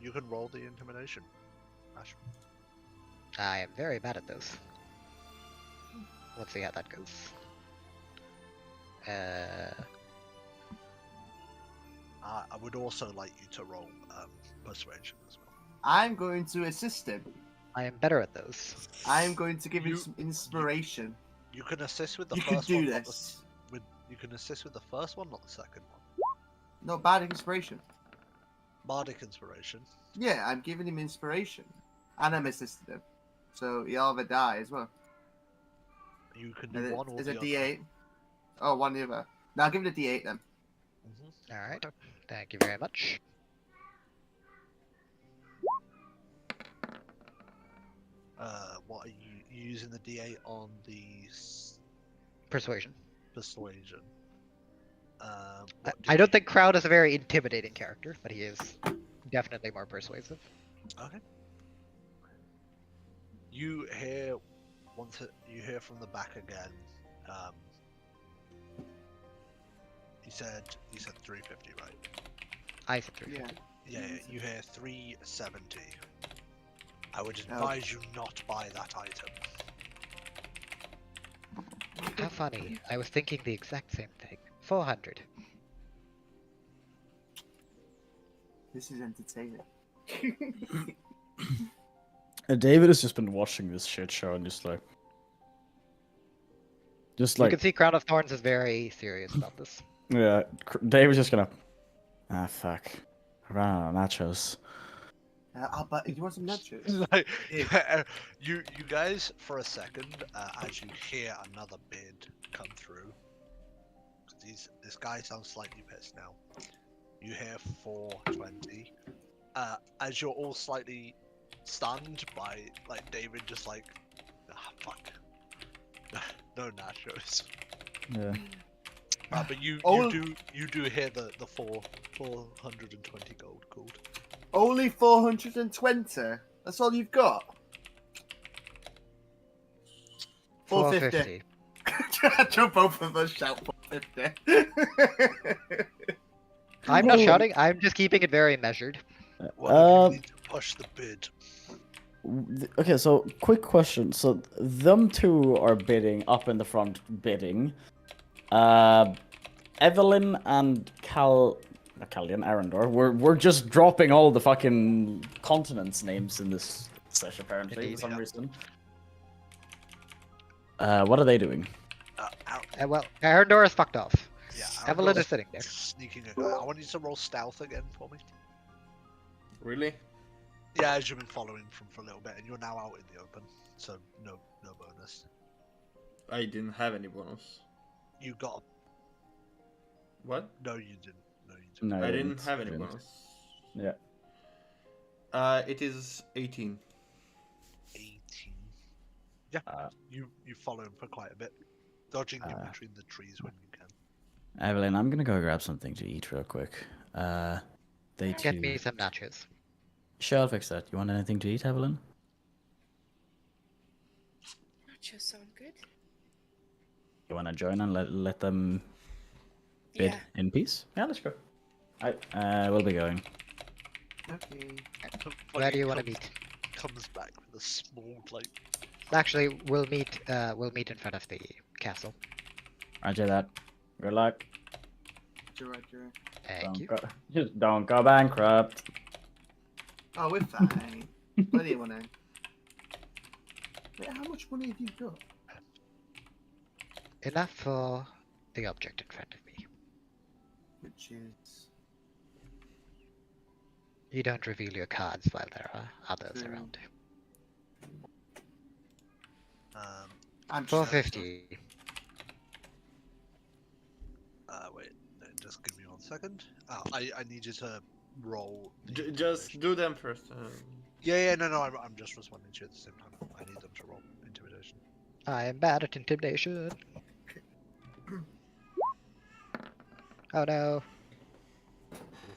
You can roll the intimidation. Ash. I am very bad at those. Let's see how that goes. I would also like you to roll persuasion as well. I'm going to assist him. I am better at those. I'm going to give him You- some inspiration. You can assist with the You can first do one. not the this. You can assist with the first one, not the second one. No, bad inspiration. Bardic inspiration. Yeah, I'm giving him inspiration. And I'm assisting him. So he'll have a die as well. You can Is do it, one or is the it other. D8? Oh, one or the other. No, I'll give it a D8 then. Alright. Thank you very much. What are you using the D8 on the Persuasion. persuasion? I don't think Crowd is a very intimidating character, but he is definitely more persuasive. Okay. You hear you hear from the back again. He said 350, right? I said 350. Yeah, you hear 370. I would Oh. advise you not buy that item. How funny. I was thinking the exact same thing. 400. This is entertaining. David has just been watching this shit show and just like, You can see Crown of Thorns is very serious about this. yeah, David's just gonna, fuck, I ran out of nachos. I'll buy. You want some nachos? Like, you guys for a second, as you hear another bid come through. This guy sounds slightly pissed now. You hear 420. As you're all slightly stunned by like David just like, fuck, no nachos. Yeah. But you Oh. you do hear the 420 gold called. Only 420? That's all you've got? 450. 450. Both of us shout 450. I'm not Oh. shouting, I'm just keeping it very measured. Well, you need to push the bid. Okay, so quick question. So them two are bidding up in the front, bidding. Evelyn and Callian Arendor. We're just dropping all the fucking continents names in this session apparently Indeed, for some yeah. reason. What are they doing? Well, Arendor is fucked off. Yeah, Evelyn Aragorn's is sitting there. sneaking a guy. I want you to roll stealth again for me. Really? Yeah, as you've been following from for a little bit, and you're now out in the open, so no bonus. I didn't have any bonus. You got What? no, you didn't. No, you didn't. No, I didn't have any didn't. bonus. Yeah. It is 18. 18. You follow him for quite a bit, dodging in between the trees when you can. Evelyn, I'm gonna go grab something to eat real quick. They Get too. me some nachos. Sure, I'll fix that. You want anything to eat, Evelyn? Nachos sound good. You wanna join and let them bid Yeah. in peace? Yeah, let's go. We'll be going. Okay. Where do you want to meet? Comes back with a small like. Actually, we'll meet in front of the castle. Roger that. Good luck. Roger. Thank you. Just don't go bankrupt. Oh, we're fine. What do you want to? Wait, how much money have you got? Enough for the object in front of me. Which is. You don't reveal your cards while there are others around. I'm 450. Wait, just give me 1 second. I need you to roll. Just do them first. Yeah, no, I'm just responding to you at the same time. I need them to roll intimidation. I am bad at intimidation. Oh no.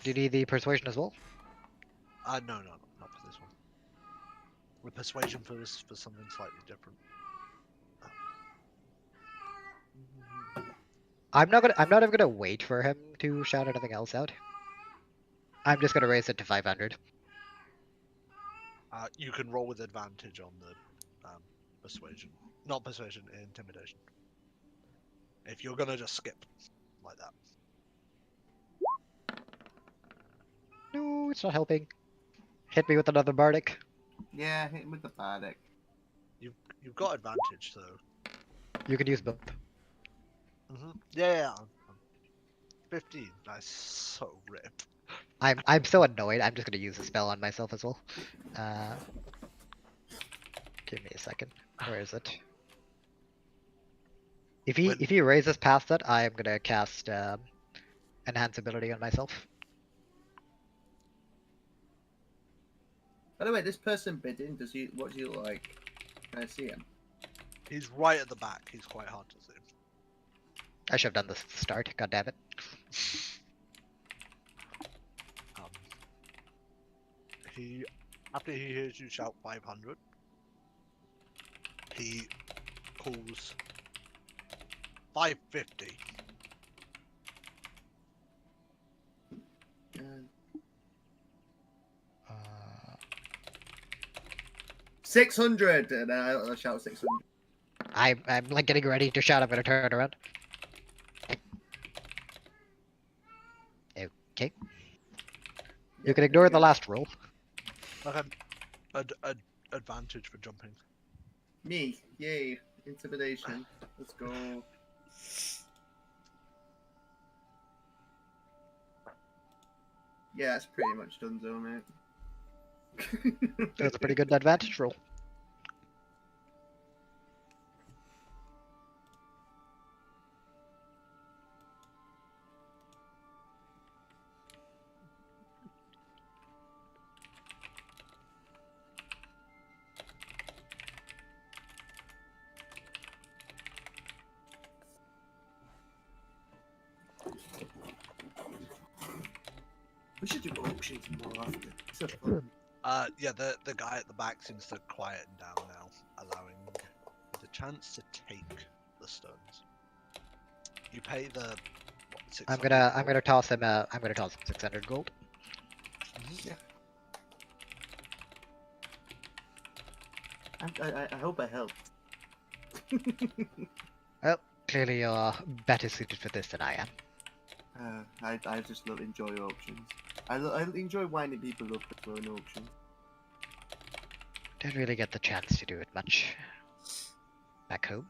Do you need the persuasion as well? No, not for this one. With persuasion for something slightly different. I'm not even gonna wait for him to shout anything else out. I'm just gonna raise it to 500. You can roll with advantage on the persuasion. Not persuasion, intimidation. If you're gonna just skip like that. No, it's not helping. Hit me with another bardic. Yeah, hit him with the bardic. You've got advantage, so. You can use both. Yeah. 15. Nice. So ripped. I'm so annoyed. I'm just gonna use a spell on myself as well. Give me a second. Where is it? If he raises past that, I am gonna cast enhance ability on myself. By the way, this person bidding, what do you look like? Can I see him? He's right at the back. He's quite hard to see. I should have done this at the start. God damn it. After he hears you shout 500, he calls 550. 600, and I'll shout 600. I'm like getting ready to shout. I'm gonna turn around. Okay. You can ignore the last roll. Okay. Advantage for jumping. Me, yay, intimidation. Let's go. Yeah, it's pretty much done, though, mate. That's a pretty good advantage roll. We should do auctions more often. So fun. Yeah, the guy at the back seems to quieten down now, allowing the chance to take the stones. You pay the. What, I'm gonna toss him 600 gold. Yeah. I hope I helped. Well, clearly you're better suited for this than I am. I just enjoy auctions. I enjoy winding people up as well in auctions. Don't really get the chance to do it much back home.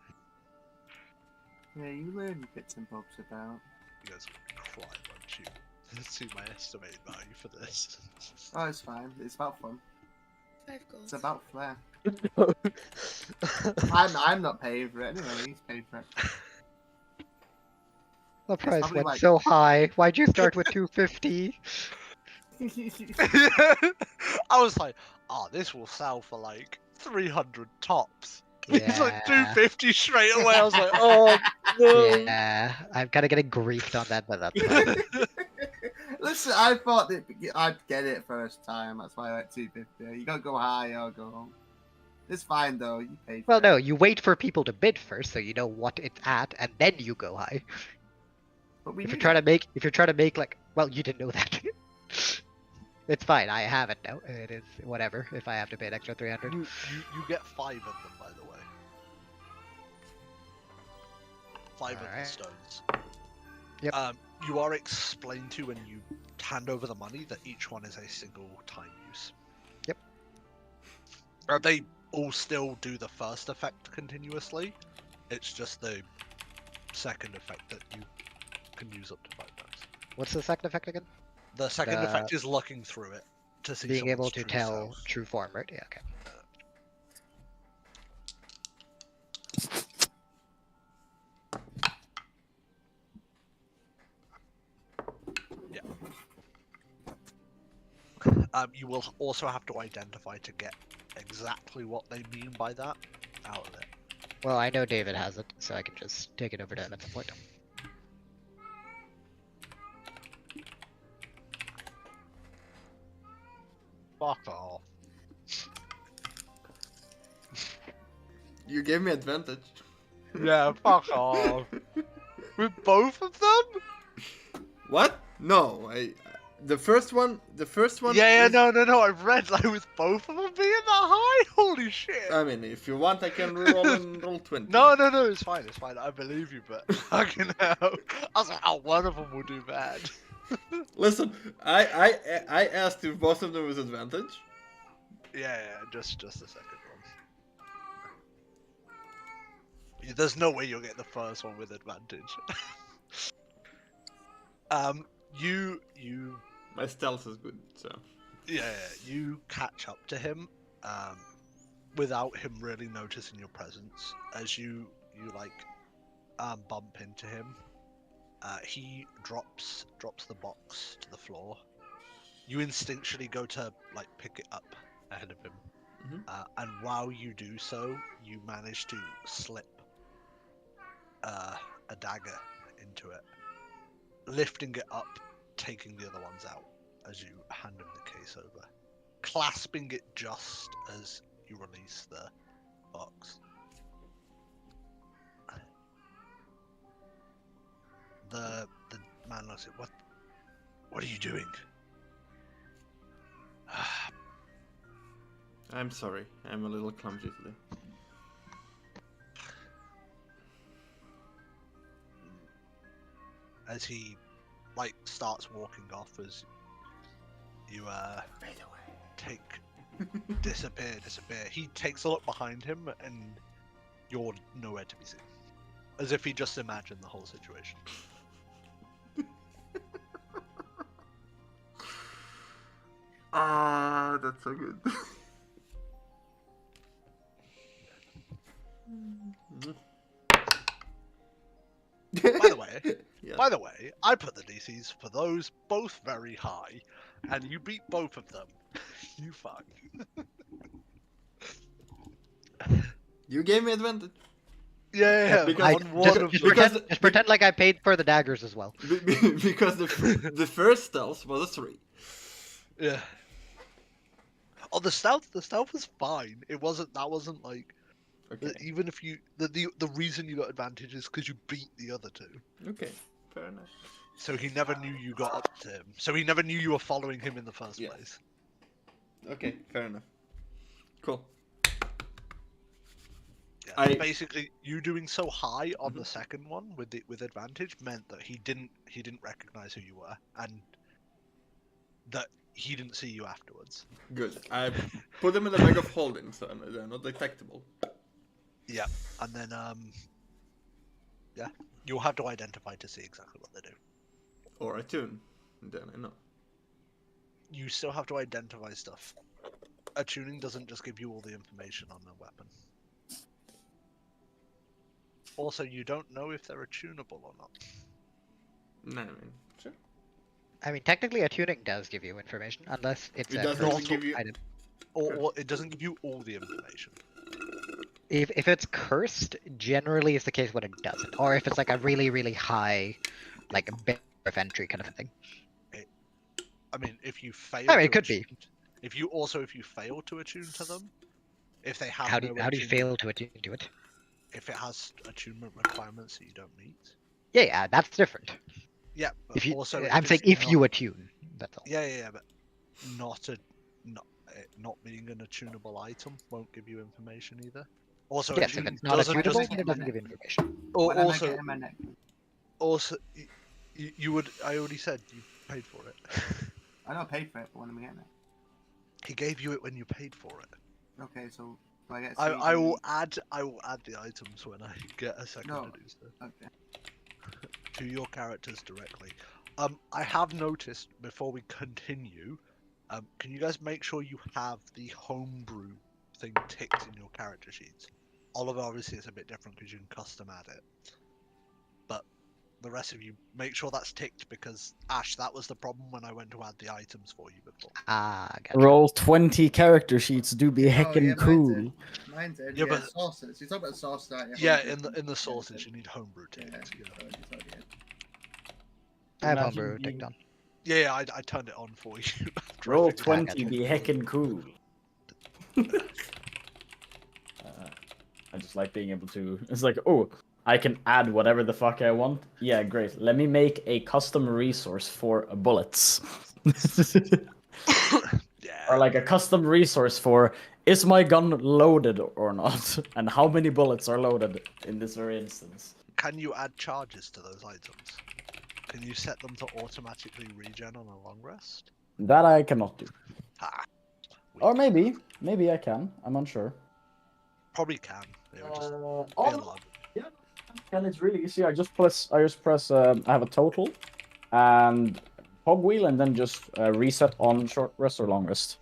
Yeah, you learn bits and bobs about. You guys cry, won't you? Let's see my estimated value for this. Oh, it's fine. It's about fun. 5 gold. It's about flair. I'm not paying for it anyway. He's paying for it. The price probably went like- so high. Why'd you start with 250? I was like, this will sell for like 300 tops. He's like Yeah. 250 straight away. I was like, oh no. Yeah, I'm kind of getting griefed on that, but that's fine. Listen, I thought that I'd get it first time. That's why I went 250. You gotta go high or go home. It's fine though. You paid. Well, for no, it. you wait for people to bid first, so you know what it's at, and then you go high. But we If you're knew trying that. to make like, well, you didn't know that. It's fine. I have it now. It is whatever. If I have to pay an extra 300. You get 5 of them, by the way. 5 of the Alright. stones. Yep. You are explained to when you hand over the money that each one is a single time use. Yep. They all still do the first effect continuously. It's just the second effect that you can use up to 5 times. What's the second effect again? The second effect is looking through it to see Being able someone's to true tell self. true form, right? Yeah. Okay. You will also have to identify to get exactly what they mean by that out of it. Well, I know David has it, so I can just take it over to him at some point. Fuck off. You gave me advantage. Yeah, fuck off. With both of them? What? No, the first one. Yeah, is- no. I've read like with both of them being that high. Holy shit. I mean, if you want, I can roll and roll 20. No, it's fine. I believe you, but fucking hell. I was like, oh, one of them will do bad. Listen, I asked if both of them was advantage. Yeah, just the second one. There's no way you'll get the first one with advantage. You My stealth is good, so. yeah, you catch up to him, without him really noticing your presence. As you bump into him, he drops the box to the floor. You instinctually go to like pick it up ahead of him, and while you do so, you manage to slip a dagger into it, lifting it up, taking the other ones out as you hand him the case over, clasping it just as you release the box. The man looks at what are you doing? I'm sorry, I'm a little clumsy today. As he like starts walking off, as you take disappear. He takes a look behind him, and you're nowhere to be seen. As if he just imagined the whole situation. Ah, that's so good. By the way, Yeah. By the way, I put the DCs for those both very high, and you beat both of them. You fuck. You gave me advantage. Yeah, Because- on one of Just them. because- pretend like I paid for the daggers as well. Because the first stealth was a 3. Yeah. Oh, the stealth was fine. That wasn't like Okay. even if you the reason you got advantage is because you beat the other two. Okay. Fair enough. So he never knew you got up to him. So he never knew you were following him in the first Yeah. place. Okay. Fair enough. Cool. Yeah. I- Basically, you doing so high on the second one with advantage meant that he didn't recognize who you were, and that he didn't see you afterwards. Good. I put them in the bag of holding, so they're not detectable. Yeah, and then yeah, you'll have to identify to see exactly what they do. Or attune. Then I know. You still have to identify stuff. Attuning doesn't just give you all the information on the weapon. Also, you don't know if they're attunable or not. No, I mean, sure. I mean, technically, a tuning does give you information, unless it's It a doesn't crystal give you- item. Or it doesn't give you all the information. if it's cursed, generally it's the case when it doesn't, or if it's like a really really high, like a barrier of entry kind of thing. I mean, if you fail I mean, to it could be. if you fail to attune to them, if they have How do no you attunement, fail to attune to it? if it has attunement requirements that you don't meet. Yeah, that's different. Yeah, but If you, also I'm saying if not, you attune, that's all. yeah, but not not being an attunable item won't give you information either. Also, Yes, if it's not doesn't attunable, just then it doesn't give you information. When am I also getting my next? also you would. I already said you paid for it. I don't pay for it, but when am I getting it? He gave you it when you paid for it. Okay, so do I get I will CD? add the items when I get a second No. to do so Okay. to your characters directly. I have noticed before we continue, can you guys make sure you have the homebrew thing ticked in your character sheets? Oliver obviously it's a bit different because you can custom add it, but the rest of you make sure that's ticked because Ash, that was the problem when I went to add the items for you before. Ah, gotcha. Roll 20 character sheets do be Oh, heckin' yeah, cool. Mine did. Yeah, Yeah, but- sauces. You talk about sauces, aren't you? Yeah, Homebrew. in the Yeah, sources you need homebrew Yeah, ticked. Yeah, so it's already in. I have Imagine homebrew being- ticked on. yeah, I turned it on for you. after I Roll figured it out. 20 be heckin' cool. I just like being able to. It's like, oh, I can add whatever the fuck I want. Yeah, great. Let me make a custom resource for bullets. Yeah. Or like a custom resource for is my gun loaded or not? And how many bullets are loaded in this very instance? Can you add charges to those items? Can you set them to automatically regen on a long rest? That I cannot do. Ah, Or weak. maybe I can. I'm unsure. Probably can. It would just be a Oh, lot. and it's really easy. I just press. I have a total, and hog wheel, and then just reset on short rest or long rest.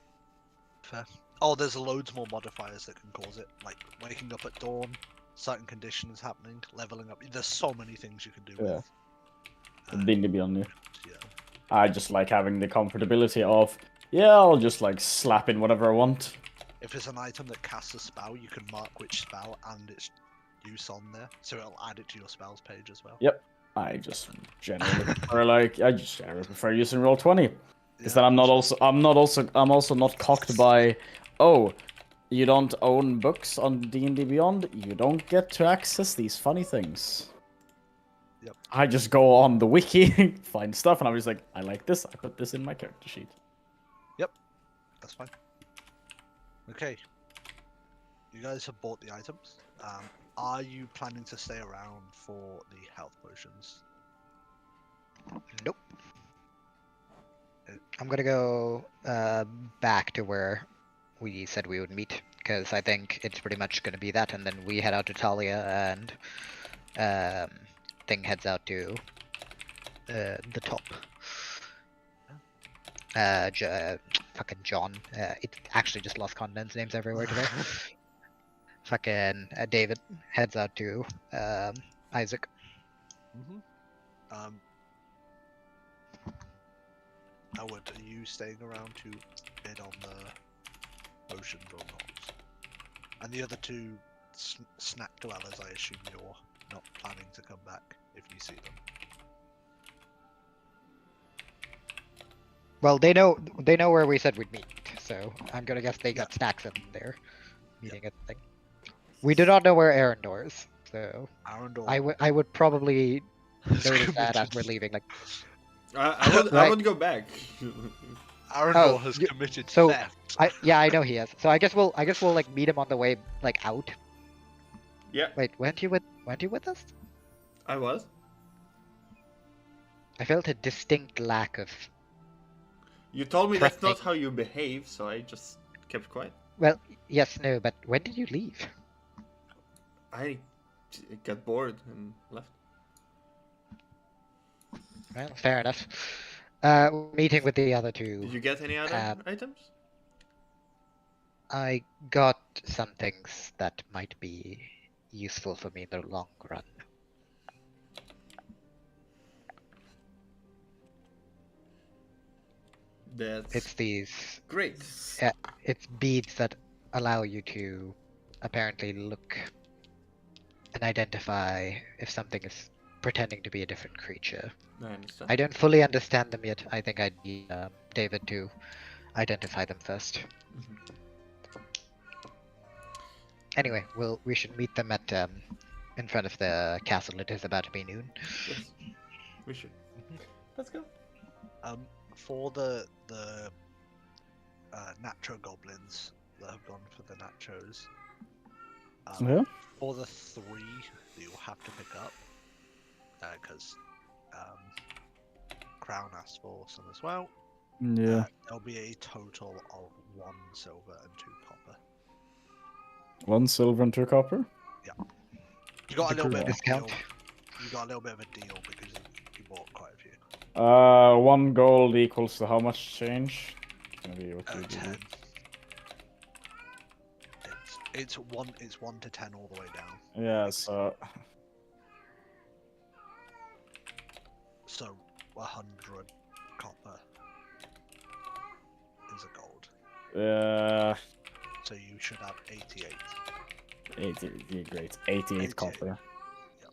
Fair. Oh, there's loads more modifiers that can cause it, like waking up at dawn, certain conditions happening, leveling up. There's so many things you can do Yeah. with. Didn't be on you. Yeah. I just like having the comfortability of I'll just like slap in whatever I want. If it's an item that casts a spell, you can mark which spell and its use on there, so it'll add it to your spells page as well. Yep. I just generally prefer using roll 20. Because then I'm also not cocked by, oh, you don't own books on D&D Beyond, you don't get to access these funny things. Yep. I just go on the wiki, find stuff, and I'm just like, I like this, I put this in my character sheet. That's fine. Okay. You guys have bought the items. Are you planning to stay around for the health potions? Nope. I'm gonna go back to where we said we would meet, because I think it's pretty much gonna be that, and then we head out to Talia, and Thing heads out to the top. Fucking John. It actually just lost condensed names everywhere today. Fucking David heads out to Isaac. Mm-hmm. Howard, are you staying around to bid on the potions or not? And the other two snack dwellers, I assume you're not planning to come back if you see them. Well, they know where we said we'd meet, so I'm gonna guess they got snacks in there. Meeting at the thing. We do not know where Arendor is, so Arendor. I would probably has notice that as committed- we're leaving. Like, I Right. would go back. Arendor Oh, has you- committed so- theft. I know he is. So I guess we'll like meet him on the way like out. Yeah, Wait, weren't you with us? I was. I felt a distinct lack of. You told me that's not Threatening. how you behave, so I just kept quiet. Well, yes, no, but when did you leave? I got bored and left. Well, fair enough. Meeting with the other two. Did you get any other items? I got some things that might be useful for me in the long run. That's It's these. great. It's beads that allow you to apparently look and identify if something is pretending to be a different creature. I understand. I don't fully understand them yet. I think I need David to identify them first. Anyway, we should meet them at in front of the castle. It is about to be noon. Yes, we should. Let's go. For the nacho goblins that have gone for the nachos, Yeah. for the 3 that you'll have to pick up, because Crown asked for some as well. Yeah. There'll be a total of 1 silver and 2 copper. 1 silver and 2 copper. You got a little bit of a discount. deal. You got a little bit of a deal because you bought quite a few. 1 gold equals to how much change? It's gonna be what you do. 10. It's 1 to 10 all the way down. Yeah, so So 100 copper is a gold. uh, So you should have 88. 80, great. 88 copper. Yep.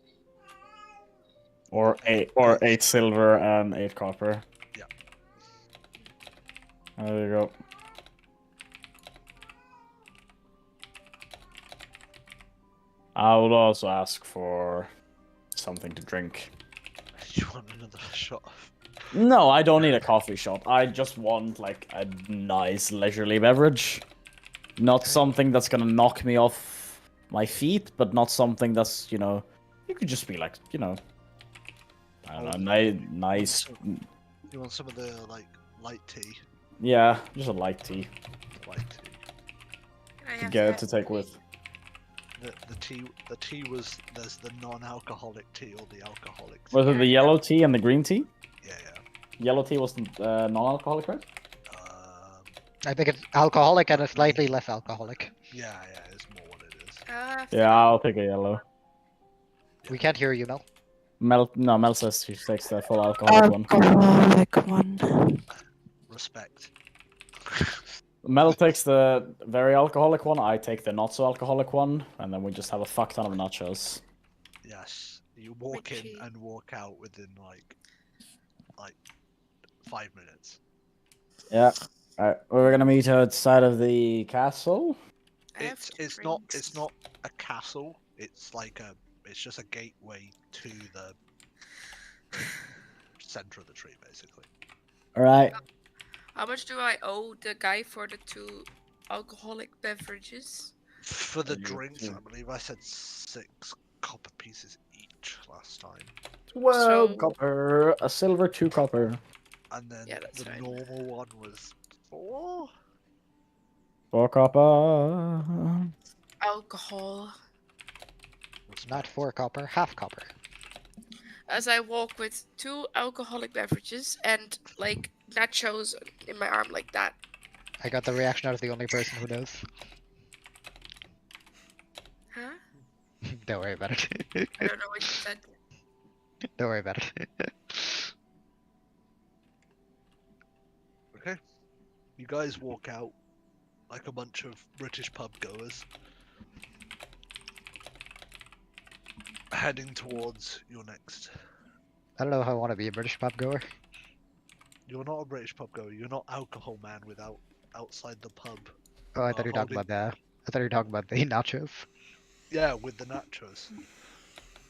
Or 8 silver and 8 copper. Yeah. There you go. I would also ask for something to drink. You want another shot? No, I don't need a coffee shop. I just want like a nice leisurely beverage. Not something that's gonna knock me off my feet, but not something that's, you know, you could just be like, you know, I don't know, nice. You want some of the like light tea? Yeah, just a light tea Light tea. Can I to have get that? to take with. The tea was there's the non-alcoholic tea or the alcoholic tea. Was it the yellow tea and the green tea? Yeah, Yellow tea was non-alcoholic, right? yeah. I think it's alcoholic and a slightly less alcoholic. Yeah, it's more what it is. Yeah, I'll take a yellow. We can't hear you, Mel. Mel says she takes the full alcoholic one. Alcoholic one. Respect. Mel takes the very alcoholic one, I take the not so alcoholic one, and then we just have a fuck ton of nachos. Yes, you walk in Richie. and walk out within like 5 minutes. Yeah. Alright, we're gonna meet outside of the castle. I have It's drinks. not a castle. It's just a gateway to the center of the tree, basically. Alright. How much do I owe the guy for the 2 alcoholic beverages? For the You drinks, too. I believe I said 6 copper pieces each last time, 12 So- copper, a silver, 2 copper. and then Yeah, that's the fine. normal one was 4. 4 copper. Alcohol. Not 4 copper, half copper. As I walk with 2 alcoholic beverages and like nachos in my arm like that. I got the reaction out of the only person who knows. Huh? Don't worry about it. I don't know what you said. Don't worry about it. Okay. You guys walk out like a bunch of British pub goers, heading towards your next. I don't know if I want to be a British pub goer. You're not a British pub goer. You're not alcohol man without outside the pub. Oh, I thought you were talking about the. I thought you were talking about the nachos. Yeah, with the nachos.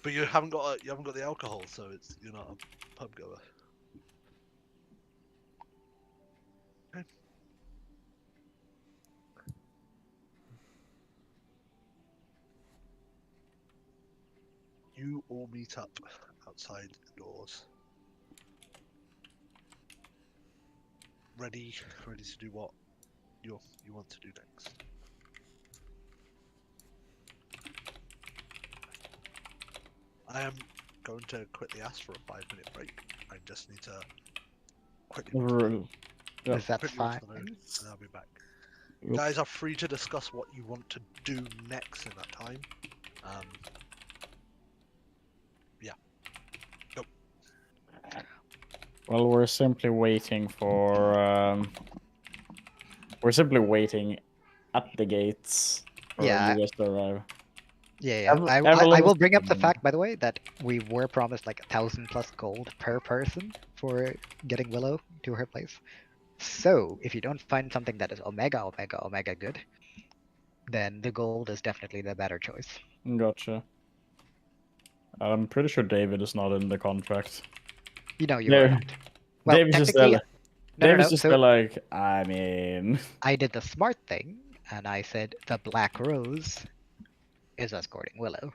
But you haven't got the alcohol, so you're not a pub goer. Okay. You all meet up outside the doors. Ready to do what you want to do next. I am going to quickly ask for a 5-minute break. I just need to quickly Yeah. Is that quickly watch fine? the load, and I'll be back. Yep. You guys are free to discuss what you want to do next in that time. Well, we're simply waiting for. We're simply waiting at the gates Or Yeah, you just arrive. yeah. Evelyn I will was bring up the saying- fact, by the way, that we were promised like 1,000+ gold per person for getting Willow to her place. So if you don't find something that is omega good, then the gold is definitely the better choice. Gotcha. I'm pretty sure David is not in the contract. You are There- not. Well, David's just technically, no. David's just So like, I mean, I did the smart thing, and I said the Blackrose is escorting Willow.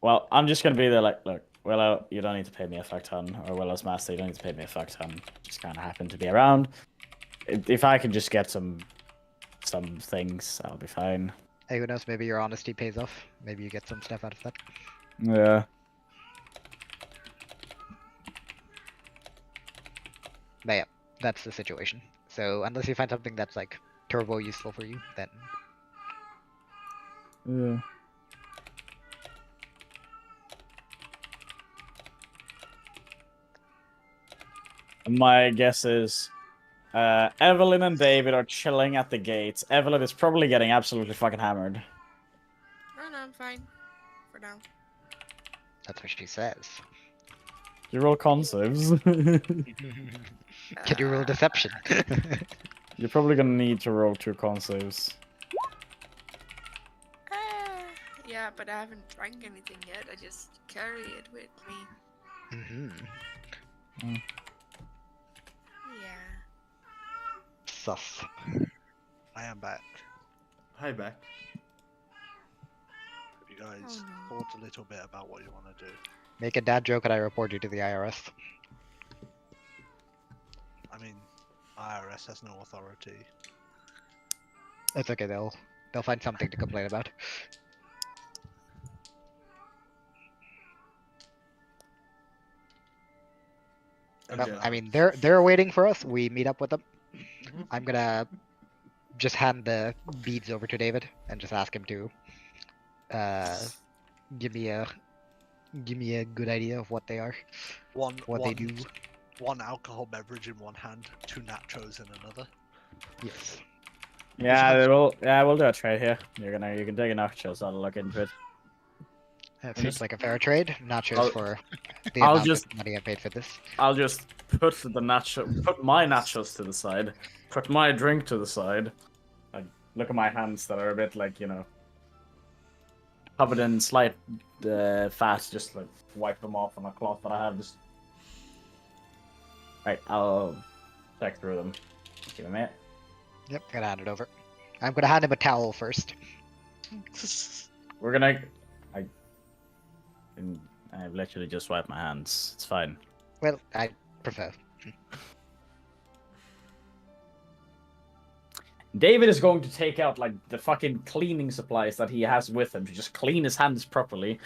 well, I'm just gonna be there like, look, Willow, you don't need to pay me a fuck ton, or Willow's master, you don't need to pay me a fuck ton. Just kind of happen to be around. If I can just get some things, I'll be fine. Hey, who knows? Maybe your honesty pays off. Maybe you get some stuff out of that. Yeah. But yeah, that's the situation. So unless you find something that's like turbo useful for you, then Yeah. My guess is Evelyn and David are chilling at the gates. Evelyn is probably getting absolutely fucking hammered. No, I'm fine. For now. that's what she says. You roll con saves. Can you roll deception? You're probably gonna need to roll 2 con saves. Yeah, but I haven't drank anything yet. I just carry it with me. Mm-hmm. Yeah. Sus. I am back. Hi, back. Have you guys Oh, thought a little bit about what you want to do? Make a dad joke and I report you to the IRS. I mean, IRS has no authority. It's okay, they'll find something to complain about. Well, Okay. I mean, they're waiting for us. We meet up with them. I'm gonna just hand the beads over to David and just ask him to give me a good idea of what they are, what they do. One alcohol beverage in one hand, 2 nachos in another. Yes. Yeah, we'll do a trade here. You can take a nachos. I'll look into it. That seems like a fair trade. Nachos I'll- for the I'll amount just- of money I paid for this. I'll just put my nachos to the side, put my drink to the side. Like, look at my hands that are a bit like, covered in slight fat. Just like wipe them off on a cloth that I have. Just right. I'll check through them. Give me a minute. Yep, gonna hand it over. I'm gonna hand him a towel first. We're gonna. I've literally just wiped my hands. It's fine. Well, I prefer. David is going to take out like the fucking cleaning supplies that he has with him to just clean his hands properly,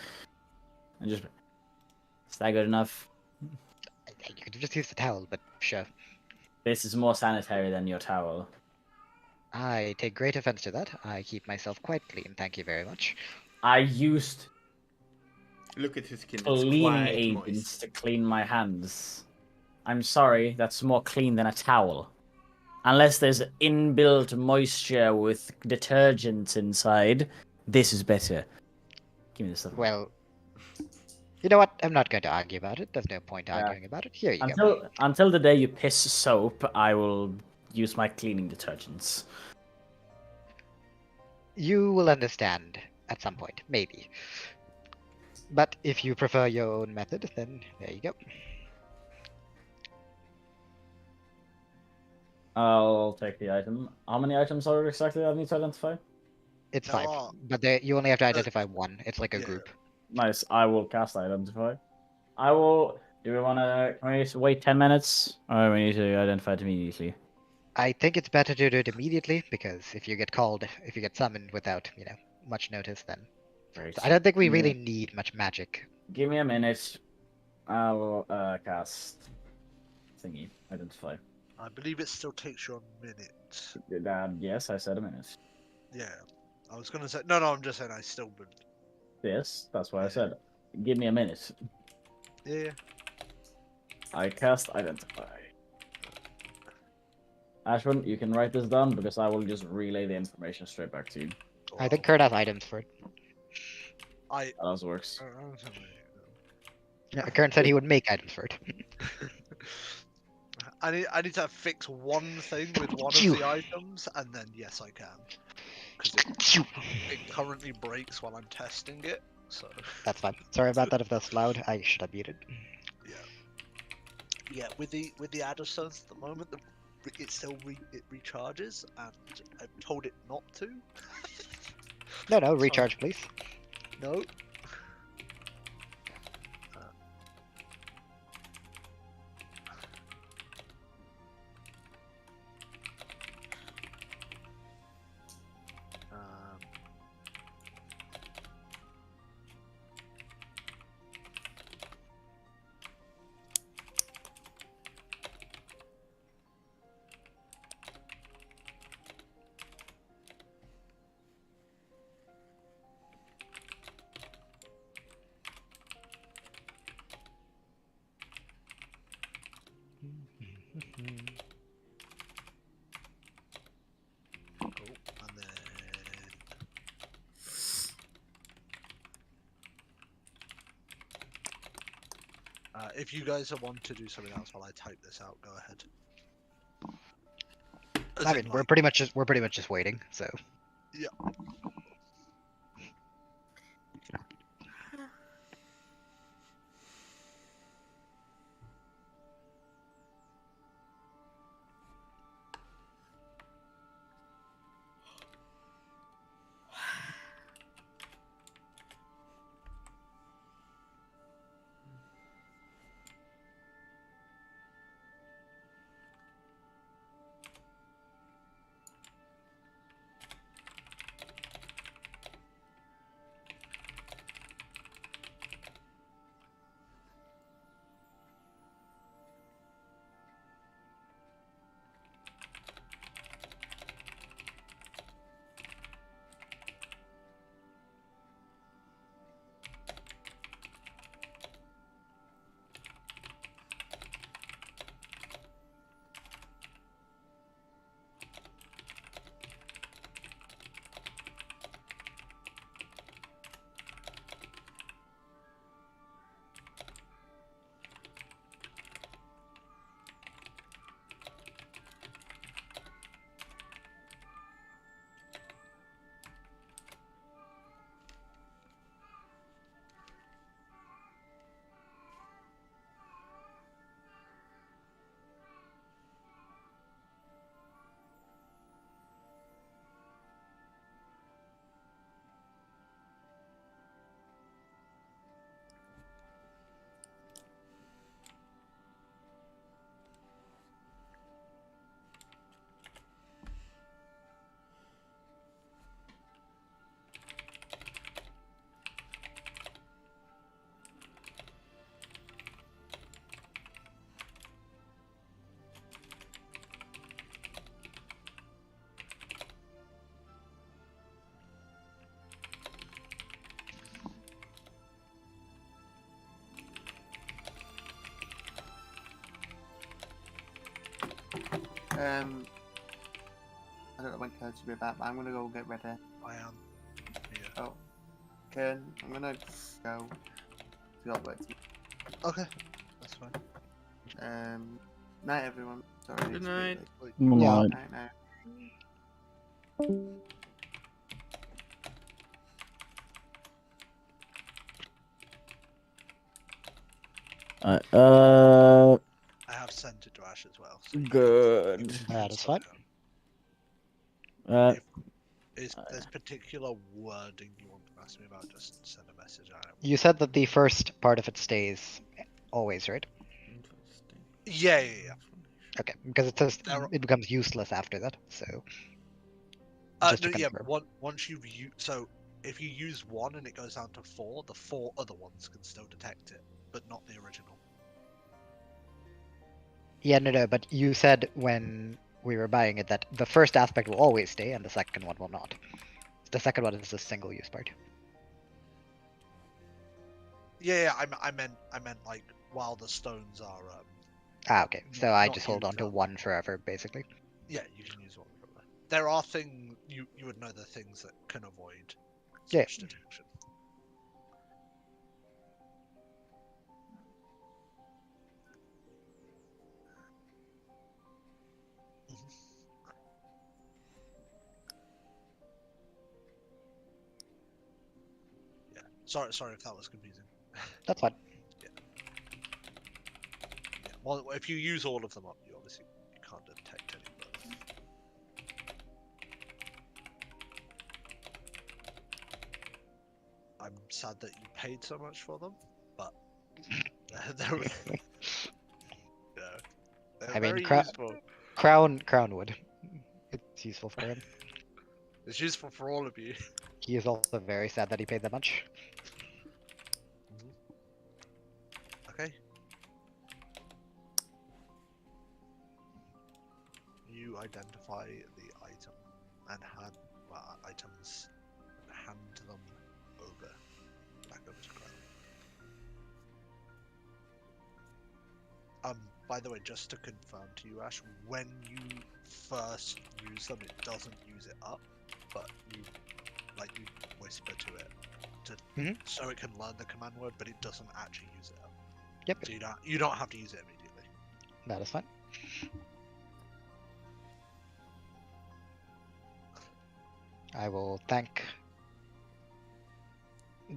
and just. Is that good enough? You could just use the towel, but sure. This is more sanitary than your towel. I take great offense to that. I keep myself quite clean, thank you very much. I used Look at his skin. It's cleaning quite agents moist. to clean my hands. I'm sorry, that's more clean than a towel. Unless there's inbuilt moisture with detergents inside, this is better. Give me the stuff. Well, you know what? I'm not going to argue about it. There's no point arguing about it. Here you go. Until the day you piss soap, I will use my cleaning detergents. You will understand at some point, maybe. But if you prefer your own method, then there you go. I'll take the item. How many items are exactly I need to identify? It's There 5, are- but you only have to identify one. It's like a yeah. group. Nice. I will cast identify. I will. Do we want to? Can we wait 10 minutes? Or we need to identify it immediately? I think it's better to do it immediately, because if you get summoned without, much notice, then... Great. I don't think we Yeah. really need much magic. Give me a minute. I will cast thingy. Identify. I believe it still takes you a minute. Yes, I said a minute. Yeah. I was gonna say no. I'm just saying I still would. Yes, that's what I said. Give me a minute. Yeah. I cast identify. Ashwin, you can write this down because I will just relay the information straight back to you. I think Kurt has items for it. I. That also works. Yeah, Kurt said he would make items for it. I need to fix one thing with one of Phew. the items, and then yes, I can. Because it currently breaks while I'm testing it, so That's fine. Sorry about that if that's loud. I should have muted. yeah. With the adder stones at the moment, it still it recharges, and I've told it not to. No, recharge, please. No. Cool. And then if you guys want to do something else while I type this out, go ahead. As I in, mean, we're like, pretty much just waiting. So yeah. I don't know when Kurt's will be back, but I'm gonna go get ready. I am. Yeah. Oh, Kern, I'm gonna go. Got work to Okay, that's fine. Night, everyone. Sorry. Good night. Yeah. Night, night. I have sent it to Ash as well. So Good. That is fine. If there's particular wording you want to ask me about, just send a message. You said that the first part of it stays always, right? Yeah. Okay, because it says There are- it becomes useless after that. So just to No, yeah. confirm. Once you've so if you use one and it goes down to 4, the 4 other ones can still detect it, but not the original. Yeah, no, but you said when we were buying it that the first aspect will always stay and the second one will not. The second one is the single use part. Yeah. I meant like while the stones are. Ah, okay. So I Not just hold on used to up. one forever, basically. Yeah, you can use one from there. there are things you would know the things that can avoid Yeah. such detection. Yeah. Sorry if that was confusing. That's fine. Yeah. Well, if you use all of them up, you obviously can't detect any. But... I'm sad that you paid so much for them, but they're, yeah, they're I mean, very useful. Crown wood. It's useful for him. It's useful for all of you. He is also very sad that he paid that much. Okay. You identify the item and items and hand them back over to Crown. By the way, just to confirm to you, Ash, when you first use them, it doesn't use it up, but you whisper to it so it can learn the command word, but it doesn't actually use it up. Yep. So you don't have to use it immediately. That is fine. I will thank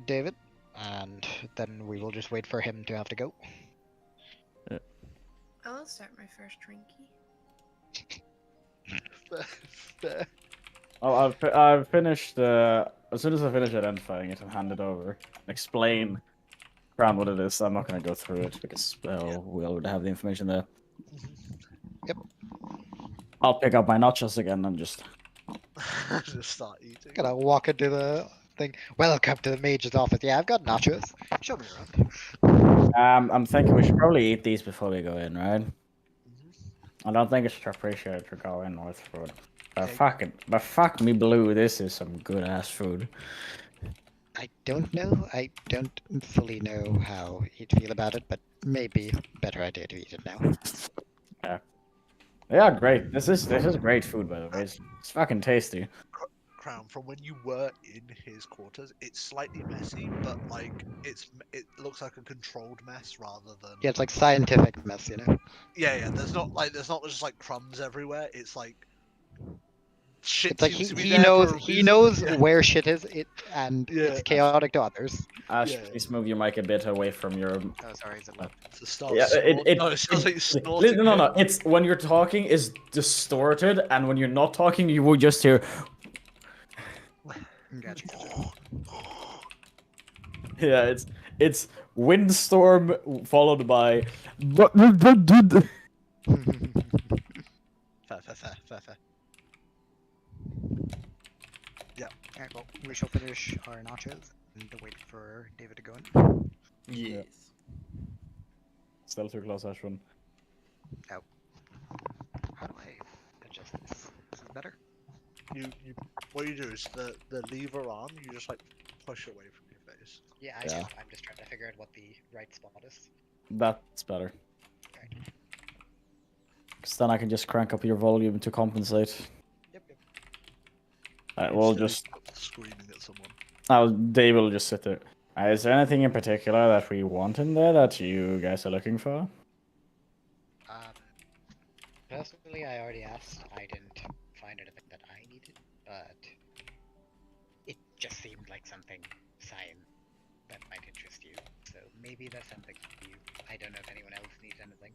David, and then we will just wait for him to have to go. I'll start my first drinky. Fair. Oh, I've finished. As soon as I finish identifying it and hand it over, explain around what it is. I'm not going to go through it because we already have the information there. Yep. I'll pick up my nachos again and just. Just start eating. Gonna walk into the thing. Welcome to the mage's office. Yeah, I've got nachos. Show me around. I'm thinking we should probably eat these before we go in, right? I don't think it's appreciated to go in with food. But fuck me blue, this is some good ass food. I don't know. I don't fully know how he'd feel about it, but maybe better idea to eat it now. Yeah. Yeah, great. This is great food, by the way. It's fucking tasty. Crown, from when you were in his quarters, it's slightly messy, but like it looks like a controlled mess rather than. Yeah, it's like scientific mess, you know. Yeah. There's not just like crumbs everywhere. It's like shit It's like seems to be he there knows for a he reason. knows Yeah. where shit is, and Yeah. it's chaotic to others. Ash, Yeah. please move your mic a bit away from your. Oh, sorry, is it loud? To start Yeah, no, it sounds like snorting. no. It's when you're talking is distorted, and when you're not talking, you will just hear. Gotcha. Yeah, it's windstorm followed by. Fair. Alright, well, we shall finish our nachos and wait for David to go in. Yes. Still too close, Ashwin. How do I adjust this? This is better? You what you do is the lever arm, you just like push away from your face. Yeah, Yeah. I'm just trying to figure out what the right spot is. That's better. Okay. Because then I can just crank up your volume to compensate. Yep. Alright, we'll Instead of just. screaming at someone. Dave will just sit there. Is there anything in particular that we want in there that you guys are looking for? Personally, I already asked. I didn't find anything that I needed, but it just seemed like something science that might interest you. So maybe there's something for you. I don't know if anyone else needs anything.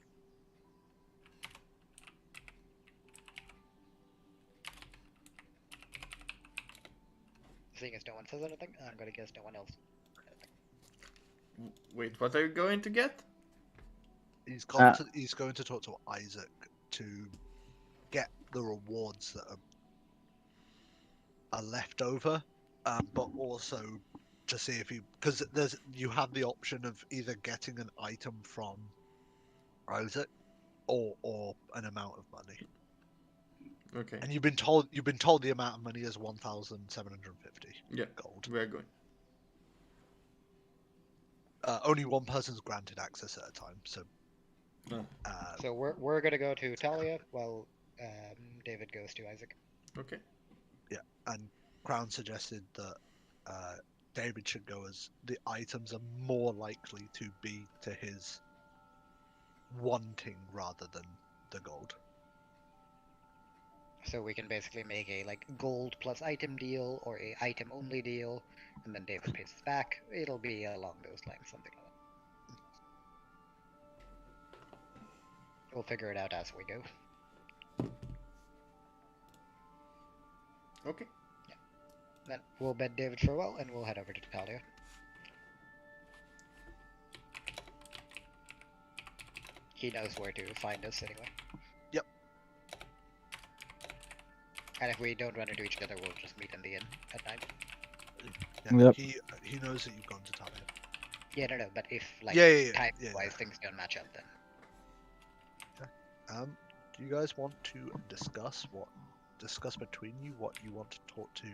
Seeing as no one says anything, I'm gonna guess no one else. Wait, what are you going to get? He's going to talk to Isaac to get the rewards that are left over, but also to see if because you have the option of either getting an item from Isaac or an amount of money. Okay. And you've been told the amount of money is 1,750 Yeah. gold. We're going. Only one person's granted access at a time, so. Oh. So we're gonna go to Talia while David goes to Isaac. Okay. And Crown suggested that David should go as the items are more likely to be to his wanting rather than the gold. So we can basically make a like gold plus item deal or a item only deal, and then David pays us back. It'll be along those lines, something like that. We'll figure it out as we go. Okay. Then we'll bid David farewell, and we'll head over to Talia. He knows where to find us anyway. Yep. And if we don't run into each other, we'll just meet in the inn at night. Yeah, Yep. he knows that you've gone to Talia. Yeah, no, but if like Yeah. time-wise things don't match up, then Do you guys want to discuss between you what you want to talk to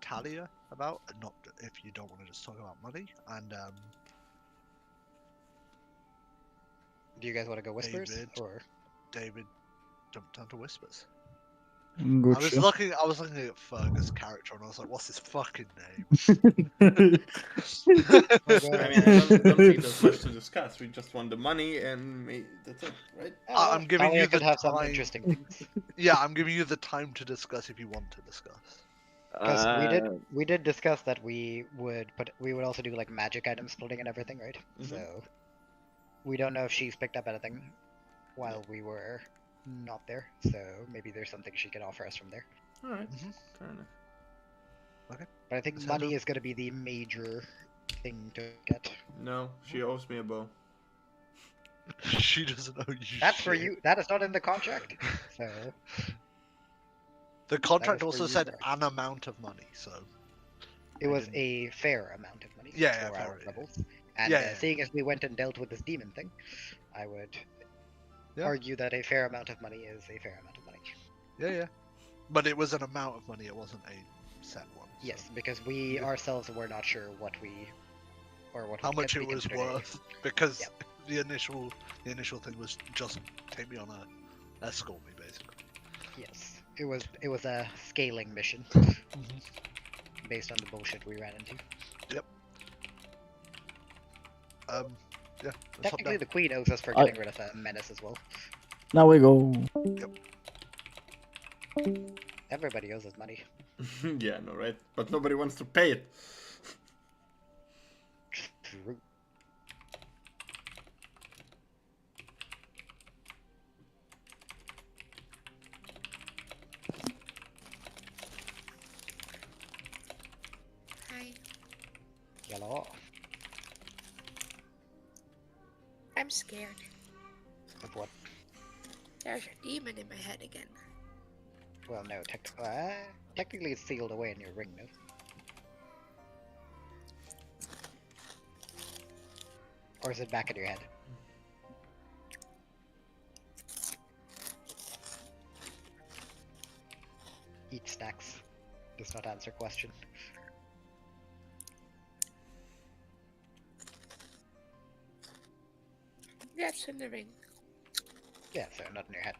Talia about? Not if you don't want to just talk about money. And do you guys want to go whispers David. or? David jumped onto whispers. Good I was shot. looking at Fergus' character and I was like, what's his fucking name? I mean, I don't think there's much to discuss. We just want the money, and that's it, right? I'm giving Talia you the could have some time. interesting things. Yeah, I'm giving you the time to discuss if you want to discuss. Because we did discuss that we would also do like magic item splitting and everything, right? Mhm. So we don't know if she's picked up anything while we were not there. So maybe there's something she can offer us from there. All right. Mhm. Fair enough. But I think Let's head money up. is going to be the major thing to get. No, she owes me a bow. She doesn't owe you That's for shit. you. That is not in the contract. So The contract for also you, said Greg. an amount of money, so it I was didn't- a fair amount of money Yeah, for fair, our yeah. levels. And Yeah. seeing as we went and dealt with this demon thing, I would Yeah. argue that a fair amount of money is a fair amount of money. Yeah. But it was an amount of money, it wasn't a set one. so- Yes, because we Yeah. ourselves were not sure what How would much be it was considered a- worth, because Yep. the initial thing was just take me on escort me, basically. Yes, it was a scaling mission based on the bullshit we ran into. Yeah, let's hop Technically, down. the queen owes us for I- getting rid of a menace as well. Now we go. Everybody owes us money. Yeah, no, right? But nobody wants to pay it. True. Hi. Hello. I'm scared. Of what? There's a demon in my head again. Well, no, technically it's sealed away in your ring, no? Or is it back in your head? Eat snacks. Does not answer question. Yeah, it's in the ring. Yeah, so not in your head.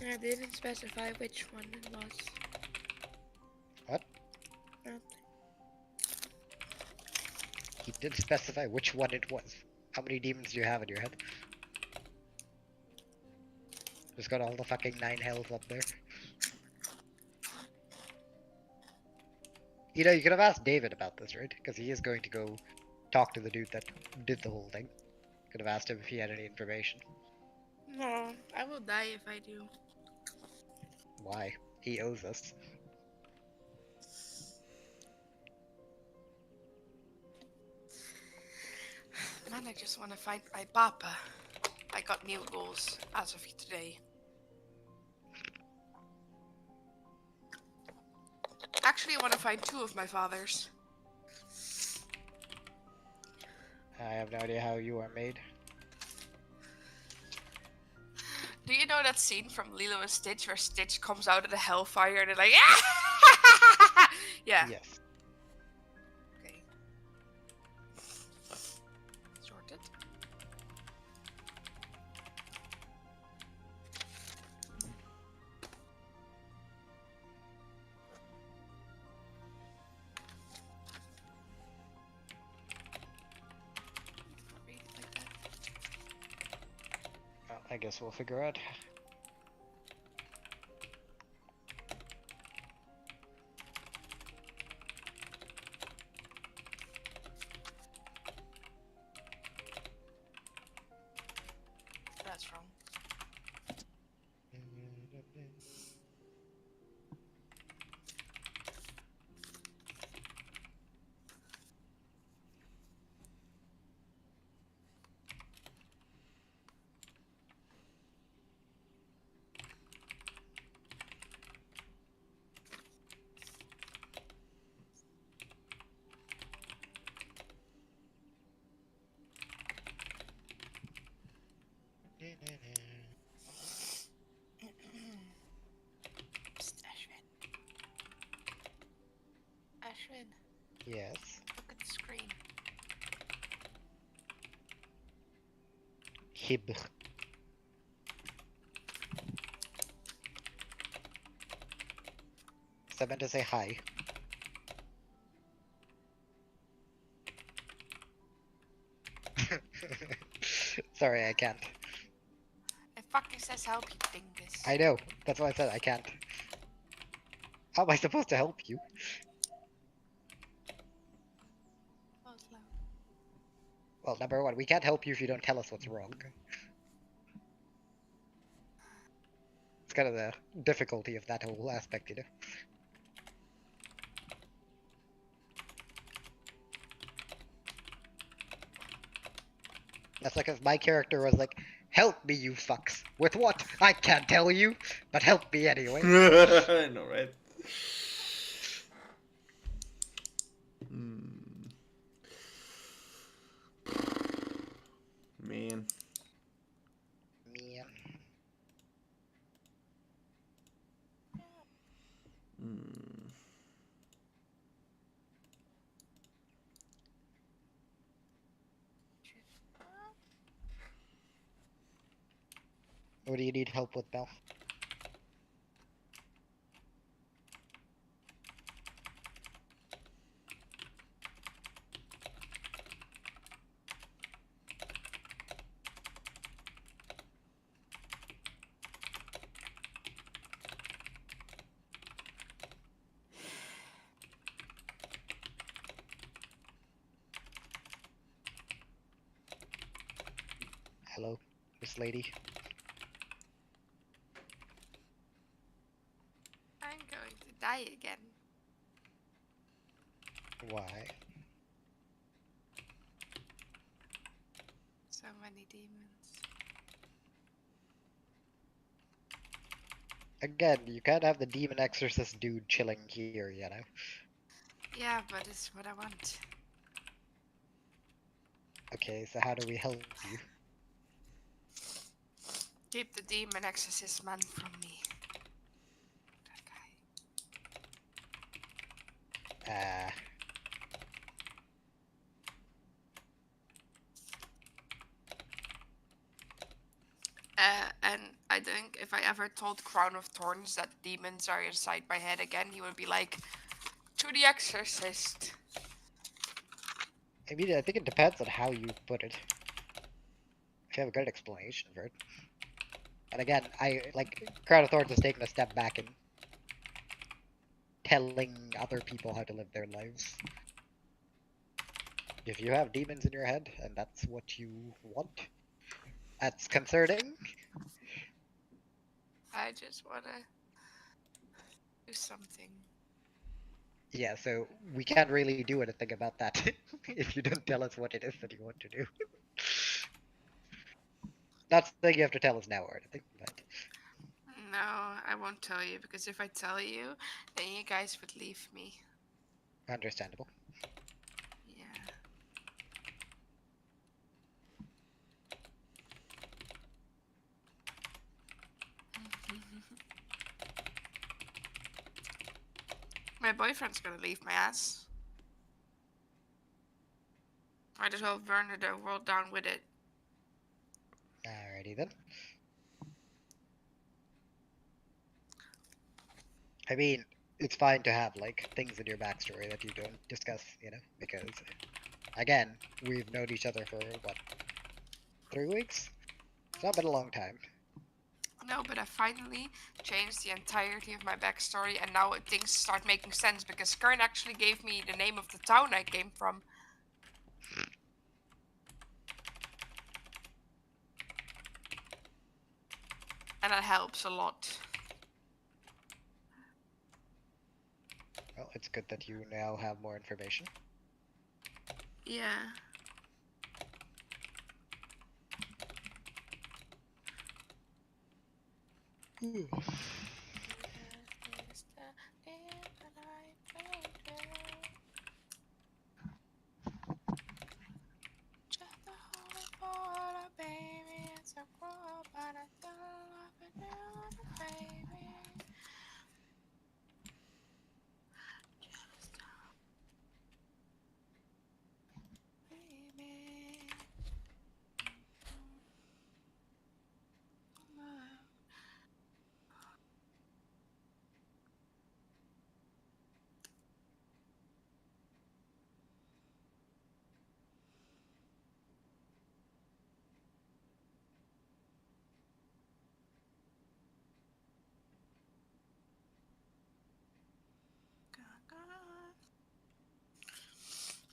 I didn't specify which one it was. What? No. He did specify which one it was. How many demons do you have in your head? Just got all the fucking 9 health up there. You know, you could have asked David about this, right? Because he is going to go talk to the dude that did the whole thing. Could have asked him if he had any information. No, I will die if I do. Why? He owes us. Man, I just want to find my papa. I got new goals as of today. Actually, I want to find 2 of my fathers. I have no idea how you are made. Do you know that scene from Lilo and Stitch where Stitch comes out of the hellfire and they're like, yeah. Yes. Okay. Sorted. I guess we'll figure out. That's wrong. Psst, Ashwin. Ashwin, Yes. look at the screen. Hib. I meant to say hi. Sorry, I can't. It fucking says help you, dingus. I know. That's why I said I can't. How am I supposed to help you? Oslo. Well, number one, we can't help you if you don't tell us what's wrong. It's kind of the difficulty of that whole aspect, you know? That's like if my character was like, help me, you fucks. With what? I can't tell you, but help me anyway. I know, right? Man. Man. What do you need help with, Mel? Hello, Miss Lady. I'm going to die again. Why? So many demons. Again, you can't have the demon exorcist dude chilling here, you know? Yeah, but it's what I want. Okay, so how do we help you? Keep the demon exorcist man from me. That guy. And I think if I ever told Crown of Thorns that demons are inside my head again, he would be like, to the exorcist. I mean, I think it depends on how you put it. If you have a good explanation for it. And again, Crown of Thorns has taken a step back in telling other people how to live their lives. If you have demons in your head, and that's what you want, that's concerning. I just wanna do something. Yeah, so we can't really do anything about that if you don't tell us what it is that you want to do. Not saying you have to tell us now or anything, but No, I won't tell you, because if I tell you, then you guys would leave me. understandable. Yeah. My boyfriend's gonna leave my ass. Might as well burn the world down with it. Alrighty then. I mean, it's fine to have, like, things in your backstory that you don't discuss, you know? Because, again, we've known each other for, what, 3 weeks? It's not been a long time. No, but I finally changed the entirety of my backstory, and now things start making sense because Kern actually gave me the name of the town I came from. And that helps a lot. Well, it's good that you now have more information. Yeah.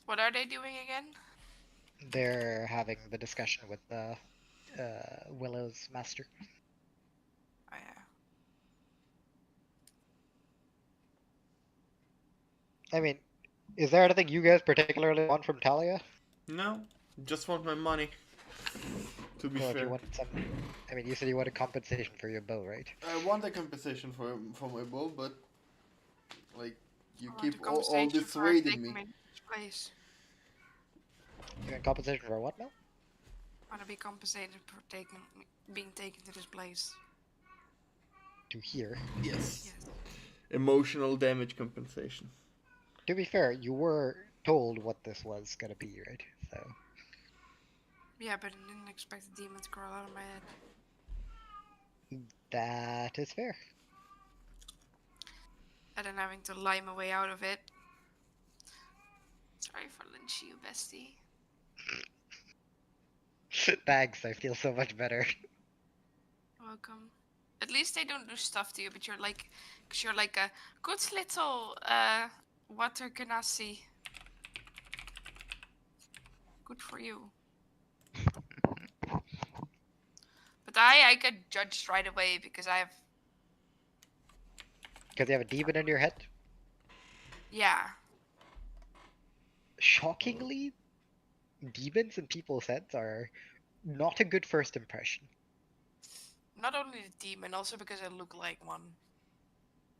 What are they doing again? They're having the discussion with the Willow's master. Oh yeah. I mean, is there anything you guys particularly want from Talia? No, just want my money. To be Well, if you fair, want some, I mean, you said you wanted compensation for your bow, right? I want a compensation for my bow, but like you I want keep a all compensation for dissuading taking me. me to this place. You want compensation for what, Mel? I want to be compensated for being taken to this place. To here. Yes. Yes. Emotional damage compensation. To be fair, you were told what this was gonna be, right? So. Yeah, but I didn't expect a demon to crawl out of my head. That is fair. And then having to lie my way out of it. Sorry for lynching you, bestie. Thanks, I feel so much better. Welcome. At least they don't do stuff to you, but you're like, cause you're like a good little water ganassi. Good for you. But I get judged right away because I have, Because you have a demon in your head? yeah. Shockingly, demons in people's heads are not a good first impression. Not only the demon, also because I look like one.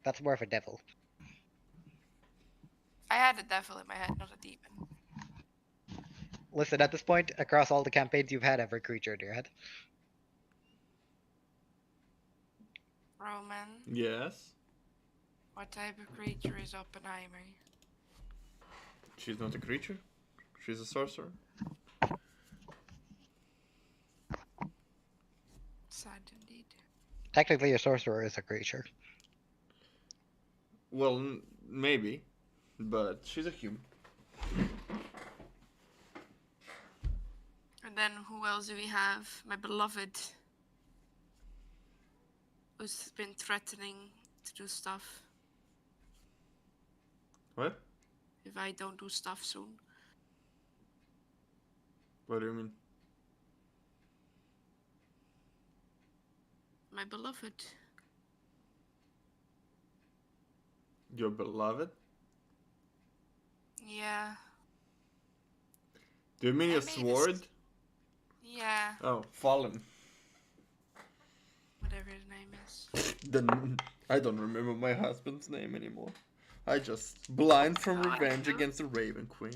That's more of a devil. I had a devil in my head, not a demon. Listen, at this point, across all the campaigns, you've had every creature in your head. Roman, Yes. what type of creature is Oppenheimer? She's not a creature. She's a sorcerer. Sad indeed. Technically, a sorcerer is a creature. Well, maybe, but she's a human. And then who else do we have? My beloved. Who's been threatening to do stuff What? if I don't do stuff soon. What do you mean? My beloved. Your beloved? Yeah. Do you mean I your made a sword? Yeah. Oh, fallen. Whatever his name is. Then I don't remember my husband's name anymore. I just blind from Oh, I revenge do. against the Raven Queen.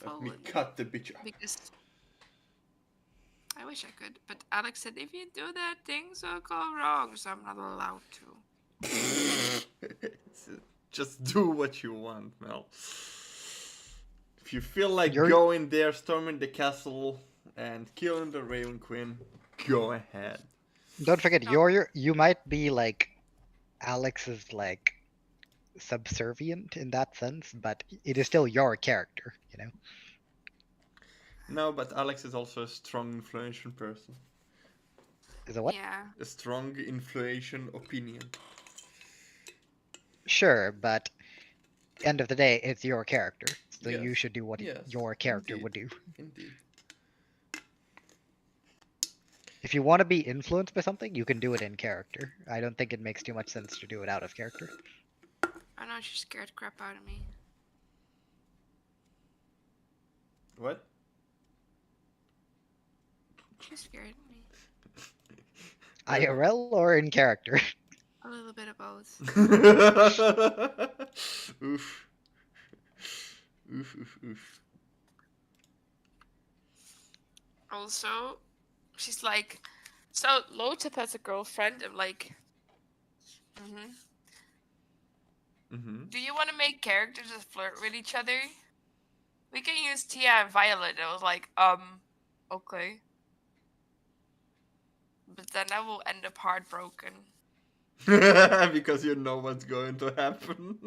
Let me Fallen. cut the bitch up. Because I wish I could, but Alex said if you do that, things will go wrong, so I'm not allowed to. Just do what you want, Mel. If you feel like You're- going there, storming the castle, and killing the Raven Queen, go ahead. Don't forget, No. you might be like Alex's like subservient in that sense, but it is still your character, you know. No, but Alex is also a strong influential person. Is it what? Yeah. A strong influential opinion. Sure, but end of the day, it's your character, so Yes. you should do what Yes, your character indeed. would do. Indeed. If you want to be influenced by something, you can do it in character. I don't think it makes too much sense to do it out of character. I know she scared the crap out of me. What? She scared me. IRL or in character? A little bit of both. Oof. Oof, oof, oof. Also, she's like, so Lotep has a girlfriend. I'm like, do you want to make characters that flirt with each other? We can use Tia and Violet. I was like, okay. But then I will end up heartbroken. Because you know what's going to happen.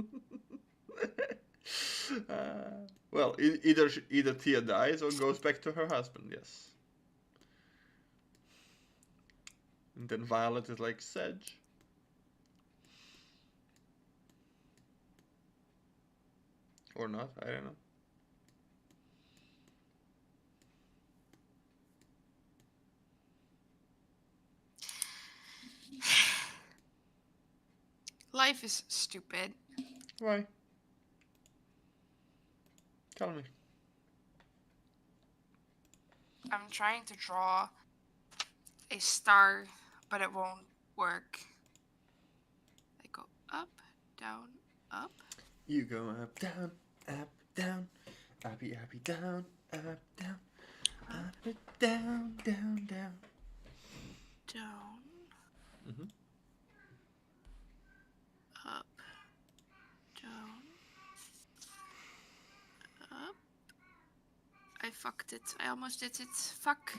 Well, either Tia dies or goes back to her husband, yes. And then Violet is like, Sedge. Or not, I don't know. Life is stupid. Why? Tell me. I'm trying to draw a star, but it won't work. I go up, down, up. You go up, down, down, uppy, down, up, down, up, down, down, down. Down. Mhm. Up. Down. Up. I fucked it. I almost did it. Fuck.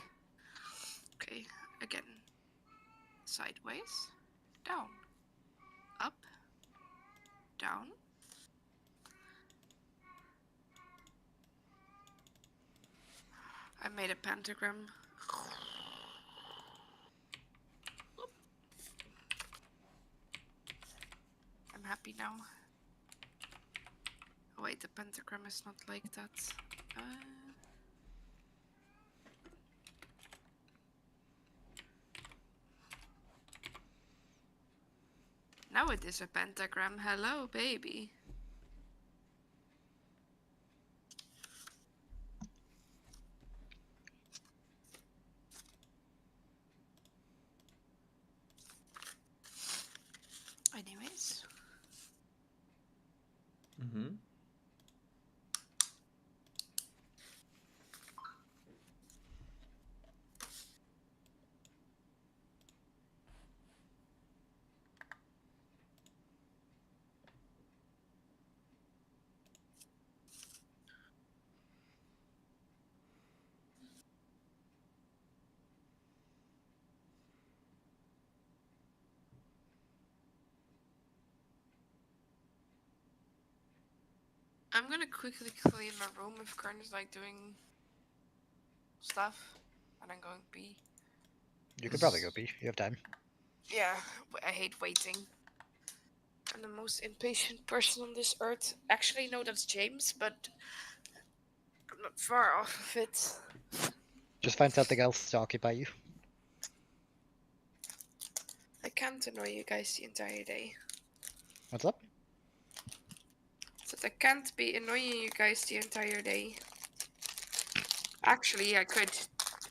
Okay, again. Sideways. Down. Up. Down. I made a pentagram. I'm happy now. Oh wait, the pentagram is not like that. Now it is a pentagram. Hello, baby. Anyways. Mm-hmm. I'm gonna quickly clean my room if Kern is like doing stuff. And I'm going pee. You could probably go pee. You have time. Yeah, I hate waiting. I'm the most impatient person on this earth. Actually, no, that's James, but I'm not far off of it. Just find something else to occupy you. I can't annoy you guys the entire day. What's up? So I can't be annoying you guys the entire day. Actually, I could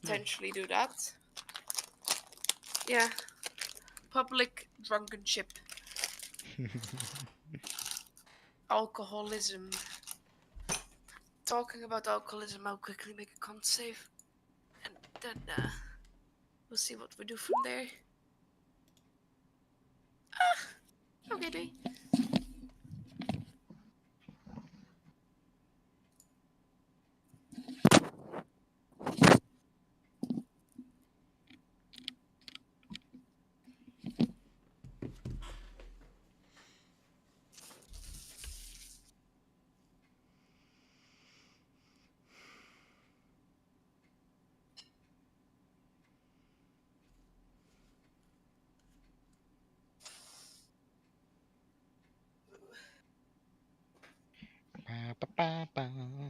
potentially do that. Yeah. Public drunkenship. Alcoholism. Talking about alcoholism, I'll quickly make a con save. And then we'll see what we do from there. Okay, day. Mm-hmm.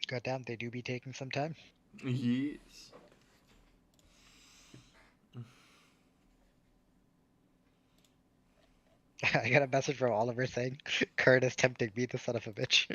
Goddamn, they do be taking some time. Yes. I got a message from Oliver saying, Kurt is tempting me, the son of a bitch.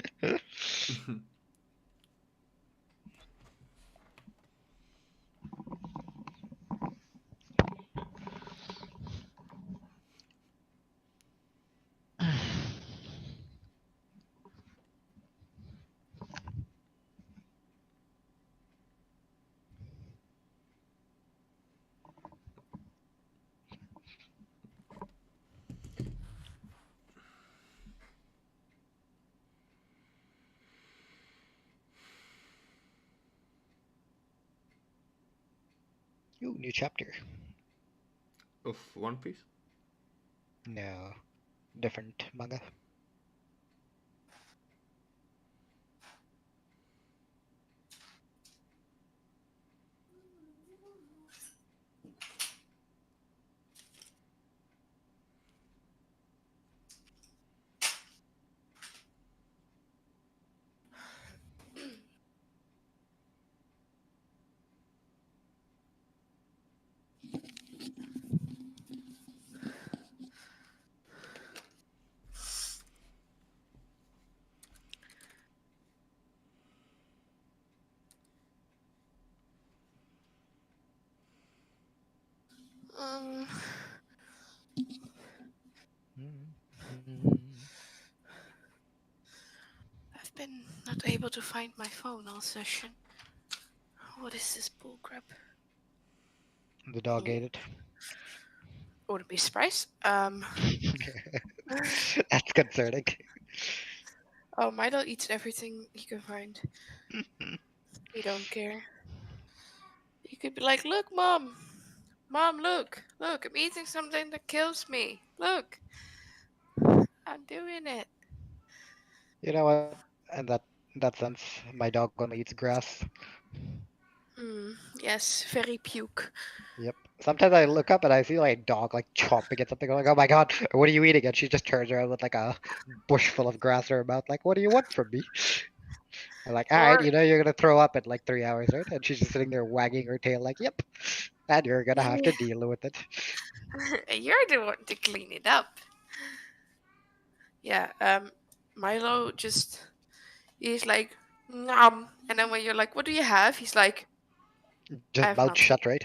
Ooh, new chapter. Of One Piece? No, different manga. I've been not able to find my phone all session. What is this bullcrap? The dog ate it. Wouldn't be surprised. That's concerning. Oh, Milo eats everything he can find. He don't care. He could be like, look, Mom, look, I'm eating something that kills me. Look, I'm doing it. You know what? And in that sense, my dog only eats grass. Yes, very puke. Yep. Sometimes I look up and I see like a dog like chomping at something. I'm like, oh my god, what are you eating? And she just turns around with like a bush full of grass in her mouth. Like, what do you want from me? I'm like, all right, Or you know you're gonna throw up in like 3 hours, right? And she's just sitting there wagging her tail, like, yep. And you're gonna have to deal with it. you're the one to clean it up. Yeah. Milo he's like, nom, and then when you're like, what do you have? He's like, I Just have mouth nothing. shut, right?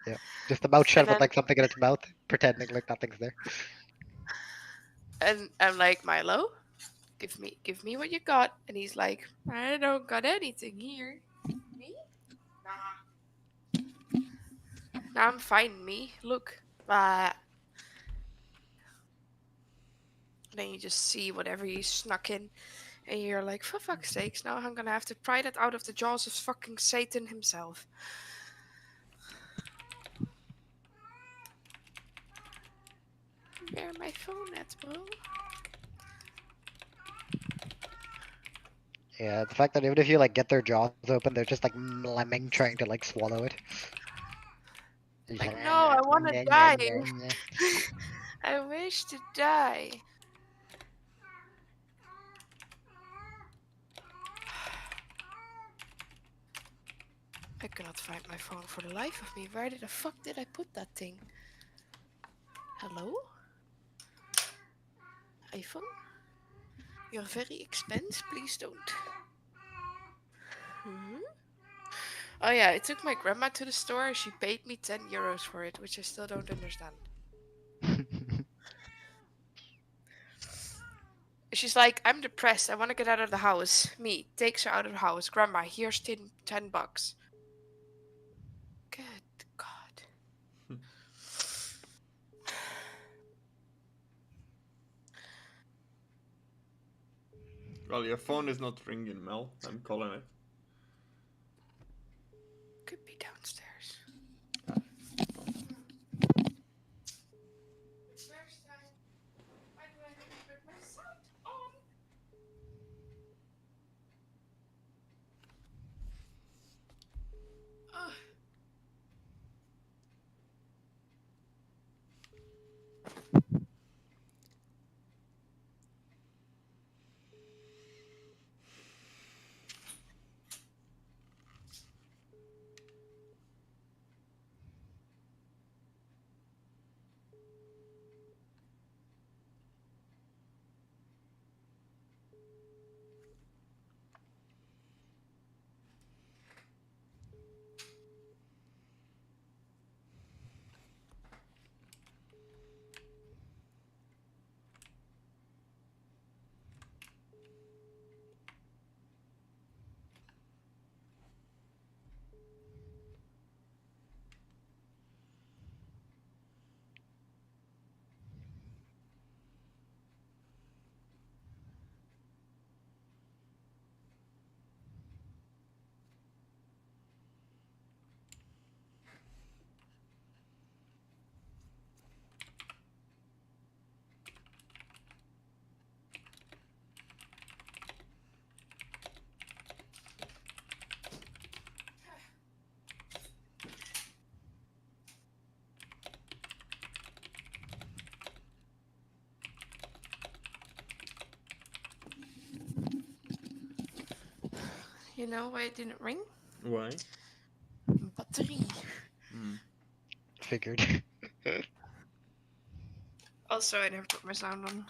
Yeah. Just the mouth And shut with then like something in its mouth, pretending like nothing's there. and I'm like, Milo, give me what you got. And he's like, I don't got anything here. Me? Nah, I'm fine. Me, look. Then you just see whatever you snuck in, and you're like, for fuck's sakes, now I'm gonna have to pry that out of the jaws of fucking Satan himself. Where my phone at, bro? Yeah, the fact that even if you like get their jaws open, they're just like lemming trying to like swallow it. Like, no, I wanna die. I wish to die. I cannot find my phone for the life of me. Where the fuck did I put that thing? Hello? iPhone? You're very expensive. Please don't. Oh yeah, I took my grandma to the store. She paid me 10 euros for it, which I still don't understand. She's like, I'm depressed. I want to get out of the house. Me takes her out of the house. Grandma, here's 10 bucks. Good God. Well, your phone is not ringing, Mel. I'm calling it. Could be downstairs. First time. Why do I have to put my sound on? Ugh. You know why it didn't ring? Why? Battery. Figured. Also, I never put my sound on.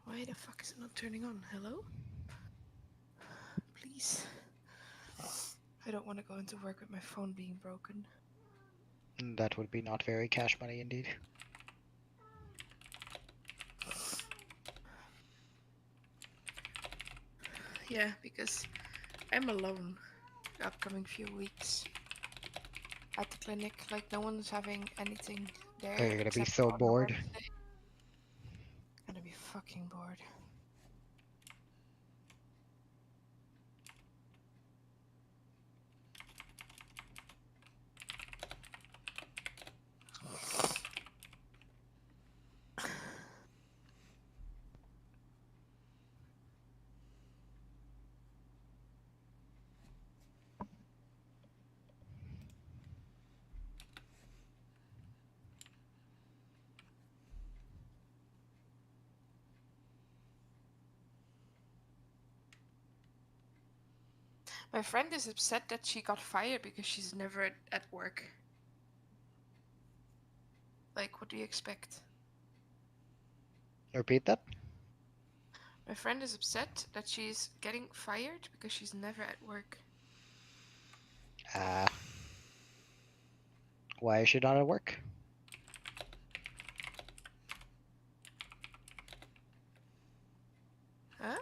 Why Why the fuck is it not turning on? Hello? Please. I don't want to go into work with my phone being broken. That would be not very cash money indeed. Yeah, because I'm alone the upcoming few weeks at the clinic. Like, no one's having anything there. Oh, you're gonna be except so on a bored. Wednesday. Gonna be fucking bored. My friend is upset that she got fired because she's never at work. Like, what do you expect? Repeat that? My friend is upset that she's getting fired because she's never at work. Why is she not at work? Huh?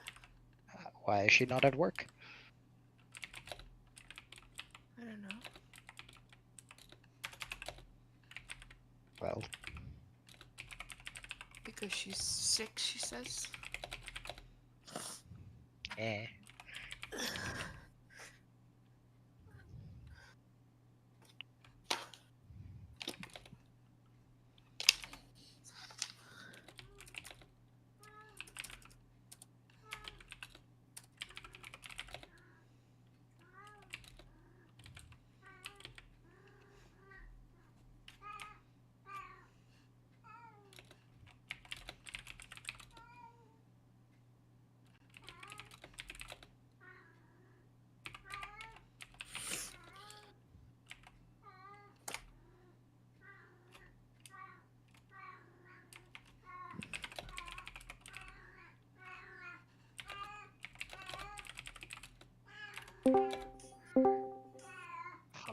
Why is she not at work? I don't know. Well, Because she's sick, she says. eh.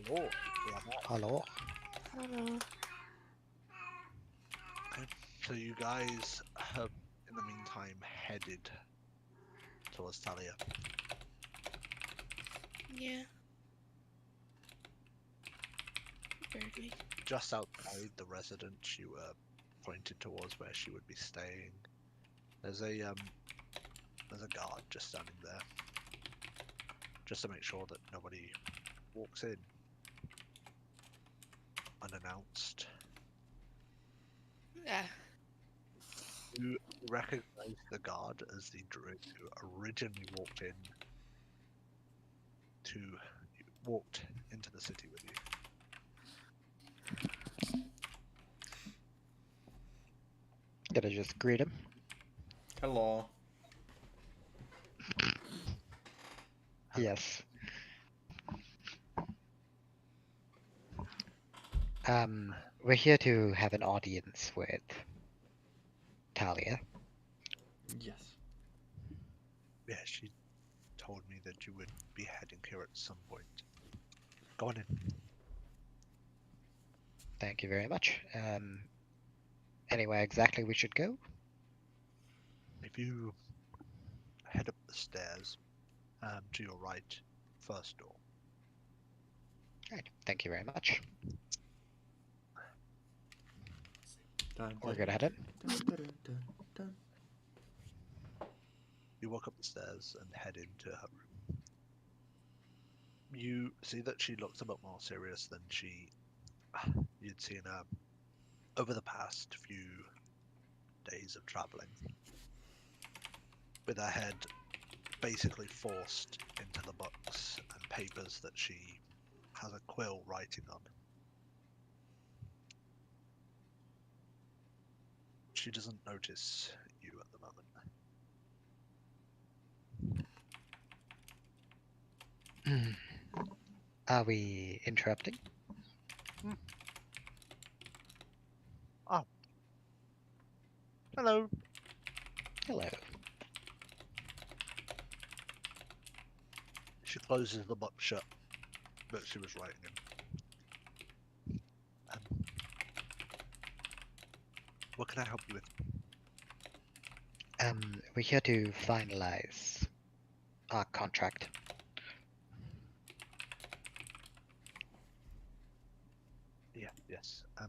Hello. Yeah, that- Hello? Hello. So you guys have, in the meantime, headed towards Talia. Yeah. Barely. Just outside the residence, you were pointed towards where she would be staying. There's a guard just standing there, just to make sure that nobody walks in unannounced. Yeah. You recognize the guard as the druid who originally walked into the city with you. Gonna just greet him. Hello. Yes. We're here to have an audience with Talia. Yes. Yeah, she told me that you would be heading here at some point. Go on in. Thank you very much. Anywhere exactly we should go? If you head up the stairs, to your right, first door. Right. Thank you very much. Dun, We're dun, gonna head in. dun, dun, dun, dun. You walk up the stairs and head into her room. You see that she looks a bit more serious than you'd seen her over the past few days of traveling. With her head basically forced into the books and papers that she has a quill writing on. She doesn't notice you at the moment. Are we interrupting? Oh. Hello. Hello. closes them up shut that she was writing in. What can I help you with? We're here to finalize our contract. Yeah, yes. I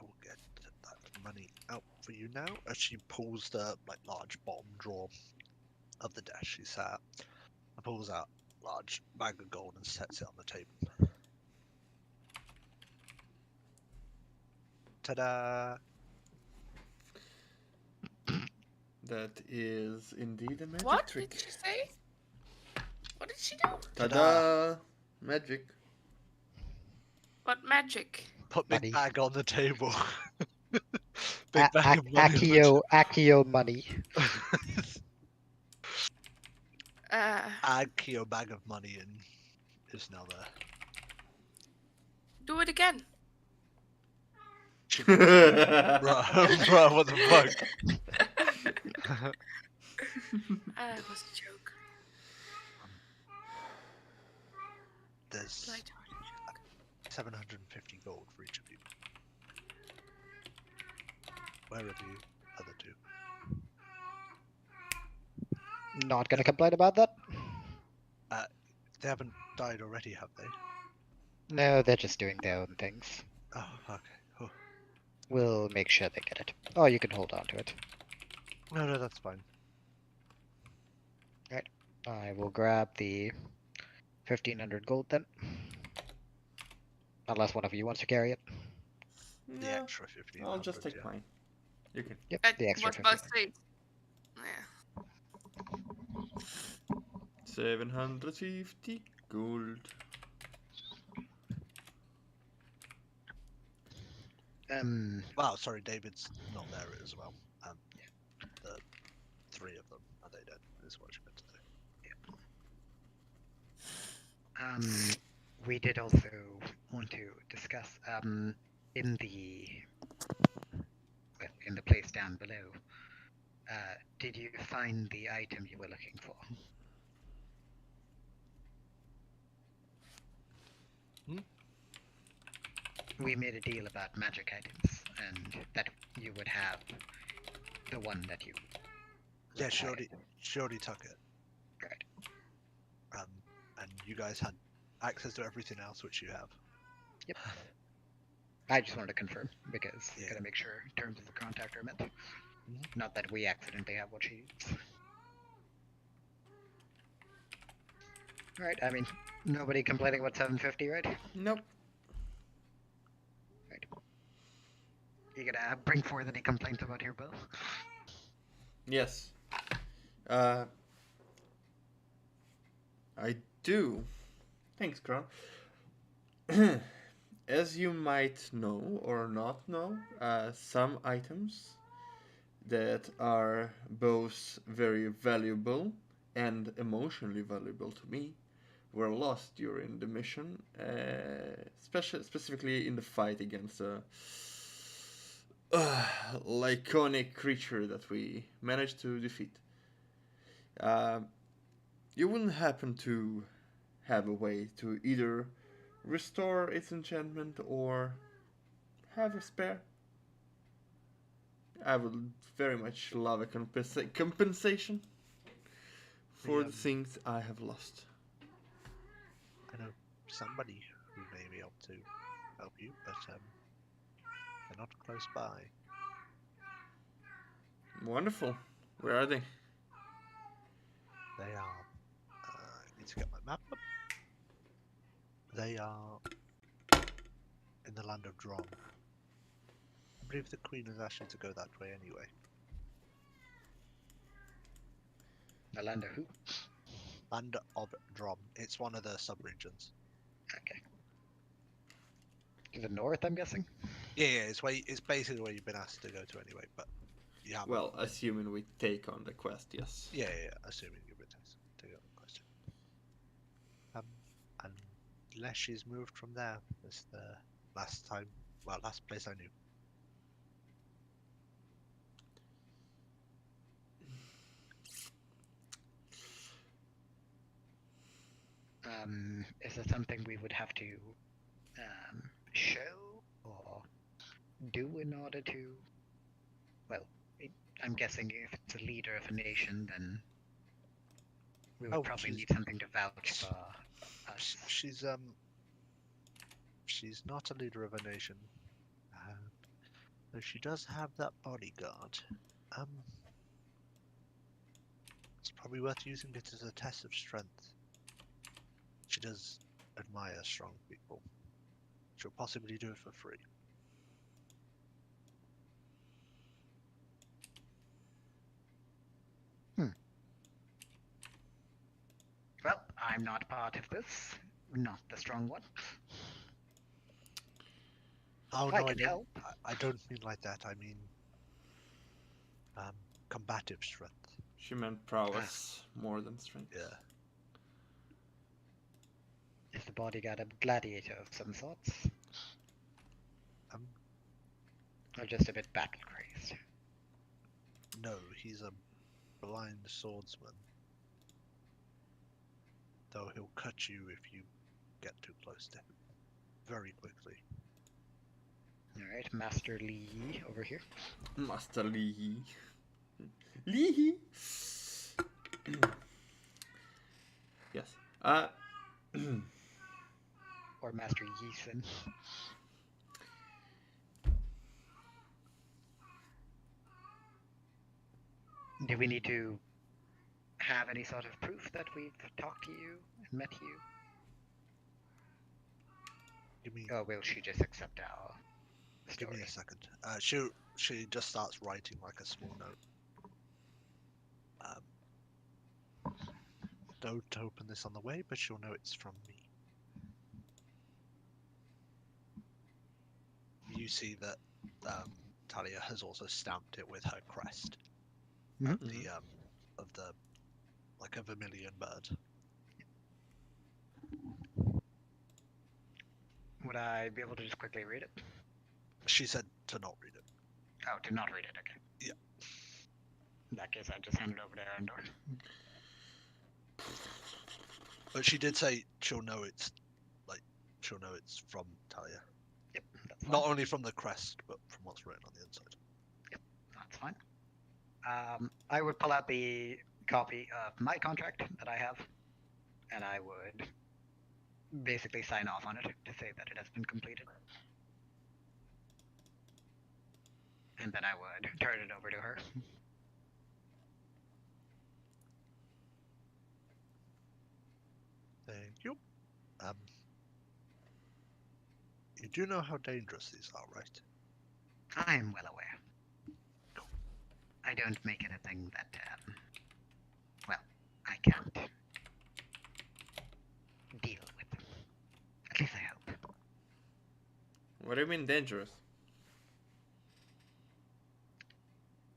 will get that money out for you now. As she pulls the large bottom drawer of the desk she sat at, and pulls out a large bag of gold and sets it on the table. Ta-da! That is indeed a magic What trick. did she say? What did she do? Ta-da! Magic. What magic? Put big Money. bag on the table. Big bag of money. on the Accio money. Accio bag of money in is now there. Do it again. Bro, what the fuck? It was a joke. There's Light-hearted joke. 750 gold for each of you. Where are the other two? Not gonna complain about that. They haven't died already, have they? No, they're just doing their own things. Oh, okay. Oh. We'll make sure they get it. Oh, you can hold on to it. No, that's fine. I will grab the 1500 gold then. Unless one of you wants to carry it. The No, extra 50. I'll just take mine. You can. Yep, That the extra was about 1500. Yeah. 750 gold. Wow, sorry, David's not there as well. The three of them, are they dead? Is what you meant to say. We did also want to discuss, in the place down below, did you find the item you were looking for? We made a deal about magic items, and that you would have the one that you... Yeah, she required. already took it. Right. And you guys had access to everything else which you have. Yep. I just wanted to confirm, because Yeah. gotta make sure terms of the contact are met. Not that we accidentally have what she needs. Alright, I mean, nobody complaining about 750, right? Nope. Right. You gonna bring forth any complaints about your bill? Yes. I do. Thanks, Kron. As you might know or not know, some items that are both very valuable and emotionally valuable to me were lost during the mission, specifically in the fight against a lyconic creature that we managed to defeat. You wouldn't happen to have a way to either restore its enchantment or have a spare? I would very much love a compensation for the things I have lost. I know somebody who may be able to help you, but they're not close by. Wonderful. Where are they? They are. I need to get my map up. They are in the land of Drom. I believe the Queen has asked you to go that way anyway. The land of who? Land of Drom. It's one of the sub-regions. Okay. To the north, I'm guessing? Yeah, it's basically where you've been asked to go to anyway, but you haven't. Well, assuming we take on the quest, yes. Yeah, assuming you've been asked to go on the question. Unless she's moved from there. That's the last place I knew. Is it something we would have to show or do in order to? Well, I'm guessing if it's a leader of a nation, then we would Oh, probably she's- need something to vouch for us. She's not a leader of a nation. Though she does have that bodyguard. It's probably worth using it as a test of strength. She does admire strong people. She'll possibly do it for free. Well, I'm not part of this. Not the strong one. Oh I no, can help. I don't mean like that. I mean, combative strength. She meant prowess more than strength. Yeah. Is the bodyguard a gladiator of some sorts? Um, Or just a bit battle crazed? no, he's a blind swordsman. Though he'll cut you if you get too close to him. Very quickly. Alright, Master Lee over here. Master Lee. Lee. Yes. Or Master Yeeson. Do we need to have any sort of proof that we've talked to you and met you? Give me, Or will she just accept our give me story? a second. She just starts writing like a small note. Don't open this on the way, but she'll know it's from me. You see that Talia has also stamped it with her crest of the like a vermilion bird. Would I be able to just quickly read it? She said to not read it. Oh, to not read it, okay. Yeah. In that case, I just hand it over to Arendor. But she did say she'll know it's from Talia. Yep, that's fine. Not only from the crest, but from what's written on the inside. That's fine. I would pull out the copy of my contract that I have, and I would basically sign off on it to say that it has been completed. And then I would turn it over to her. Thank you. You do know how dangerous these are, right? I am well aware. I don't make anything that, well, I can't deal with. At least I hope. What do you mean dangerous?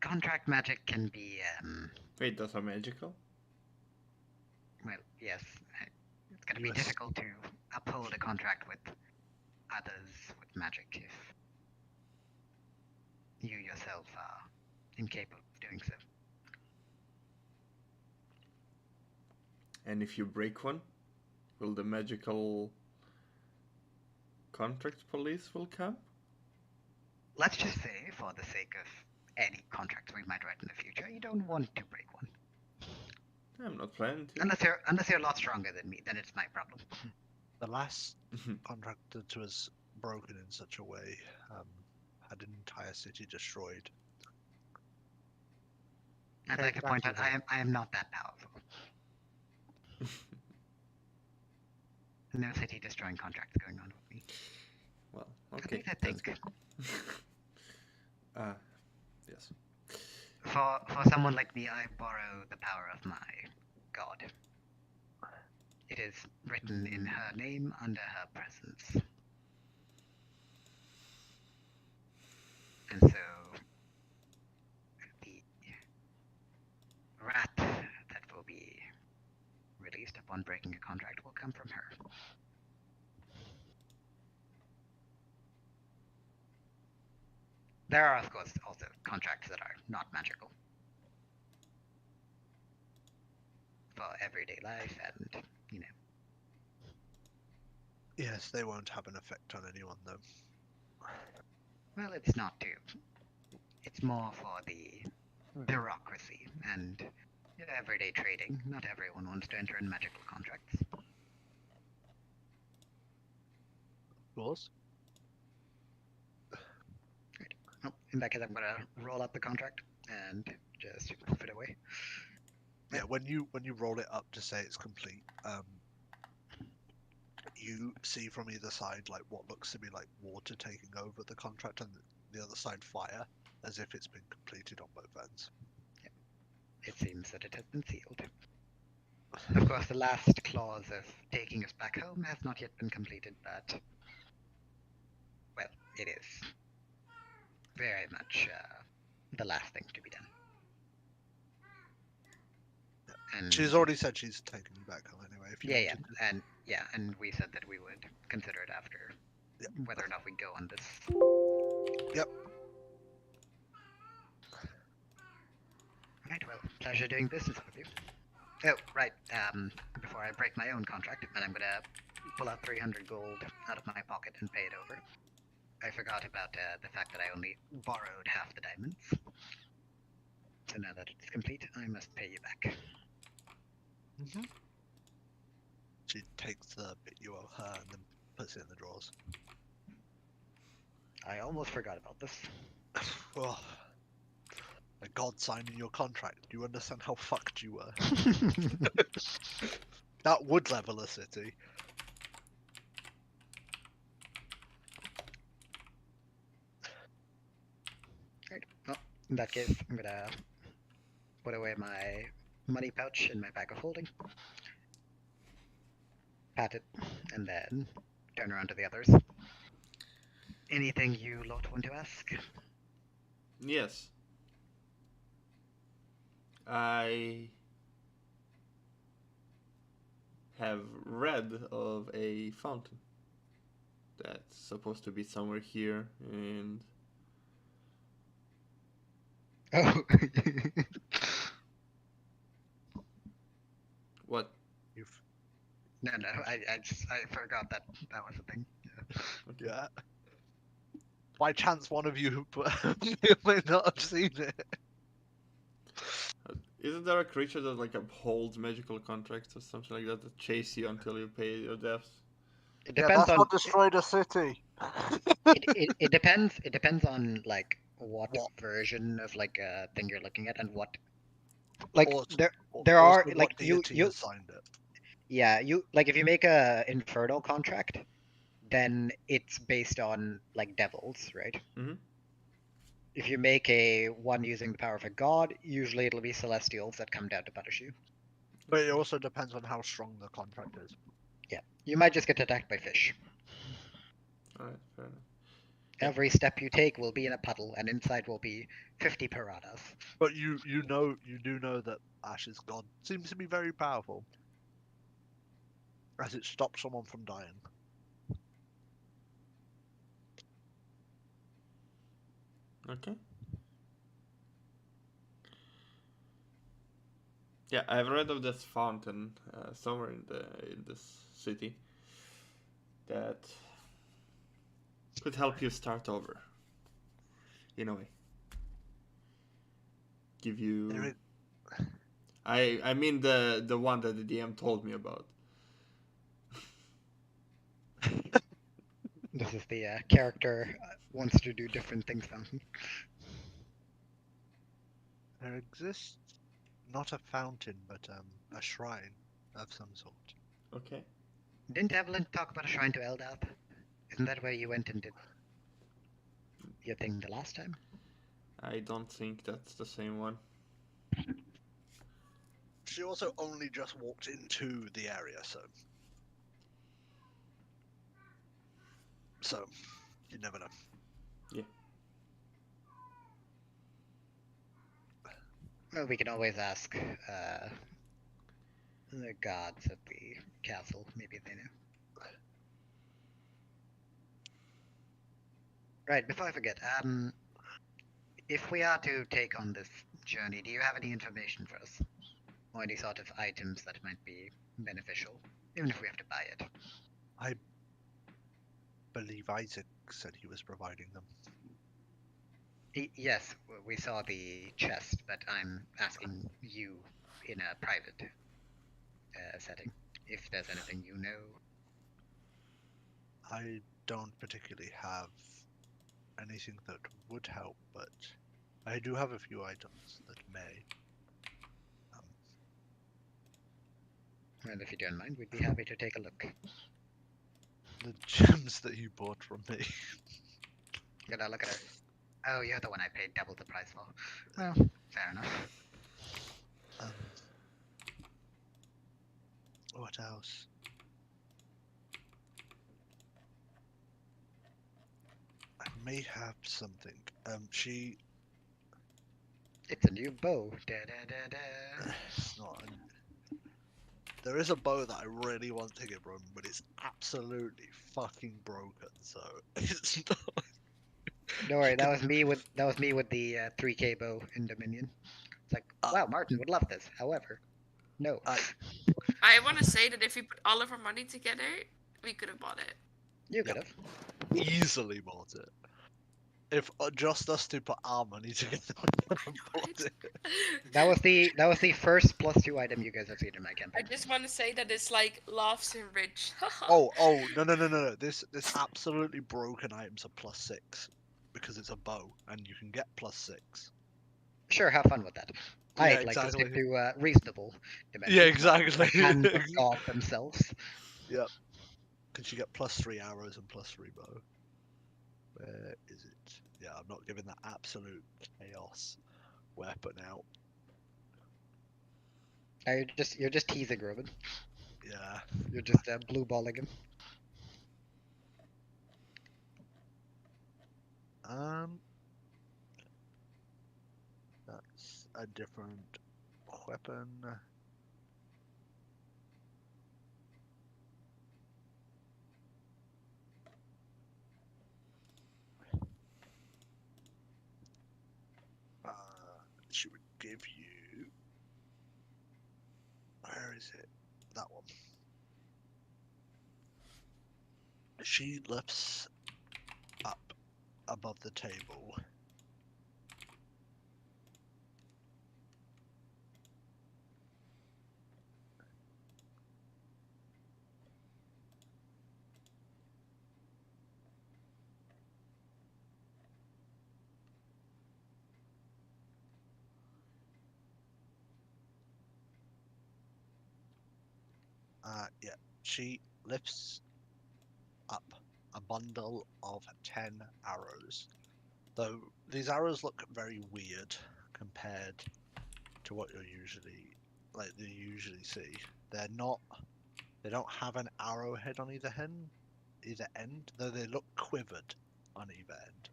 Contract magic can be, Wait, those are magical? well, yes. It's gonna be Yes. difficult to uphold a contract with others with magic if you yourself are incapable of doing so. And if you break one, will the magical contract police will come? Let's just say, for the sake of any contracts we might write in the future, you don't want to break one. I'm not planning to. Unless you're a lot stronger than me, then it's my problem. The last contract that was broken in such a way had an entire city destroyed. I'd like to point out, I am not that powerful. No city destroying contracts going on with me. Well, At okay. least I that's think. good. Yes. For someone like me, I borrow the power of my god. It is written in her name under her presence. And so the rat that will be released upon breaking a contract will come from her. There are, of course, also contracts that are not magical. For everyday life and, Yes, they won't have an effect on anyone though. Well, it's not too. It's more for the bureaucracy and everyday trading. Not everyone wants to enter in magical contracts. Of course. Oh, in that case, I'm gonna roll up the contract and just poof it away. Yeah, when you roll it up to say it's complete, you see from either side like what looks to be like water taking over the contract, and the other side fire, as if it's been completed on both ends. It seems that it has been sealed. Of course, the last clause of taking us back home has not yet been completed, but well, it is very much the last thing to be done. And She's already said she's taking you back home anyway. If you yeah, wanted to. and we said that we would consider it after Yep. whether or not we go on this. Yep. Right, well, pleasure doing business with you. Oh, right, before I break my own contract, and I'm gonna pull out 300 gold out of my pocket and pay it over. I forgot about the fact that I only borrowed half the diamonds. So now that it's complete, I must pay you back. Mm-hmm. She takes the bit you owe her and then puts it in the drawers. I almost forgot about this. Oh, a god signing your contract. Do you understand how fucked you were? That would level a city. Right, well, in that case, I'm gonna put away my money pouch in my bag of holding, pat it, and then turn around to the others. Anything you lot want to ask? Yes. I have read of a fountain that's supposed to be somewhere here, and Oh. what? You've No, I forgot that was a thing. yeah. By chance, one of you may not have seen it. Isn't there a creature that like upholds magical contracts or something like that chase you until you pay your debts? It Yeah, depends that's on what destroyed a city. it depends on like what version of like thing you're looking at and what like Also- there are Also, like what deity you assigned it. yeah you like if you make a infernal contract, then it's based on like devils, right? Mhm. If you make a one using the power of a god, usually it'll be celestials that come down to punish you. But it also depends on how strong the contract is. Yeah, you might just get attacked by fish. Alright, fair enough. Every step you take will be in a puddle, and inside will be 50 piranhas. But you do know that Ash's god seems to be very powerful, as it stops someone from dying. Okay. Yeah, I've read of this fountain somewhere in this city that could help you start over. In a way. Give you. There is, I mean the one that the DM told me about. This is the character wants to do different things fountain. there exists not a fountain, but a shrine of some sort. Okay. Didn't Evelyn talk about a shrine to Eldath? Isn't that where you went and did your thing the last time? I don't think that's the same one. She also only just walked into the area, so you never know. Yeah. Well, we can always ask the gods at the castle. Maybe they know. Right, before I forget, if we are to take on this journey, do you have any information for us? Or any sort of items that might be beneficial, even if we have to buy it? believe Isaac said he was providing them. Yes, we saw the chest, but I'm asking you in a private setting if there's anything you know. I don't particularly have anything that would help, but I do have a few items that may. Well, if you don't mind, we'd be happy to take a look. The gems that you bought from me. Can I look at it? Oh, you're the one I paid double the price for. Well, fair enough. Um, what else? I may have something. It's a new bow. Da da da da. It's not. There is a bow that I really want to give Roman, but it's absolutely fucking broken. So it's not. Don't worry, that was me with the 3K bow in Dominion. It's like, wow, Martin would love this. However, no. I want to say that if we put all of our money together, we could have bought it. You Yep. could have. Easily bought it. If just us two put our money together, we would have bought it. That was the first +2 item you guys have seen in my I campaign. just want to say that it's like laughs and rich. Oh, no. This absolutely broken item's a +6 because it's a bow and you can get +6. Sure, have fun with that. Yeah, I'd like to exactly. stick to reasonable dimensions. Yeah, exactly. The hands of God themselves. Yep. Because you get +3 arrows and +3 bow. Where is it? Yeah, I'm not giving that absolute chaos weapon out. You're just teasing Ruben. Yeah. You're just blue balling him. That's a different weapon. She would give you. Where is it? That one. She lifts up above the table. Yeah, she lifts up a bundle of 10 arrows. Though these arrows look very weird compared to what you usually see. They don't have an arrowhead on either end, though they look quivered on either end.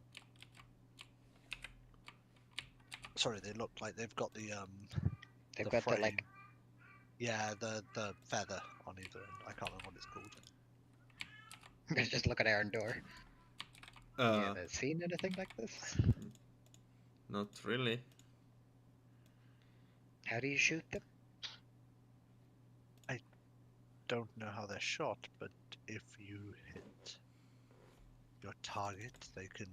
Sorry, they look like they've got the They've the got frame. the like. Yeah, the feather on either end. I can't remember what it's called. Just look at Aaron Door. You ever seen anything like this? Not really. How do you shoot them? Don't know how they're shot, but if you hit your target, they can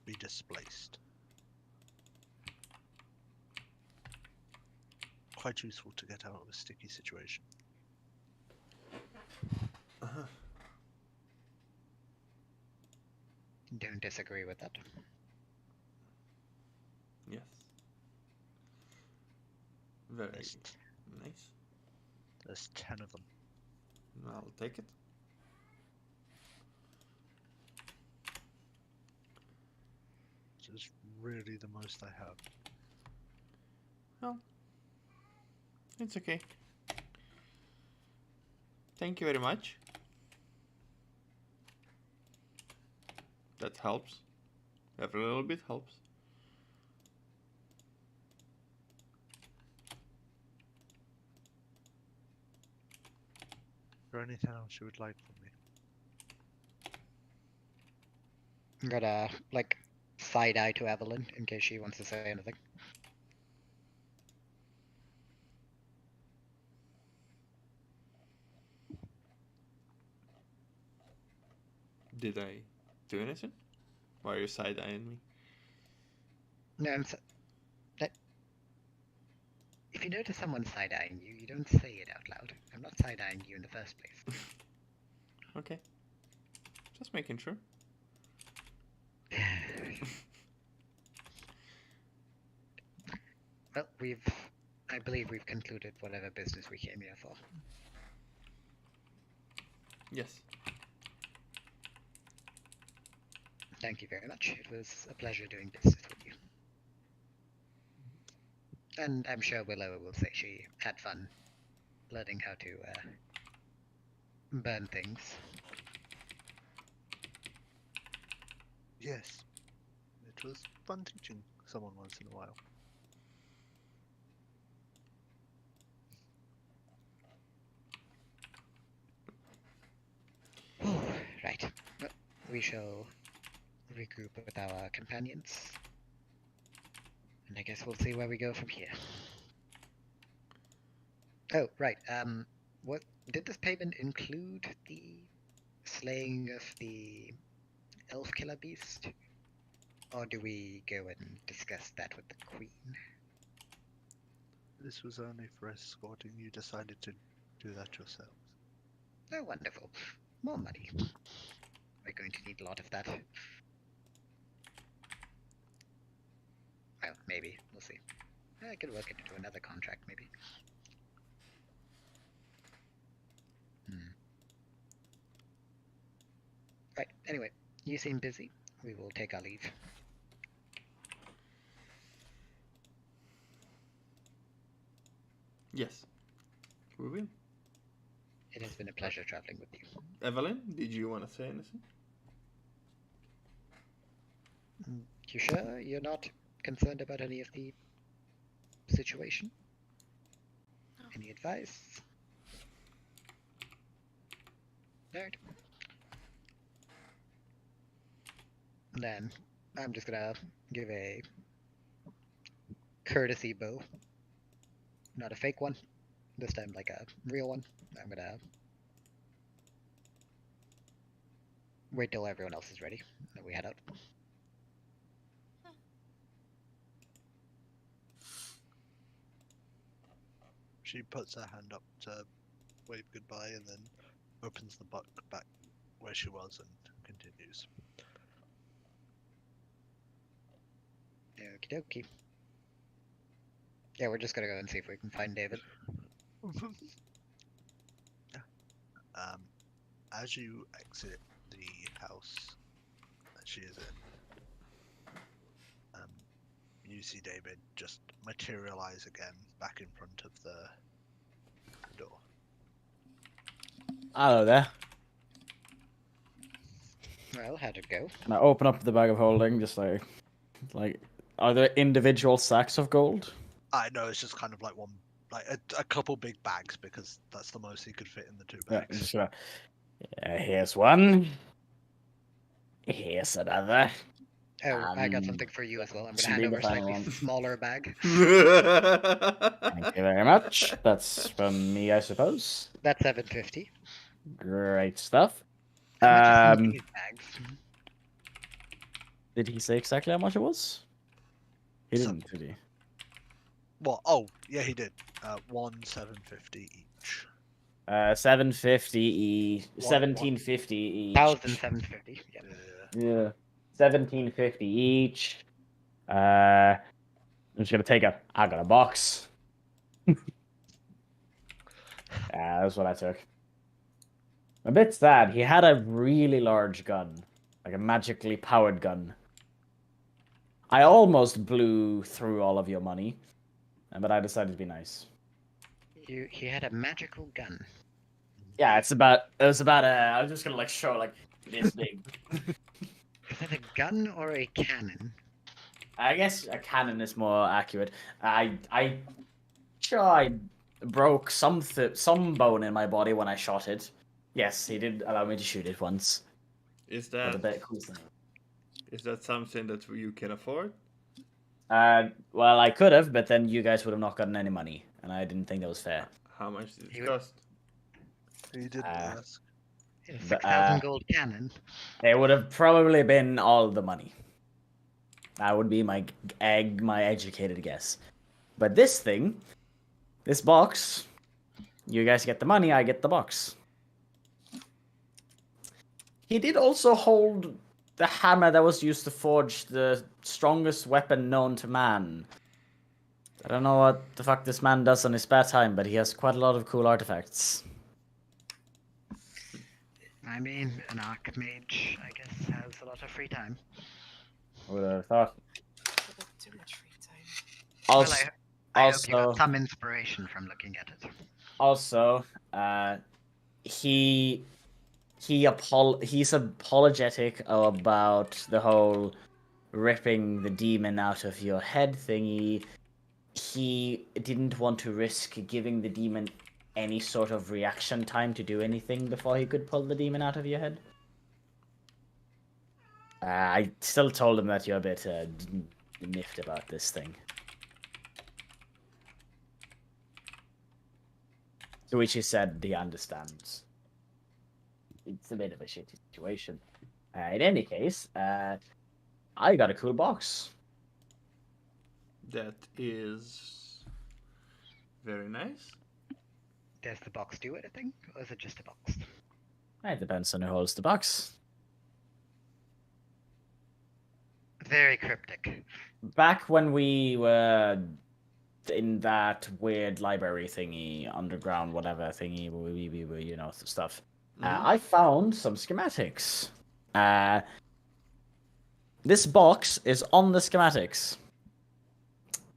be displaced. Quite useful to get out of a sticky situation. Don't disagree with that. Yes. Very There's, nice. there's 10 of them. I'll take it. This is really the most I have. Oh. It's okay. Thank you very much. That helps. Every little bit helps. Is there anything else you would like from me? Got a like side eye to Evelyn in case she wants to say anything. Did I do anything? Why are you side-eyeing me? No, that if you notice someone side-eyeing you, you don't say it out loud. I'm not side-eyeing you in the first place. Okay. Just making sure. Well, I believe we've concluded whatever business we came here for. Yes. Thank you very much. It was a pleasure doing business with you. And I'm sure Willow will say she had fun learning how to burn things. Yes. It was fun teaching someone once in a while. Right. Well, we shall regroup with our companions. And I guess we'll see where we go from here. Oh, right. What did this payment include the slaying of the elf killer beast? Or do we go and discuss that with the queen? This was only for escorting. You decided to do that yourselves. Oh, wonderful. More money. We're going to need a lot of that. Well, maybe. We'll see. I could work it into another contract, maybe. Right, anyway, you seem busy. We will take our leave. Yes. We will. It has been a pleasure traveling with you. Evelyn, did you want to say anything? You sure you're not concerned about any of the situation? No. Any advice? Alright. Then I'm just gonna give a courtesy bow. Not a fake one. This time like a real one. I'm gonna wait till everyone else is ready. Then we head out. She puts her hand up to wave goodbye and then opens the book back where she was and continues. Okie dokie. Yeah, we're just gonna go and see if we can find David. As you exit the house that she is in, you see David just materialize again back in front of the door. Hello there. Well, how'd it go? Can I open up the bag of holding? Just like, are there individual sacks of gold? I know it's just kind of like one, like a couple big bags because that's the most he could fit in the two Yeah, bags. sure. Here's one. Here's another. Oh, I got something for you as well. I'm should gonna hand be the over a final slightly one. smaller bag. Thank you very much. That's from me, I suppose. That's 750. Great stuff. How much is in these bags? Did he say exactly how much it was? He So- didn't, did he? What? Oh, yeah, he did. 750 each. 750 each. One- 1750 each. 1,750. Yeah. Yeah. 1750 each. I'm just gonna take a. I got a box. That's what I took. A bit sad. He had a really large gun, like a magically powered gun. I almost blew through all of your money, but I decided to be nice. He had a magical gun. Yeah, it was about I'm just gonna like show like this big. Is that a gun or a cannon? I guess a cannon is more accurate. I broke some bone in my body when I shot it. Yes, he did allow me to shoot it once. Is But a that bit cool thing. is that something that you can afford? Well, I could have, but then you guys would have not gotten any money, and I didn't think that was fair. How much did You it would- cost? He didn't ask. 6,000 gold cannon. It would have probably been all the money. That would be my educated guess. But this thing, this box, you guys get the money, I get the box. He did also hold the hammer that was used to forge the strongest weapon known to man. I don't know what the fuck this man does on his spare time, but he has quite a lot of cool artifacts. I mean, an archmage, I guess, has a lot of free time. Would have thought. Too much free time. Also, I hope you got some inspiration from looking at it. Also, he's apologetic about the whole ripping the demon out of your head thingy. He didn't want to risk giving the demon any sort of reaction time to do anything before he could pull the demon out of your head. I still told him that you're a bit miffed about this thing. To which he said he understands. It's a bit of a shitty situation. In any case, I got a cool box. That is very nice. Does the box do anything, or is it just a box? It depends on who holds the box. Very cryptic. Back when we were in that weird library thingy, underground whatever thingy, we were, you know, stuff. I found some schematics. This box is on the schematics.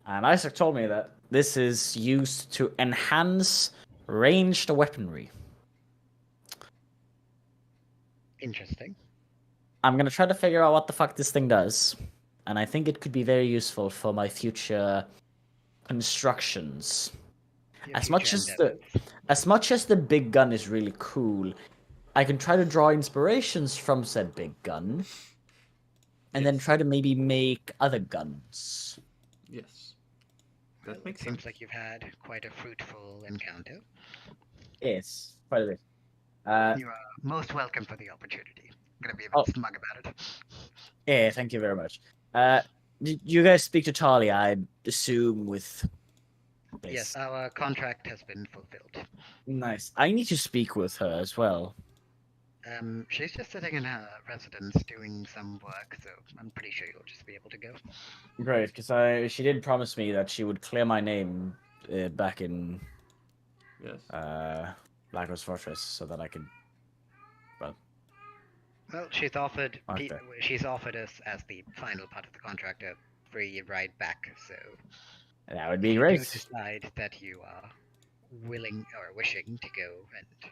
And Isaac told me that this is used to enhance ranged weaponry. Interesting. I'm gonna try to figure out what the fuck this thing does. And I think it could be very useful for my future constructions. As much as the big gun is really cool, I can try to draw inspirations from said big gun, and then try to maybe make other guns. Yes. Well, That makes it seems sense. like you've had quite a fruitful encounter. Yes, quite a bit. You are most welcome for the opportunity. I'm gonna be a bit Oh. smug about it. Yeah, thank you very much. You guys speak to Talia, I assume, with... Yes, our contract has been fulfilled. Nice. I need to speak with her as well. She's just sitting in her residence doing some work, so I'm pretty sure you'll just be able to go. Great, because she did promise me that she would clear my name back in Yes. Blackrose Fortress, so that I could... Well, she's offered Okay. she's offered us as the final part of the contract a free ride back. So That would be if you great. do decide that you are willing or wishing to go and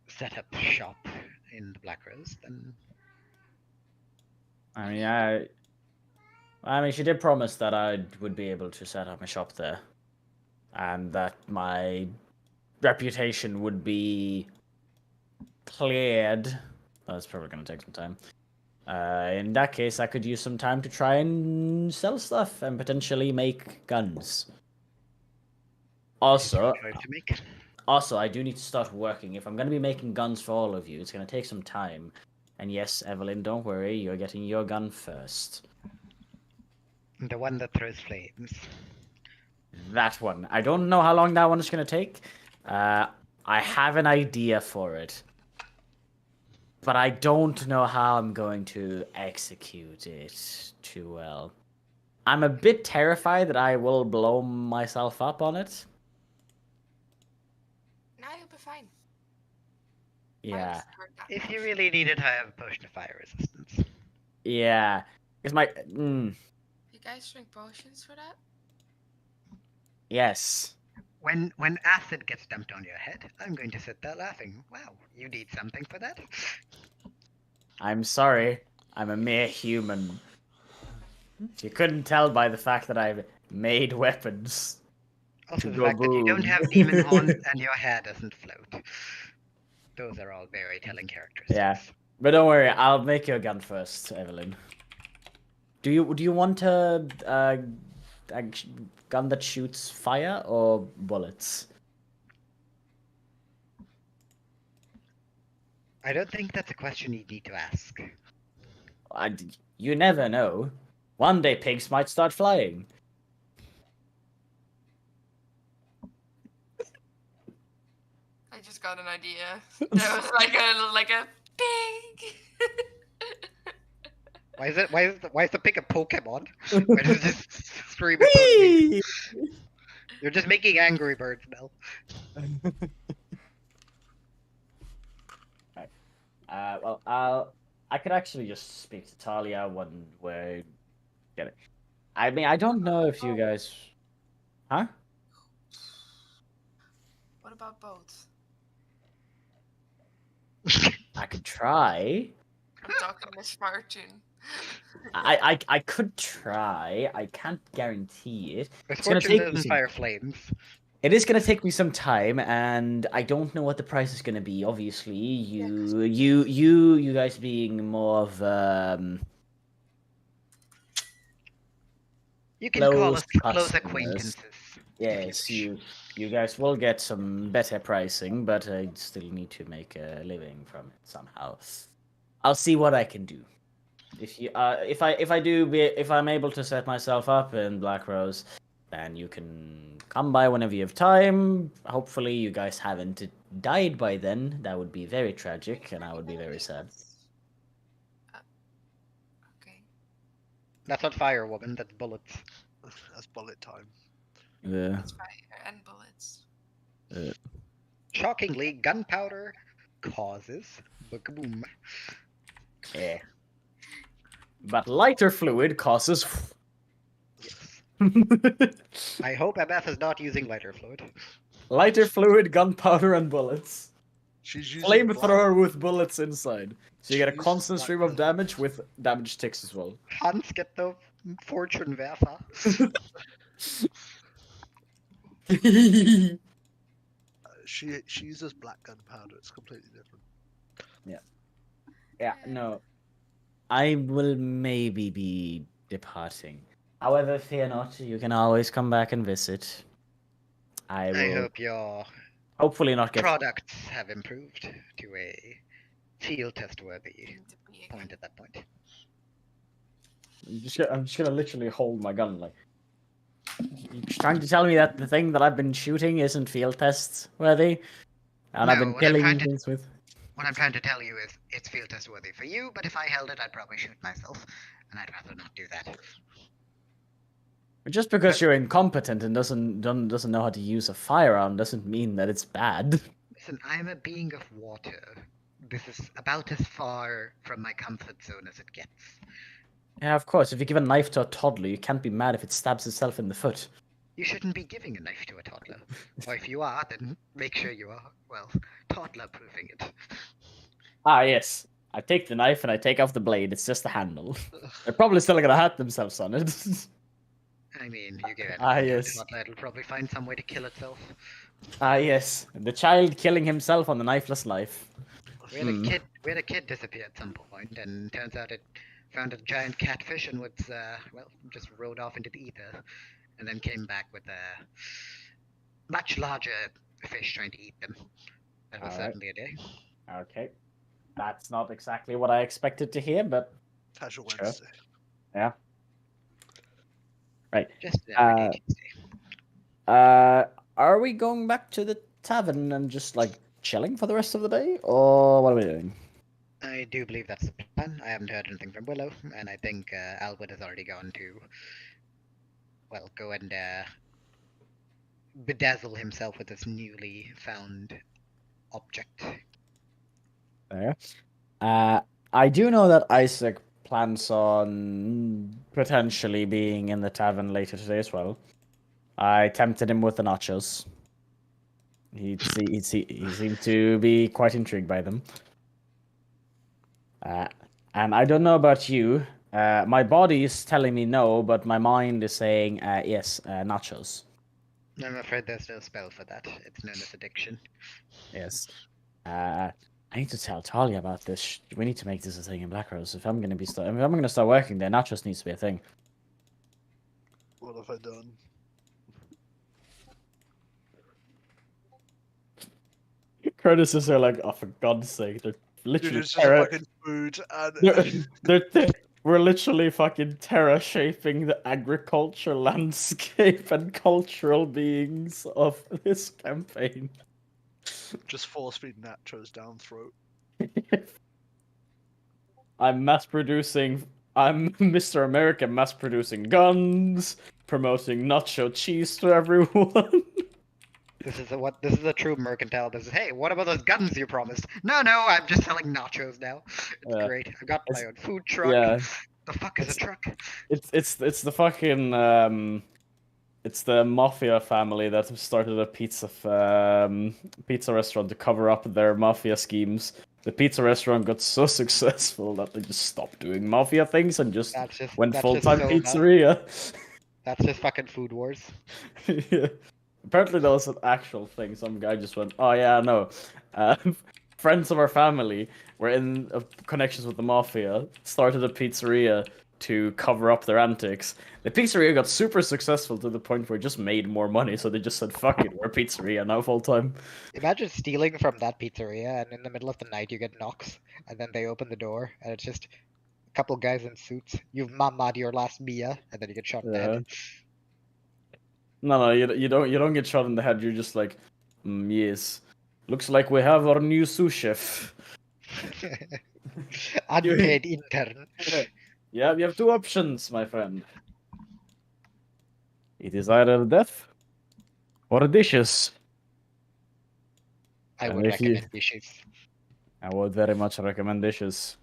set up shop in the Blackrose, then I mean, she did promise that I would be able to set up a shop there, and that my reputation would be cleared. That's probably going to take some time. In that case, I could use some time to try and sell stuff and potentially make guns. Also, choice to make. I do need to start working. If I'm going to be making guns for all of you, it's going to take some time. And yes, Evelyn, don't worry, you're getting your gun first. The one that throws flames. That one. I don't know how long that one is going to take. I have an idea for it. But I don't know how I'm going to execute it too well. I'm a bit terrified that I will blow myself up on it. Now you'll be fine. Yeah. Fires aren't that If you much. really needed, I have a potion of fire resistance. Yeah. Because my... You guys drink potions for that? When Yes. acid gets dumped on your head, I'm going to sit there laughing. Wow, you need something for that? I'm sorry. I'm a mere human. You couldn't tell by the fact that I've made weapons. Also, To the go fact that you don't boom. have demon horns and your hair doesn't float. Those are all very telling characteristics. Yeah. But don't worry, I'll make your gun first, Evelyn. Do you want a gun that shoots fire or bullets? I don't think that's a question you need to ask. You never know. One day pigs might start flying. I just got an idea. That was like a pig. Why is the pig a Pokemon? Why does it just scream at both of you? Whee! You're just making Angry Birds now. Well, I could actually just speak to Talia when we're getting. I mean, I don't know if you guys, huh? What about boats? I could try. I'm talking misfortune. I could try. I can't guarantee it. It's gonna Misfortune take me doesn't some. fire flames. It is gonna take me some time, and I don't know what the price is gonna be. Obviously, you guys being more of You can call close us close customers. acquaintances. Yes, if you wish. you guys will get some better pricing, but I still need to make a living from it somehow. I'll see what I can do. If I'm able to set myself up in Blackrose, then you can come by whenever you have time. Hopefully, you guys haven't died by then. That would be very tragic, and I would be very sad. Okay. That's not fire, woman. That's bullets. That's bullet time. Yeah. That's fire and bullets. Shockingly, gunpowder causes boom. Yeah. But lighter fluid causes. Yes. I hope MF is not using lighter fluid. Lighter fluid, gunpowder, and bullets. She's using Flamethrower with bullets inside. So you get a She uses constant black stream of gun. damage with damage ticks as well. Hans, get the Fortunenwerfer. She uses black gunpowder. It's completely different. Yeah, no. I will maybe be departing. However, fear not, you can always come back and visit. I I will hope your hopefully not get. products have improved to a field test worthy To be point at that point. I'm just gonna literally hold my gun like. You're trying to tell me that the thing that I've been shooting isn't field test worthy, and I've No, been what I'm killing trying to- things with. What I'm trying to tell you is it's field test worthy for you, but if I held it, I'd probably shoot myself, and I'd rather not do that. Just because you're incompetent and doesn't know how to use a firearm doesn't mean that it's bad. Listen, I'm a being of water. This is about as far from my comfort zone as it gets. Yeah, of course. If you give a knife to a toddler, you can't be mad if it stabs itself in the foot. You shouldn't be giving a knife to a toddler. Or if you are, then make sure you are, well, toddler-proofing it. Ah, yes. I take the knife and I take off the blade. It's just the handle. They're probably still gonna hurt themselves on it. I mean, you give it yes. a toddler, it'll probably find some way to kill itself. Ah, yes. The child killing himself on the knifeless knife. We had a kid disappear at some point, and turns out it found a giant catfish and was, just rode off into the ether, and then came back with a much larger fish trying to eat them. That was Alright. certainly a day. Okay. That's not exactly what I expected to hear, but Casual Sure. Wednesday. yeah. Right. Just an everyday Uh, Tuesday. Are we going back to the tavern and just like chilling for the rest of the day, or what are we doing? I do believe that's the plan. I haven't heard anything from Willow, and I think Albert has already gone to, well, go and bedazzle himself with this newly found object. There. I do know that Isaac plans on potentially being in the tavern later today as well. I tempted him with the nachos. He seemed to be quite intrigued by them. And I don't know about you. My body is telling me no, but my mind is saying yes, nachos. I'm afraid there's no spell for that. It's known as addiction. Yes. I need to tell Talia about this. We need to make this a thing in Blackrose. If I'm gonna start working there, nachos needs to be a thing. What have I done? Curtis is like, oh, for God's sake, they're Dude, literally it's just a terra. fucking food and We're literally fucking terra shaping the agriculture landscape and cultural beings of this campaign. just force feed nachos down throat. I'm Mr. America mass producing guns, promoting nacho cheese to everyone. This is a true mercantile. This is, hey, what about those guns you promised? No, I'm just selling nachos now. It's Yeah. great. I've got my It's- own food truck. Yeah, The fuck is a truck? it's the fucking it's the mafia family that have started a pizza restaurant to cover up their mafia schemes. The pizza restaurant got so successful that they just stopped doing mafia things and just went that's just full-time so pizzeria. That's just fucking food wars. Yeah. Apparently that was an actual thing. Some guy just went, "Oh yeah, no, uh, friends of our family were in connections with the mafia, started a pizzeria to cover up their antics. The pizzeria got super successful to the point where it just made more money, so they just said, fuck it, we're a pizzeria now full time." Imagine stealing from that pizzeria, and in the middle of the night you get knocks, and then they open the door, and it's just a couple guys in suits. You've mamad your last Mia, and then you get shot dead. No, you don't get shot in the head. You're just like, yes. Looks like we have our new sous chef. Unpaid intern. Yeah, you have two options, my friend. It is either death or dishes. I And would if you- recommend dishes. I would very much recommend dishes.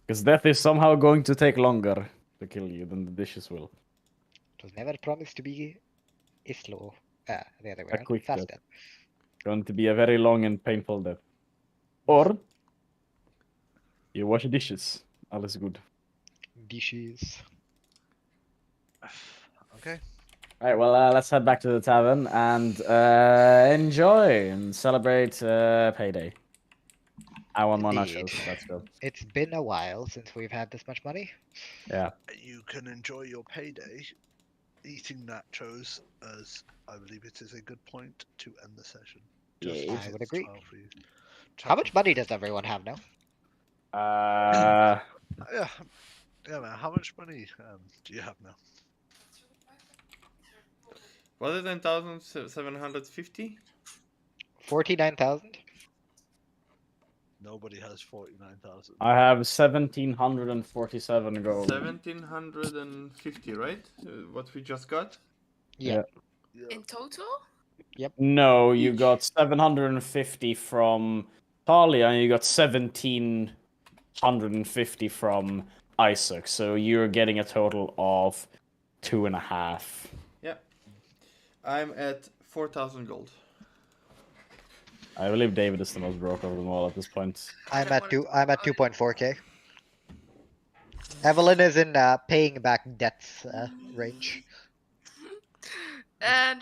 Because death is somehow going to take longer to kill you than the dishes will. It was never promised to be slow. The other way A around. quick Fast death. death. Going to be a very long and painful death. Or you wash dishes. All is good. Dishes. Okay. Alright, well, let's head back to the tavern and enjoy and celebrate payday. I want more Indeed. nachos. Let's go. It's been a while since we've had this much money. Yeah. You can enjoy your payday eating nachos, as I believe it is a good point to end the session. Just Yeah. because I would it's agree. 12 for you. How much money does everyone have now? Yeah, man. How much money do you have now? Was it 10,750? 49,000? Nobody has 49,000. I have 1,747 gold. 1,750, right? What we just got? Yeah. Yeah. In total? No, you Each. got 750 from Talia, and you got 1,750 from Isaac. So you're getting a total of 2.5. Yeah. I'm at 4,000 gold. I believe David is the most broke of them all at this point. I'm don't at wanna two. talk I'm at about it. 2.4k. Evelyn is in paying back debts range. And